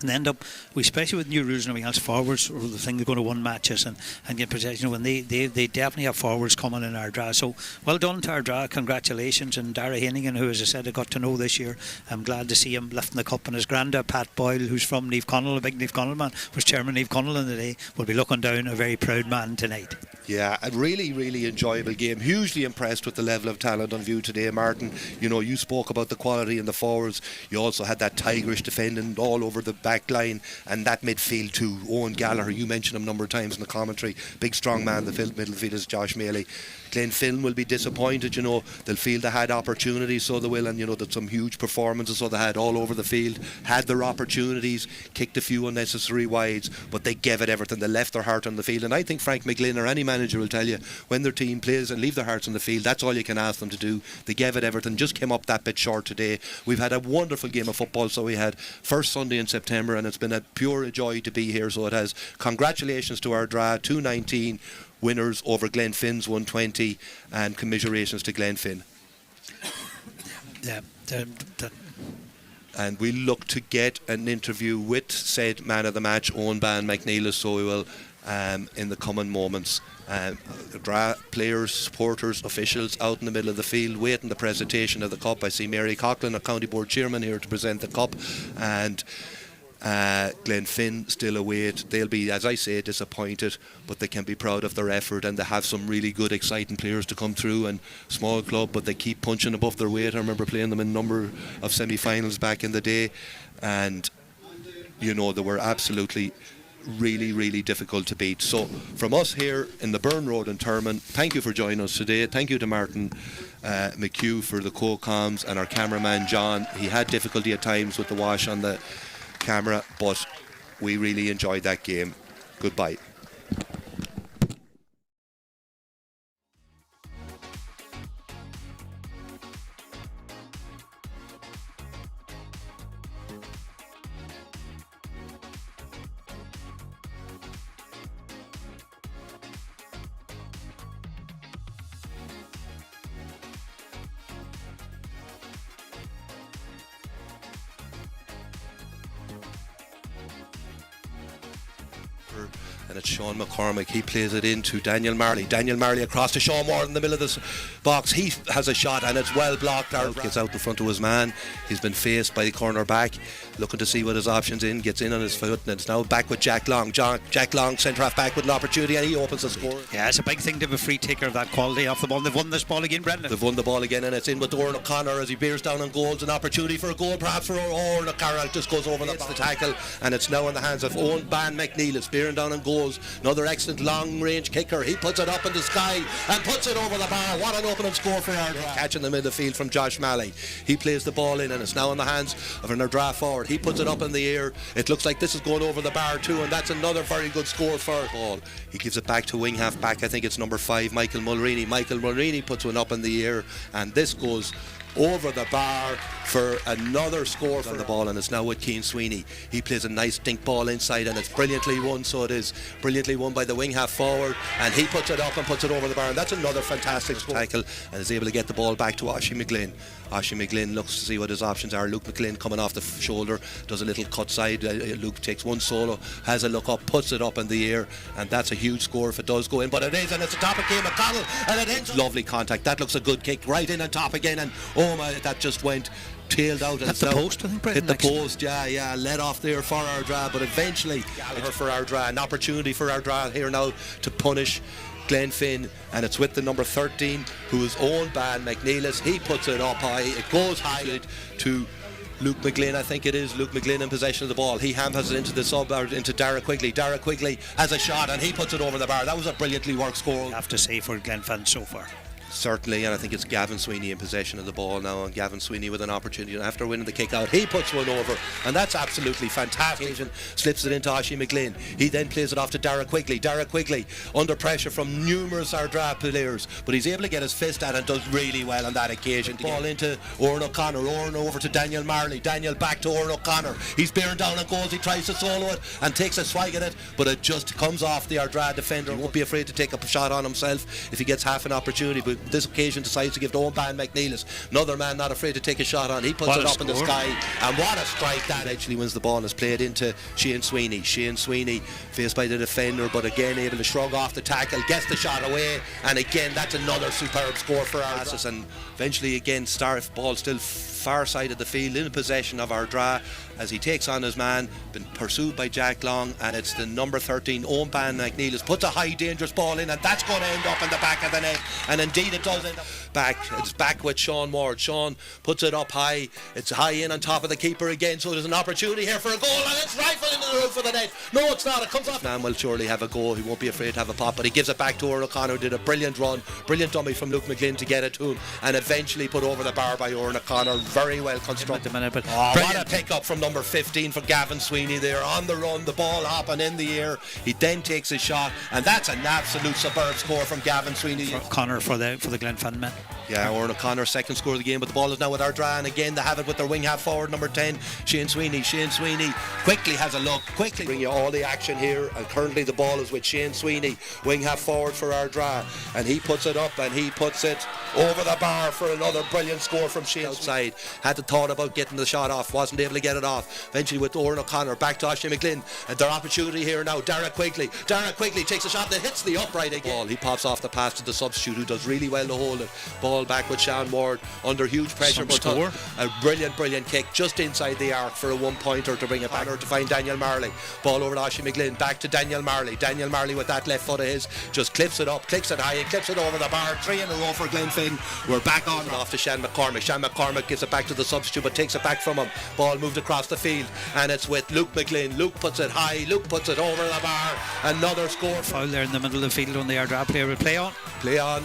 And end up, especially with new rules and everything else, forwards are the thing they're going to win matches and get possession. When they definitely have forwards coming in Ardra. So well done to Ardra, congratulations. And Dara Hennigan, who, as I said, I got to know this year, I'm glad to see him lifting the cup. And his granddad Pat Boyle, who's from Niamh Connell, a big Niamh Connell man, was chairman Niamh Connell in the day, will be looking down a very proud man tonight. Yeah, a really, really enjoyable game. Hugely impressed with the level of talent on view today, Martin. You spoke about the quality in the forwards. You also had that Tigerish defending all over the back line, and that midfield too. Owen Gallagher, you mentioned him a number of times in the commentary. Big strong man, the midfield is Josh Maley. Fhinne will be disappointed, they'll feel they had opportunities, so they will, and that some huge performances, so they had all over the field, had their opportunities, kicked a few unnecessary wides, but they gave it everything. They left their heart on the field, and I think Frank McGlynn or any manager will tell you, when their team plays and leave their hearts on the field, that's all you can ask them to do. They gave it everything, just came up that bit short today. We've had a wonderful game of football, so we had first Sunday in September, and it's been a pure joy to be here, so it has. Congratulations to Ardra, 219 winners over Fhinne's 120, and commiserations to Fhinne. Yeah, and we look to get an interview with said man of the match, Owen Ban McNeil, so we will in the coming moments. Players, supporters, officials out in the middle of the field waiting the presentation of the cup. I see Mary Coughlin, a county board chairman, here to present the cup, and Fhinne still await. They'll be, as I say, disappointed, but they can be proud of their effort, and they have some really good, exciting players to come through. And small club, but they keep punching above their weight. I remember playing them in a number of semi-finals back in the day, and they were absolutely really, really difficult to beat. So from us here in the Burn Road in Thurman, thank you for joining us today. Thank you to Martin McHugh for the co-coms, and our cameraman John. He had difficulty at times with the wash on the camera, but we really enjoyed that game. Goodbye. And it's Sean McCormick. He plays it into Daniel Marley. Daniel Marley across to Sean Moore in the middle of the box. He has a shot and it's well blocked. Gets out in front of his man. He's been faced by the corner back, looking to see what his options in. Gets in on his foot, and it's now back with Jack Long. Jack Long, centre half back with an opportunity, and he opens the score. Yeah, it's a big thing to have a free taker of that quality off the ball. They've won this ball again, Brendan. They've won the ball again, and it's in with Oran O'Connor as he bears down on goals. An opportunity for a goal, perhaps for Oran O'Connor. Just goes over the tackle, and it's now in the hands of Owen Ban McNeil. It's bearing down on goal. goes. Another excellent long-range kicker. He puts it up in the sky and puts it over the bar. What an opening score for Ardra. Catch in the middle of the field from Josh Malley. He plays the ball in, and it's now in the hands of an Ardra forward. He puts it up in the air. It looks like this is going over the bar too, and that's another very good score for ball. He gives it back to wing half back. I think it's number 5, Michael Mulroney. Michael Mulroney puts one up in the air, and this goes over the bar for another score on the ball, and it's now with Cian Sweeney. He plays a nice dink ball inside, and it's brilliantly won, so it is brilliantly won by the wing half forward, and he puts it up and puts it over the bar, and that's another fantastic tackle, and is able to get the ball back to Oisin McGlynn. Oisin McGlynn looks to see what his options are. Luke McGlynn coming off the shoulder, does a little cut side. Luke takes one solo, has a look up, puts it up in the air, and that's a huge score if it does go in, but it is, and it's a top of Cian McConnell, and it ends. Lovely contact. That looks a good kick, right in on top again, and oh my, that just went tailed out. Hit the post, I think, Brendan. Hit the post, yeah, let off there for Ardra, but eventually for Ardra, an opportunity for Ardra here now to punish Fhinne, and it's with the number 13, who is owned by McNeilis. He puts it up high, it goes high to Luke McGlynn, I think it is. Luke McGlynn in possession of the ball. He hand-passes it into the sub, or into Dara Quigley. Dara Quigley has a shot, and he puts it over the bar. That was a brilliantly worked score, I have to say, for Fhinne so far. Certainly, and I think it's Gavin Sweeney in possession of the ball now, and Gavin Sweeney with an opportunity after winning the kick out. He puts one over, and that's absolutely fantastic. Slips it into Oisin McGlynn. He then plays it off to Dara Quigley. Dara Quigley under pressure from numerous Ardra players, but he's able to get his fist at it and does really well on that occasion. Ball into Oran O'Connor. Oran over to Daniel Marley. Daniel back to Oran O'Connor. He's bearing down on goals. He tries to solo it and takes a swag at it, but it just comes off the Ardra defender. He won't be afraid to take a shot on himself if he gets half an opportunity, but this occasion decides to give to Oban McNeilis, another man not afraid to take a shot on. He puts it up in the sky, and what a strike that. Actually wins the ball and is played into Cian Sweeney. Cian Sweeney faced by the defender, but again able to shrug off the tackle, gets the shot away, and again that's another superb score for Ardra. And eventually again ball still far side of the field in possession of Ardra as he takes on his man, been pursued by Jack Long, and it's the number 13 Oban McNeilis puts a high dangerous ball in, and that's going to end up in the back of the net, and indeed it does end up back. It's back with Sean Ward. Sean puts it up high, it's high in on top of the keeper again, so there's an opportunity here for a goal, and it's rifled into the roof of the net. No, it's not, it comes off. Man will surely have a goal, he won't be afraid to have a pop, but he gives it back to Oran O'Connor, who did a brilliant run, brilliant dummy from Luke McGlynn to get it to him, and eventually put over the bar by Oran O'Connor. Very well constructed. What a pick up from number 15 for Gavin Sweeney there on the run, the ball hopping in the air. He then takes his shot, and that's an absolute superb score from Gavin Sweeney. Connor for the Fhinne men. Yeah, Oran O'Connor's second score of the game, but the ball is now with Ardra, and again they have it with their wing half forward number 10, Cian Sweeney. Cian Sweeney quickly has a look, quickly bring you all the action here, and currently the ball is with Cian Sweeney, wing half forward for Ardra, and he puts it up and he puts it over the bar for another brilliant score from Cian. Outside, had the thought about getting the shot off, wasn't able to get it off. Eventually with Oran O'Connor back to Oisin McGlynn, and their opportunity here now. Dara Quigley takes a shot that hits the upright again. He pops off the pass to the substitute, who does really well to hold it. Ball back with Sean Ward under huge pressure, but a brilliant kick just inside the arc for a one-pointer to bring it back to find Daniel Marley. Ball over to Oisin McGlynn, back to Daniel Marley. Daniel Marley with that left foot of his just clips it up, clicks it high, and clips it over the bar. 3 in a row for Fhinne. We're back on off to Sean McCormick. Sean McCormick gives it back to the substitute, but takes it back from him. Ball moved across the field, and it's with Luke McGlynn. Luke puts it high, Luke puts it over the bar. Another score. Foul there in the middle of the field on the Ardra player will play on.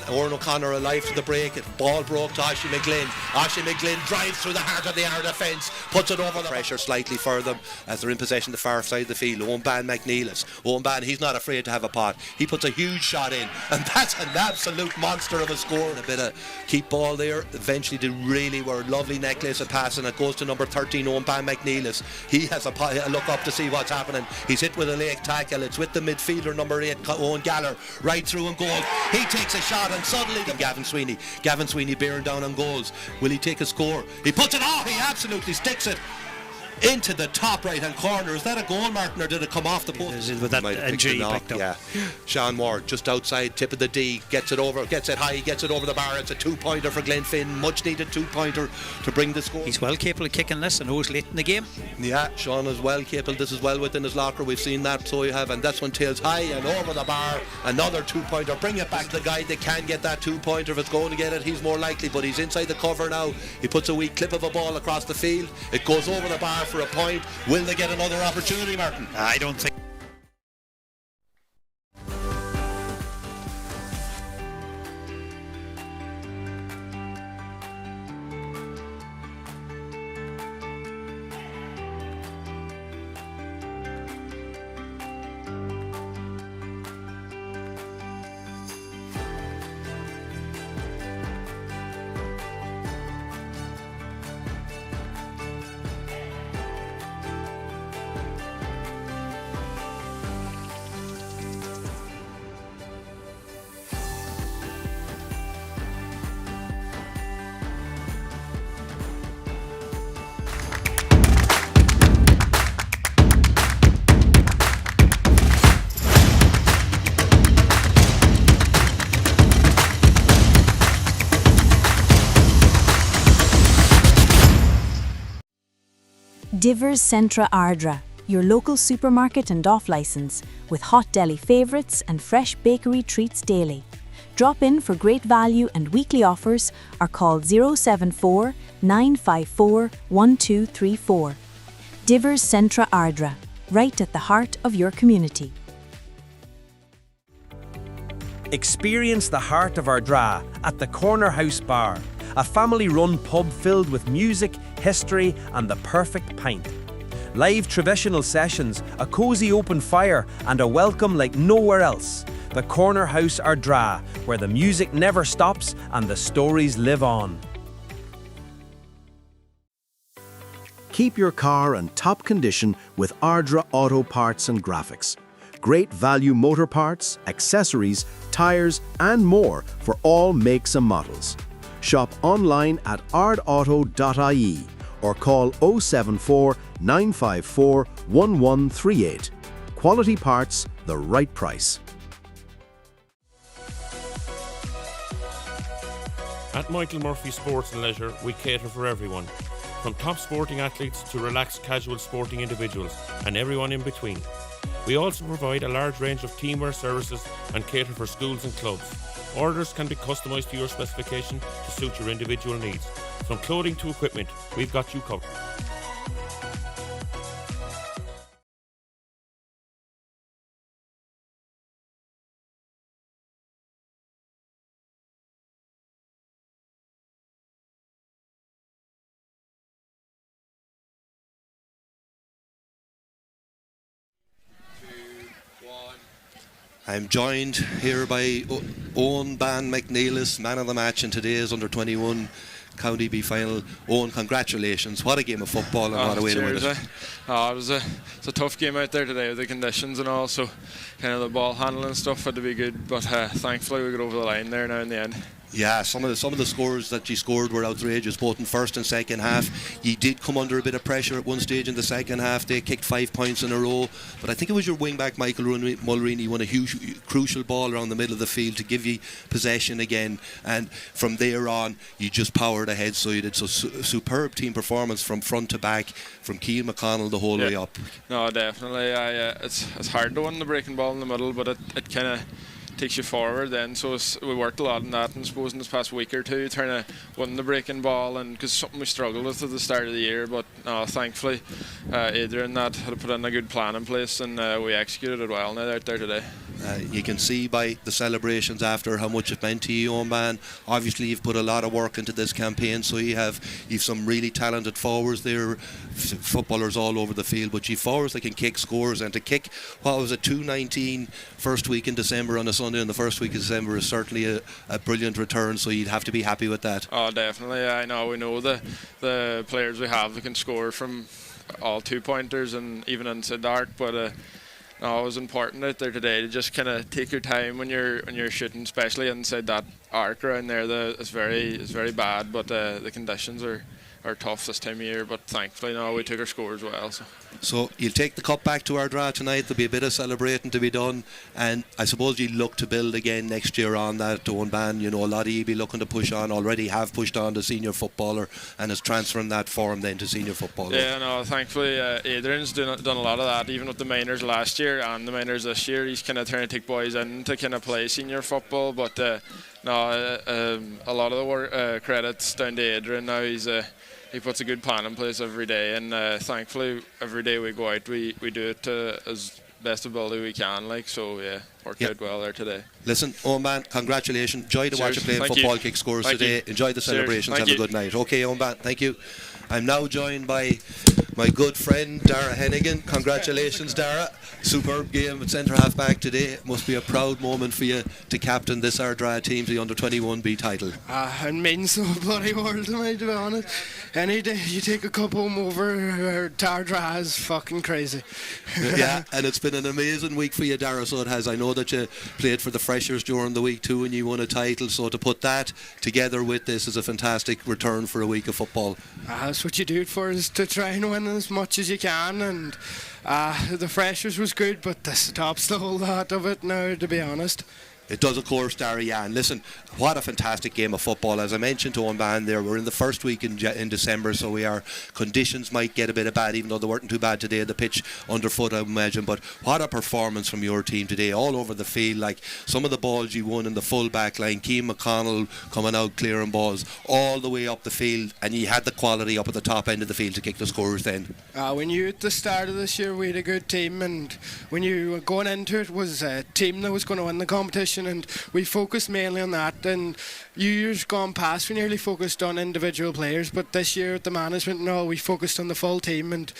Oran O'Connor alive to the break. Ball broke to Oisin McGlynn. Oisin McGlynn drives through the heart of the Ardra defence, puts it over the pressure slightly for them as they're in possession the far side of the field. Oban McNeilis. Oban, he's not afraid to have a pot. He puts a huge shot in, and that's an absolute monster of a score. A bit of keep ball there. Eventually did really were lovely necklace of pass, and it goes to number 13 Oban McNeilis. He has a look up to see what's happening. He's hit with a leg tackle. It's with the midfielder number 8 Owen Galler right through and goal. He takes a shot, and suddenly Gavin Sweeney bearing down on goals. Will he take a score? He puts it off. He absolutely sticks it into the top right hand corner. Is that a goal, Martin, or did it come off the post? With that injury picked up. Yeah. Sean Ward just outside, tip of the D, gets it over, gets it high, gets it over the bar. It's a 2-pointer for Fhinne, much needed 2-pointer to bring the score. He's well capable of kicking this, and who's late in the game. Yeah, Sean is well capable. This is well within his locker. We've seen that, so you have, and this one tails high and over the bar. Another 2-pointer. Bring it back to the guy that can get that 2-pointer. If it's going to get it, he's more likely, but he's inside the cover now. He puts a wee clip of a ball across the field. It goes over the bar for a point. Will they get another opportunity, Martin? I don't think Divers Centra Ardra, your local supermarket and off-license, with hot deli favourites and fresh bakery treats daily. Drop in for great value and weekly offers or call 074 954 1234. Divers Centra Ardra, right at the heart of your community. Experience the heart of Ardra at the Corner House Bar, a family-run pub filled with music, history and the perfect pint. Live traditional sessions, a cosy open fire and a welcome like nowhere else. The Corner House Ardra, where the music never stops and the stories live on. Keep your car in top condition with Ardra Auto Parts and Graphics. Great value motor parts, accessories, tyres and more for all makes and models. Shop online at ardauto.ie or call 074 954 1138. Quality parts, the right price. At Michael Murphy Sports and Leisure, we cater for everyone, from top sporting athletes to relaxed casual sporting individuals and everyone in between. We also provide a large range of teamwear services and cater for schools and clubs. Orders can be customised to your specification to suit your individual needs. From clothing to equipment, we've got you covered. I'm joined here by Owen Ban McNeilis, man of the match in today's under-21 County B final. Owen, congratulations. What a game of football and what a way to win it. It was a tough game out there today with the conditions and all, so kind of the ball handling and stuff had to be good, but thankfully we got over the line there now in the end. Yeah, some of the scores that you scored were outrageous, both in first and second half. You did come under a bit of pressure at one stage in the second half. They kicked 5 points in a row, but I think it was your wing-back Michael Mulroney won a huge, crucial ball around the middle of the field to give you possession again, and from there on you just powered ahead. So you did superb team performance from front to back, from Keane McConnell the whole way up. No, definitely. It's hard to win the breaking ball in the middle, but it kind of takes you forward then, so we worked a lot on that, and I suppose in this past week or two trying to win the breaking ball, and because something we struggled with at the start of the year, but thankfully Adrian had put in a good plan in place, and we executed it well now out there today. You can see by the celebrations after how much it meant to you, own man. Obviously you've put a lot of work into this campaign, so you've some really talented forwards there, footballers all over the field, but you've forwards that can kick scores, and to kick, what was it, 219 first week in December on a Sunday in the first week of December is certainly a brilliant return, so you'd have to be happy with that. Oh, definitely. I know, we know the players we have that can score from all 2-pointers and even inside the arc, but no, it was important out there today to just kind of take your time when you're shooting, especially inside that arc around there. It's very bad, but the conditions are tough this time of year. But thankfully, no, we took our scores well. So you'll take the cup back to Ardra tonight. There'll be a bit of celebrating to be done, and I suppose you look to build again next year on that. Owen Ban, you know, a lot of you be looking to push on. Already have pushed on to senior footballer and is transferring that form then to senior footballer. Yeah, no, thankfully Adrian's done a lot of that, even with the minors last year and the minors this year. He's kind of trying to take boys in to kind of play senior football, but no, a lot of the work credits down to Adrian now. He puts a good plan in place every day, and thankfully every day we go out we do it as best ability we can, so yeah, worked out well there today. Listen, Owen Ban, congratulations. Enjoy to watch you playing football, kick scores today. Enjoy the celebrations. Have a good night. Okay, Owen Ban, thank you. I'm now joined by my good friend Dara Hennigan. Congratulations, Dara. Superb game at centre half back today. It must be a proud moment for you to captain this Ardra team to the under-21B title. It means the bloody world to me, to be honest. Any day you take a cup home over to Ardra is fucking crazy. Yeah, and it's been an amazing week for you, Dara, so it has. I know that you played for the Freshers during the week too and you won a title, so to put that together with this is a fantastic return for a week of football. That's what you do it for, is to try and win as much as you can, and the Freshers was good, but this tops the whole lot of it now, to be honest. It does, of course, Dara, yeah. And listen, what a fantastic game of football. As I mentioned to Owen there, we're in the first week in December, so conditions might get a bit bad, even though they weren't too bad today. The pitch underfoot, I imagine. But what a performance from your team today, all over the field. Like some of the balls you won in the full back line, Keane McConnell coming out clearing balls all the way up the field, and you had the quality up at the top end of the field to kick the scores then. We knew at the start of this year we had a good team, and when you were going into it was a team that was going to win the competition, and we focused mainly on that. And years gone past we nearly focused on individual players, but this year with the management and all, we focused on the full team, and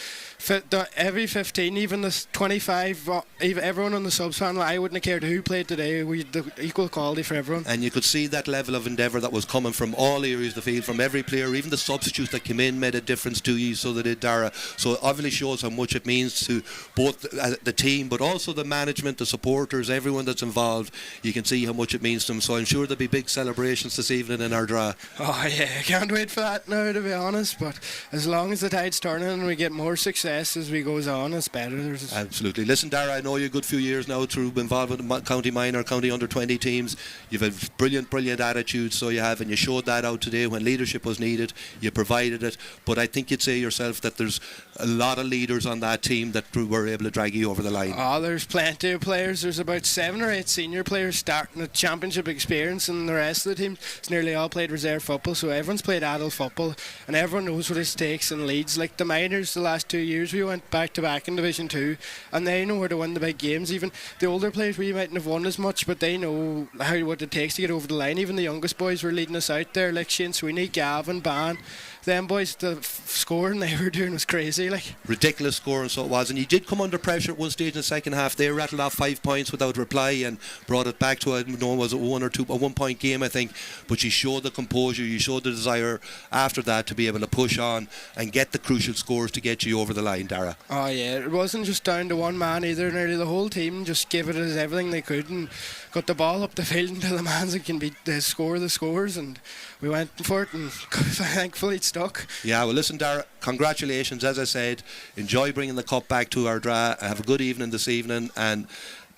every 15, even the 25, everyone on the subs panel, I wouldn't have cared who played today. We had the equal quality for everyone. And you could see that level of endeavour that was coming from all areas of the field, from every player. Even the substitutes that came in made a difference to you, so they did, Dara. So it obviously shows how much it means to both the team, but also the management, the supporters, everyone that's involved. You can see how much it means to them. So I'm sure there'll be big celebrations this evening in Ardra. Oh yeah, I can't wait for that now, to be honest. But as long as the tide's turning and we get more success as we goes on, it's better. Absolutely. Listen, Dara, I know you a good few years now through involved with the county minor, county under 20 teams. You've a brilliant attitude, so you have, and you showed that out today when leadership was needed. You provided it, but I think you'd say yourself that there's a lot of leaders on that team that were able to drag you over the line. Oh, there's plenty of players. There's about 7 or 8 senior players starting at championship experience, and the rest of the team, it's nearly all played reserve football, so everyone's played adult football, and everyone knows what it takes and leads. Like the minors, the last 2 years we went back to back in Division 2, and they know where to win the big games. Even the older players, we mightn't have won as much, but they know what it takes to get over the line. Even the youngest boys were leading us out there, like Shane Sweeney, Gavin, Ban. Them boys, the scoring they were doing was crazy, like ridiculous scoring, so it was. And you did come under pressure at one stage in the second half. They rattled off 5 points without reply and brought it back to, I don't know, was it 1 or 2, a 1 point game, I think. But you showed the composure, you showed the desire after that to be able to push on and get the crucial scores to get you over the line, Dara. Oh yeah, it wasn't just down to one man either. Nearly the whole team just gave it as everything they could and got the ball up the field until the man that can score the scores, and we went for it, and thankfully it stuck. Yeah, well listen, Dara, congratulations. As I said, enjoy bringing the cup back to Ardra. Have a good evening this evening, and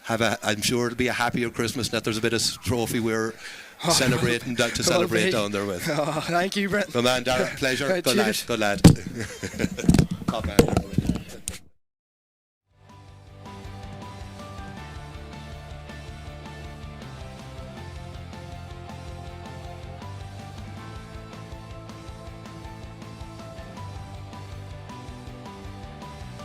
I'm sure it'll be a happier Christmas that there's a bit of trophy we're celebrating to celebrate down there with. Oh, thank you, Brent. Well, man, Dara, pleasure. Right, good cheers. lad. Top man.